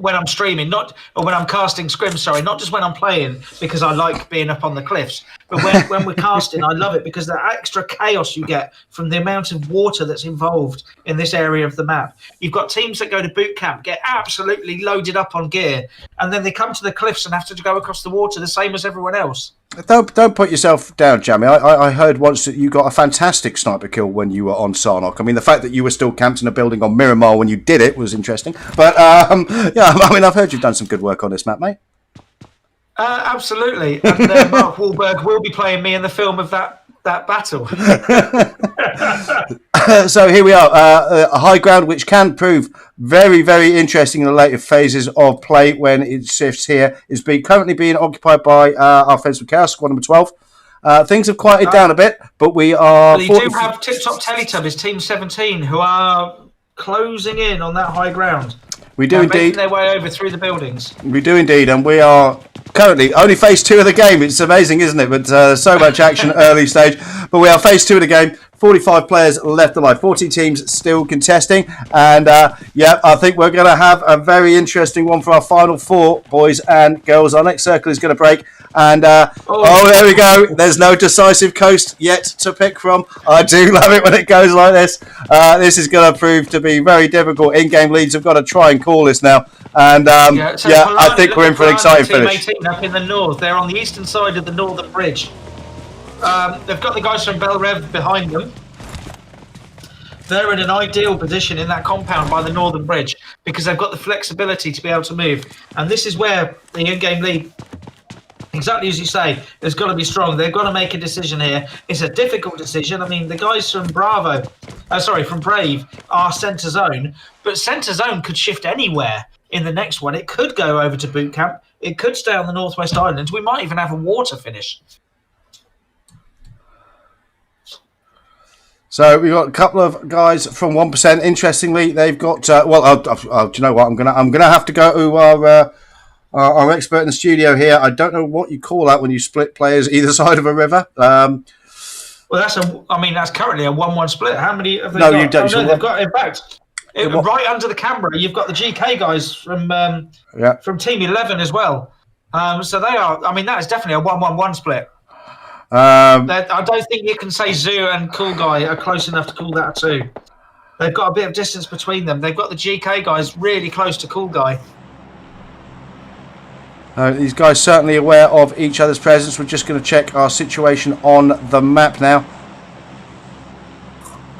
when I'm streaming, when I'm casting Scrims, sorry, not just when I'm playing, because I like being up on the cliffs, but when we're casting, I love it because the extra chaos you get from the amount of water that's involved in this area of the map. You've got teams that go to boot camp, get absolutely loaded up on gear, and then they come to the cliffs and have to go across the water the same as everyone else. Don't put yourself down, Jamie. I heard once that you got a fantastic sniper kill when you were on Sarnock. I mean, the fact that you were still camped in a building on Miramar when you did it was interesting. But yeah, I mean, I've heard you've done some good work on this map, mate. Absolutely, and Mark Wahlberg will be playing me in the film of that battle. So here we are, a high ground which can prove very, very interesting in the later phases of play when it shifts here. Is currently being occupied by our friends from Chaos, squad number 12. Things have quieted down a bit, but we are... But you do have TipTop Teletubbies, Team 17, who are closing in on that high ground. We do indeed. Making their way over through the buildings. We do indeed, and we are currently only phase 2 of the game. It's amazing, isn't it? But so much action early stage. But we are phase 2 of the game. 45 players left alive. 40 teams still contesting. And yeah, I think we're going to have a very interesting one for our final 4, boys and girls. Our next circle is going to break. And there we go. There's no decisive coast yet to pick from. I do love it when it goes like this. This is going to prove to be very difficult. In-game leads have got to try and call this now. And I think we're in for an exciting finish. Team 18 up in the north. They're on the eastern side of the northern bridge. They've got the guys from Belrev behind them. They're in an ideal position in that compound by the northern bridge because they've got the flexibility to be able to move. And this is where the in-game lead, exactly as you say, has got to be strong. They've got to make a decision here. It's a difficult decision. I mean, the guys from from Brave are centre zone, but centre zone could shift anywhere in the next one. It could go over to boot camp. It could stay on the Northwest Islands. We might even have a water finish. So we've got a couple of guys from 1%. Interestingly, they've got do you know what? I'm gonna have to go to our expert in the studio here. I don't know what you call that when you split players either side of a river. Well, that's currently a 1-1 split. How many have they got? You don't. They've got, in fact, right under the camera, you've got the GK guys from Team 11 as well. So they are. I mean, that is definitely a 1-1-1 split. I don't think you can say Zoo and Cool Guy are close enough to call that a 2. They've got a bit of distance between them. They've got the GK guys really close to Cool Guy. These guys certainly aware of each other's presence. We're just going to check our situation on the map now.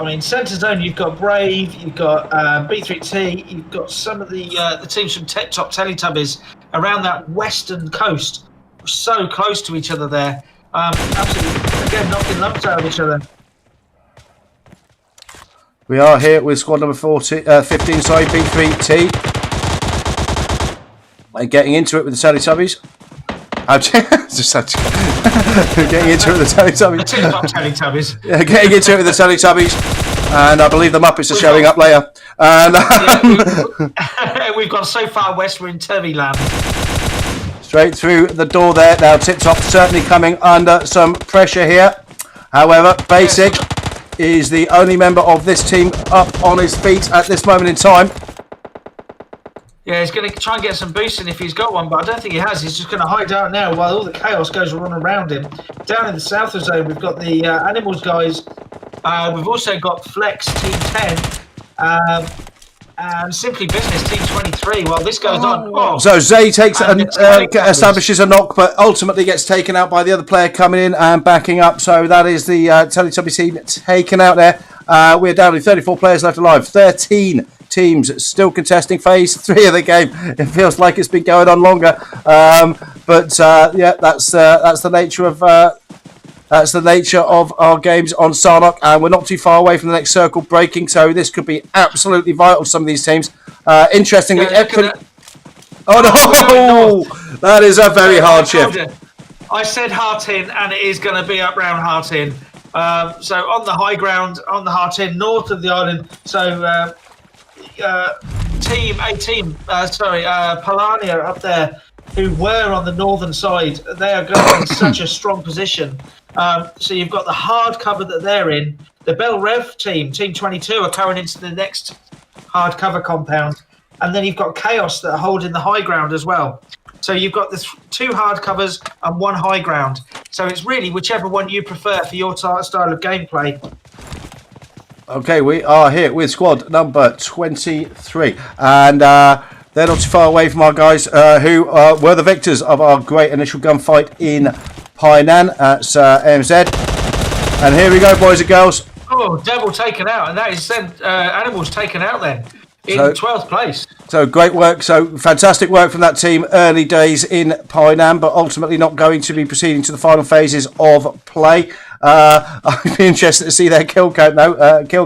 I mean, centre zone, you've got Brave, you've got B3T, you've got some of the teams from TipTop Teletubbies around that western coast. We're so close to each other there. Absolutely, again, knocking lumps out of each other. We are here with squad number 15, B3T. Getting into it with the Teletubbies. Just had to getting into it with the Teletubbies. The TipTop Teletubbies. Yeah, getting into it with the Teletubbies, and I believe the Muppets are showing up later. And we've gone so far west, we're in Tubbyland. Straight through the door there. Now TipTop certainly coming under some pressure here. However, Basic is the only member of this team up on his feet at this moment in time. Yeah, he's going to try and get some boosting if he's got one, but I don't think he has. He's just going to hide out now while all the chaos goes on around him. Down in the south zone, we've got the Animals guys. We've also got Flex Team 10 and Simply Business Team 23. While this goes on. Oh. So Zay takes establishes a knock, but ultimately gets taken out by the other player coming in and backing up. So that is the Teletubby team taken out there. We're down to 34 players left alive. 13 teams still contesting phase 3 of the game. It feels like it's been going on longer, but yeah, that's the nature of our games on Sarnock, and we're not too far away from the next circle breaking, so this could be absolutely vital to some of these teams. Interestingly, oh no, that is a very hard shift. I said Hartin, and it is going to be up round Hartin. So on the high ground, on the Hartin, north of the island. So Team 18, Polania up there, who were on the northern side, they are going in such a strong position. So you've got the hard cover that they're in. The Bell Rev team, Team 22, are coming into the next hard cover compound. And then you've got Chaos that are holding the high ground as well. So you've got the 2 hard covers and 1 high ground. So it's really whichever one you prefer for your style of gameplay. Okay, we are here with squad number 23. And they're not too far away from our guys who were the victors of our great initial gunfight in Painan at AMZ. And here we go, boys and girls. Oh, Devil taken out, and that is then Animals taken out then in 12th place. So great work, so fantastic work from that team early days in Painan, but ultimately not going to be proceeding to the final phases of play. I'd be interested to see their kill count now. At the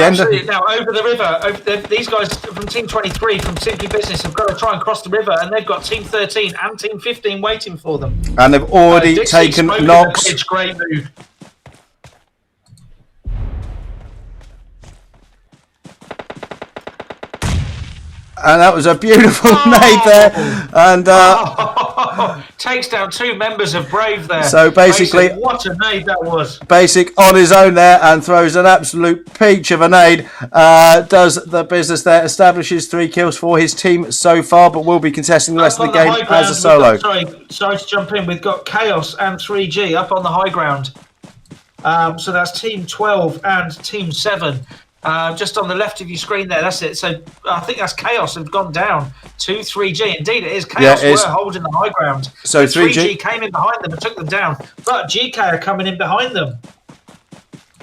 end. Absolutely. Now over the river, these guys from Team 23 from Simply Business have got to try and cross the river, and they've got Team 13 and Team 15 waiting for them. And they've already taken knocks. Great move. And that was a beautiful nade there, and takes down 2 members of Brave there. So basically, Basic, what a nade that was! Basic on his own there and throws an absolute peach of a nade. Does the business there, establishes 3 kills for his team so far, but will be contesting the rest of the game as a solo. Sorry to jump in. We've got Chaos and 3G up on the high ground. So that's Team 12 and Team 7. Just on the left of your screen there, that's it. So I think that's Chaos have gone down to 3G. Indeed, it is. Chaos were holding the high ground. So 3G came in behind them and took them down. But GK are coming in behind them.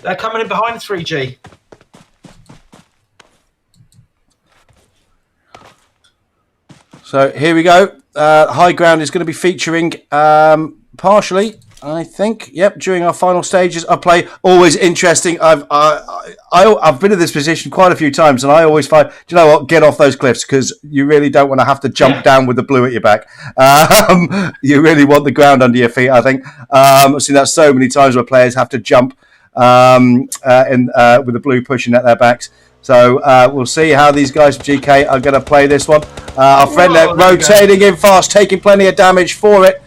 They're coming in behind 3G. So here we go. High ground is going to be featuring partially, I think. Yep, during our final stages of play. Always interesting. I've been in this position quite a few times, and I always find, do you know what? Get off those cliffs, because you really don't want to have to jump down with the blue at your back. You really want the ground under your feet, I think. I've seen that so many times where players have to jump with the blue pushing at their backs. So we'll see how these guys from GK are going to play this one. Our friend there rotating in fast, taking plenty of damage for it.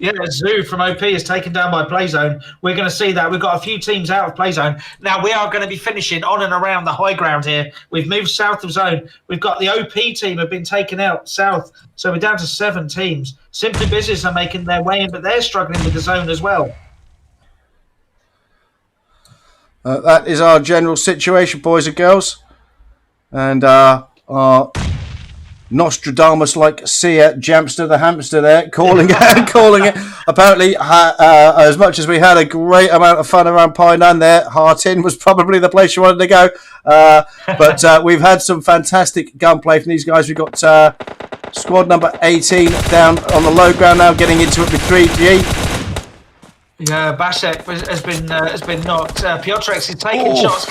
Yeah, Zoo from OP is taken down by Playzone. We're going to see that. We've got a few teams out of Playzone. Now, we are going to be finishing on and around the high ground here. We've moved south of zone. We've got the OP team have been taken out south. So we're down to 7 teams. Simply Business are making their way in, but they're struggling with the zone as well. That is our general situation, boys and girls. And our Nostradamus-like seer, Jamster the hamster there, calling it. Apparently, as much as we had a great amount of fun around Painan there, Hartin was probably the place you wanted to go. But we've had some fantastic gunplay from these guys. We've got squad number 18 down on the low ground now, getting into it with 3G. Yeah, Basek has been knocked. Piotrek is taking shots.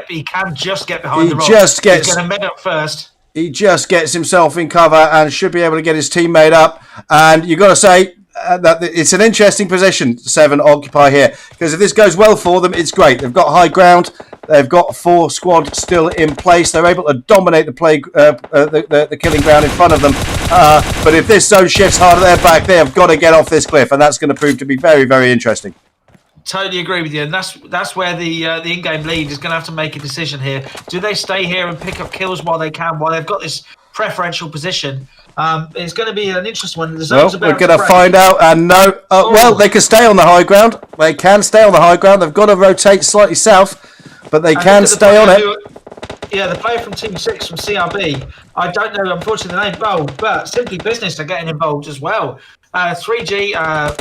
He can just get behind the rock. He's going to med up first. He just gets himself in cover and should be able to get his teammate up. And you've got to say that it's an interesting position 7 occupy here, because if this goes well for them, it's great. They've got high ground. They've got 4 squad still in place. They're able to dominate the killing ground in front of them. But if this zone shifts hard at their back, they have got to get off this cliff, and that's going to prove to be very, very interesting. Totally agree with you, and that's where the in-game lead is going to have to make a decision here. Do they stay here and pick up kills while they can, while they've got this preferential position? It's going to be an interesting one. The zone's Well, we're about going to find out, and no. Well, they can stay on the high ground. They can stay on the high ground. They've got to rotate slightly south, but they can stay on it. Yeah, the player from Team 6 from CRB, I don't know, unfortunately, the name involved, but Simply Business are getting involved as well. 3G,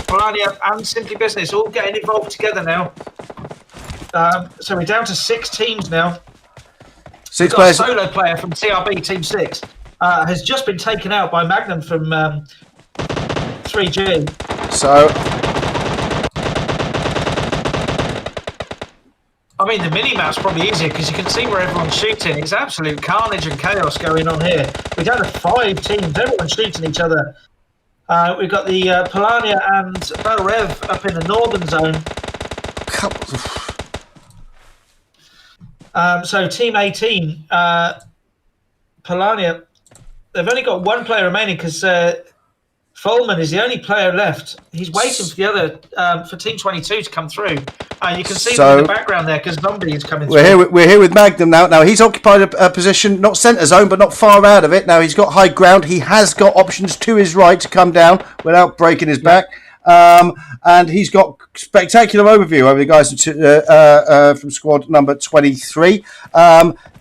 Polania, and Simply Business all getting involved together now. So we're down to 6 teams now. 6 players. A solo player from CRB, Team 6, has just been taken out by Magnum from 3G. So... I mean, the mini-map's probably easier because you can see where everyone's shooting. It's absolute carnage and chaos going on here. We're down to 5 teams. Everyone's shooting each other. We've got the Polania and Belrev up in the northern zone. So Team 18, Polania, they've only got 1 player remaining because Folman is the only player left. He's waiting for the other, for Team 22 to come through. You can see them in the background there because Zombie is coming through. We're here with Magnum now. Now, he's occupied a position, not centre zone, but not far out of it. Now, he's got high ground. He has got options to his right to come down without breaking his back. And he's got spectacular overview over the guys from squad number 23.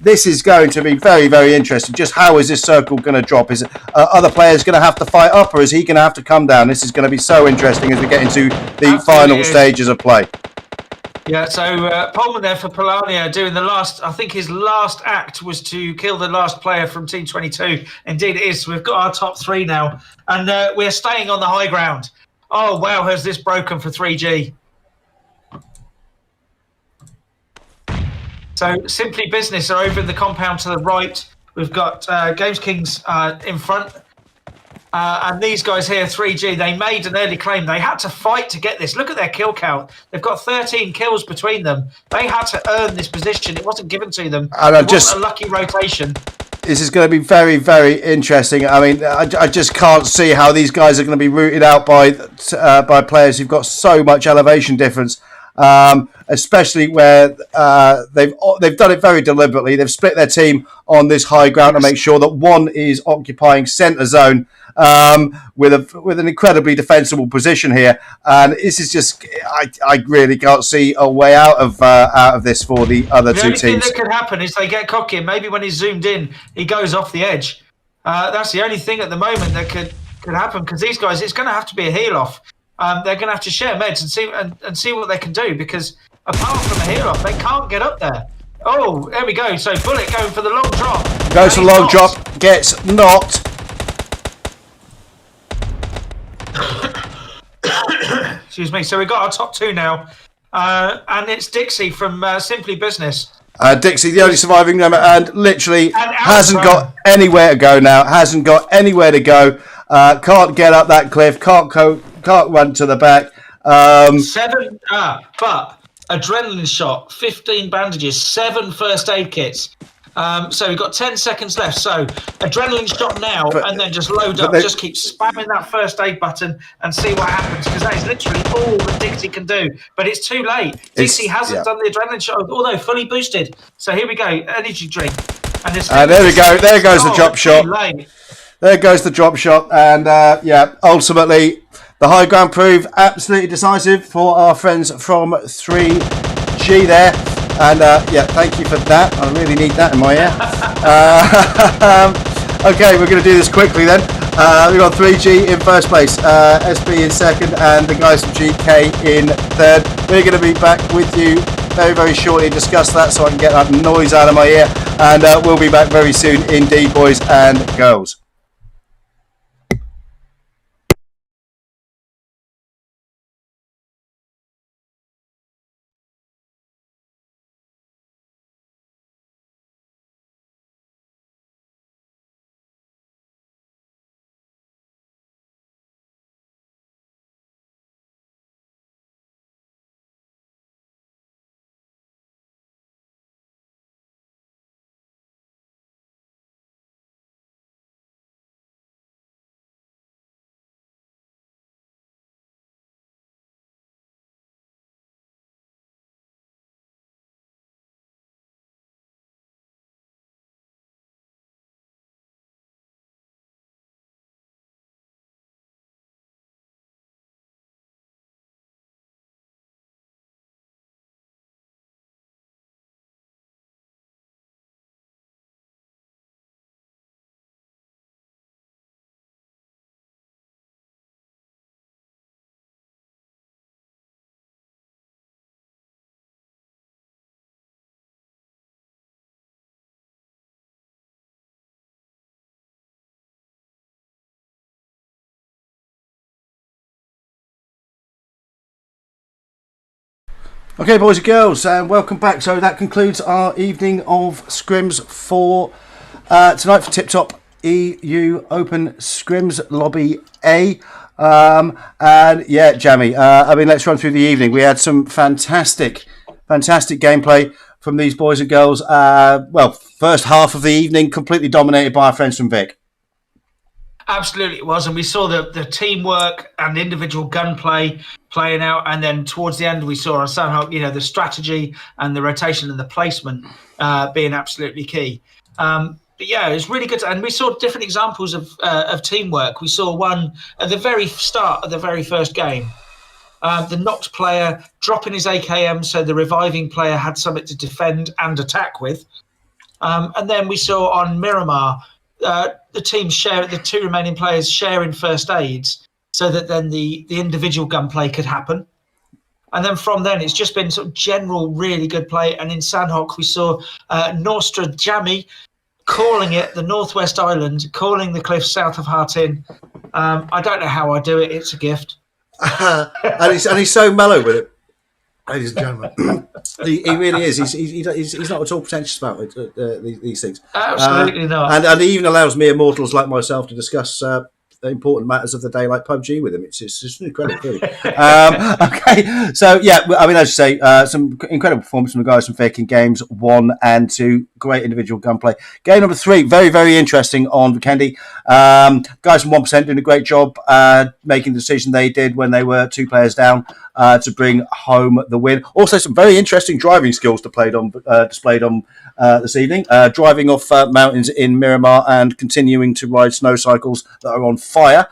This is going to be very, very interesting. Just how is this circle going to drop? Is it other players going to have to fight up, or is he going to have to come down? This is going to be so interesting as we get into the final stages of play. Yeah, so Pullman there for Polania doing the last, I think his last act was to kill the last player from Team 22. Indeed it is. We've got our top 3 now. And we're staying on the high ground. Oh, wow, has this broken for 3G? So Simply Business are over in the compound to the right. We've got Games Kings in front. And these guys here, 3G, they made an early claim. They had to fight to get this. Look at their kill count. They've got 13 kills between them. They had to earn this position. It wasn't given to them. It wasn't a lucky rotation. This is going to be very, very interesting. I mean, I just can't see how these guys are going to be rooted out by players who've got so much elevation difference, especially where they've done it very deliberately. They've split their team on this high ground to make sure that one is occupying centre zone with an incredibly defensible position here. And this is just, I really can't see a way out of this for the other 2 teams. The only thing that could happen is they get cocky, and maybe when he's zoomed in, he goes off the edge. That's the only thing at the moment that could happen, because these guys, it's going to have to be a heel off. They're going to have to share meds and see what they can do, because apart from a heel off, they can't get up there. Oh, there we go. So Bullet going for the long drop. Goes for the long drop, gets knocked. Excuse me. So we've got our top 2 now, and it's Dixie from Simply Business. Dixie, the only surviving member, and literally hasn't got anywhere to go now. Hasn't got anywhere to go. Can't get up that cliff. Can't run to the back. 7, but adrenaline shot, 15 bandages, 7 first aid kits. So we've got 10 seconds left. So adrenaline shot now, and then just load up. Just keep spamming that first aid button and see what happens, because that is literally all that Dixie can do. But it's too late. Dixie hasn't done the adrenaline shot, although fully boosted. So here we go, energy drink. And there we go. There goes the drop shot. There goes the drop shot. And ultimately, the high ground proved absolutely decisive for our friends from 3G there. And thank you for that. I really need that in my ear. Okay, we're going to do this quickly then. We've got 3G in first place, SB in second, and the guys from GK in third. We're going to be back with you very, very shortly to discuss that, so I can get that noise out of my ear. And we'll be back very soon indeed, boys and girls. Okay, boys and girls, and welcome back. So that concludes our evening of Scrims for tonight for TipTop EU Open Scrims Lobby A. And yeah, Jamie, let's run through the evening. We had some fantastic gameplay from these boys and girls. First half of the evening completely dominated by our friends from Vic. Absolutely, it was, and we saw the teamwork and individual gunplay playing out, and then towards the end we saw somehow the strategy and the rotation and the placement being absolutely key. But yeah, it was really good, and we saw different examples of teamwork. We saw one at the very start of the very first game. The knocked player dropping his AKM so the reviving player had something to defend and attack with. And then we saw on Miramar, the two remaining players sharing first aids so that then the individual gunplay could happen. And then from then, it's just been sort of general really good play. And in Sandhock, we saw Nostra Jammy calling it the Northwest Island, calling the cliffs south of Hartin. I don't know how I do it. It's a gift. and he's so mellow with it, ladies and gentlemen. he really is. He's not at all pretentious about these things. Absolutely not. And he even allows mere mortals like myself to discuss important matters of the day like PUBG with him. It's just incredible, really. Okay, so yeah, as you say, some incredible performance from the guys from Vic in games 1 and 2. Great individual gunplay. Game number 3, very, very interesting on Vikendi. Guys from 1% doing a great job making the decision they did when they were 2 players down to bring home the win. Also, some very interesting driving skills displayed on this evening. Driving off mountains in Miramar and continuing to ride snow cycles that are on fire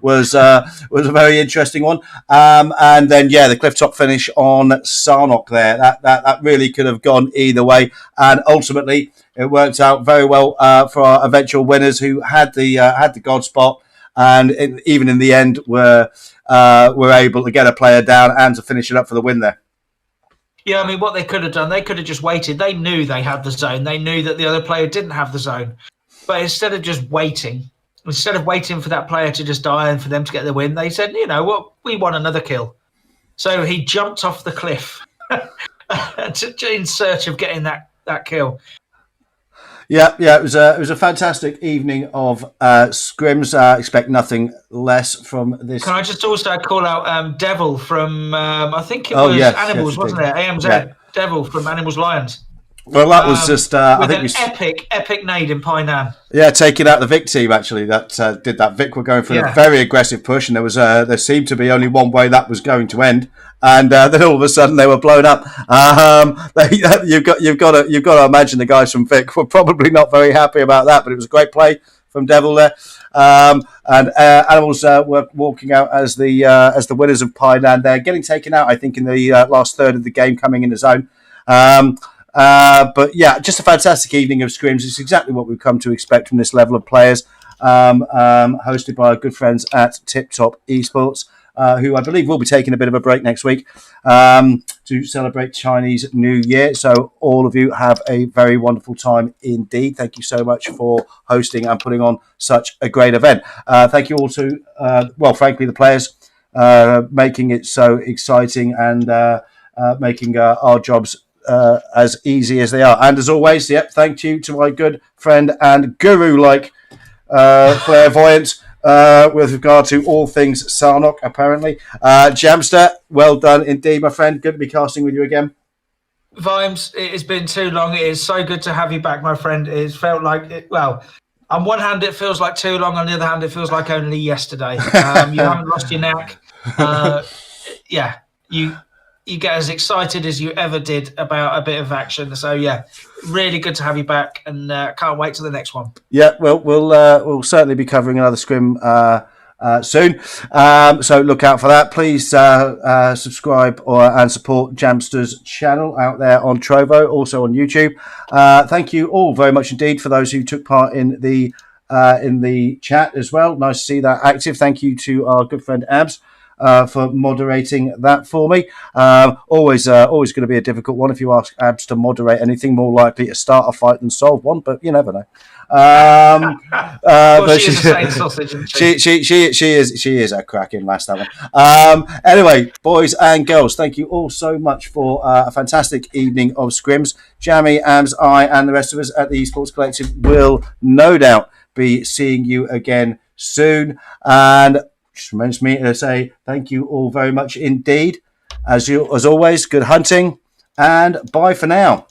was a very interesting one. And then the cliff top finish on Sarnock there. That really could have gone either way, and ultimately it worked out very well for our eventual winners who had the God spot, and even in the end were able to get a player down and to finish it up for the win there. Yeah, what they could have done, they could have just waited. They knew they had the zone. They knew that the other player didn't have the zone. But instead of just waiting for that player to just die and for them to get the win, they said, you know what, we want another kill. So he jumped off the cliff in search of getting that kill. Yeah, it was a fantastic evening of scrims. Expect nothing less from this. Can I just also call out Devil from I think it was Animals, wasn't it? AMZ. Yeah. Devil from Animals Lions. Well, that was just I think epic nade in Painan. Yeah, taking out the Vic team actually. That did that. Vic were going for a very aggressive push, and there seemed to be only one way that was going to end. And then all of a sudden they were blown up. You've got to imagine the guys from Vic were probably not very happy about that, but it was a great play from Devil there. And Animals were walking out as the winners of Painan. They're getting taken out, I think, in the last third of the game, coming in the zone. But yeah, just a fantastic evening of scrims. It's exactly what we've come to expect from this level of players. Hosted by our good friends at TipTop Esports. Who I believe will be taking a bit of a break next week to celebrate Chinese New Year. So all of you have a very wonderful time indeed. Thank you so much for hosting and putting on such a great event. Thank you all to, frankly, the players making it so exciting and making our jobs as easy as they are. And as always, thank you to my good friend and guru-like clairvoyant with regard to all things Sarnock, apparently. Jamster, well done indeed, my friend. Good to be casting with you again. Vimes, it has been too long. It is so good to have you back, my friend. It's felt like, on one hand, it feels like too long. On the other hand, it feels like only yesterday. You haven't lost your knack. You get as excited as you ever did about a bit of action. So, really good to have you back, and can't wait till the next one. Yeah, well, we'll certainly be covering another scrim soon. So look out for that. Please subscribe and support Jamster's channel out there on Trovo, also on YouTube. Thank you all very much indeed for those who took part in the chat as well. Nice to see that active. Thank you to our good friend Abs. for moderating that for me. Always going to be a difficult one. If you ask Abs to moderate anything, more likely to start a fight than solve one, but you never know. Well, she is a Saint sausage, isn't she? She is a cracking lass, that one. Anyway, boys and girls, thank you all so much for a fantastic evening of Scrims. Jamie, Abs, I, and the rest of us at the Esports Collective will no doubt be seeing you again soon. And just remains me to say thank you all very much indeed. As always, good hunting, and bye for now.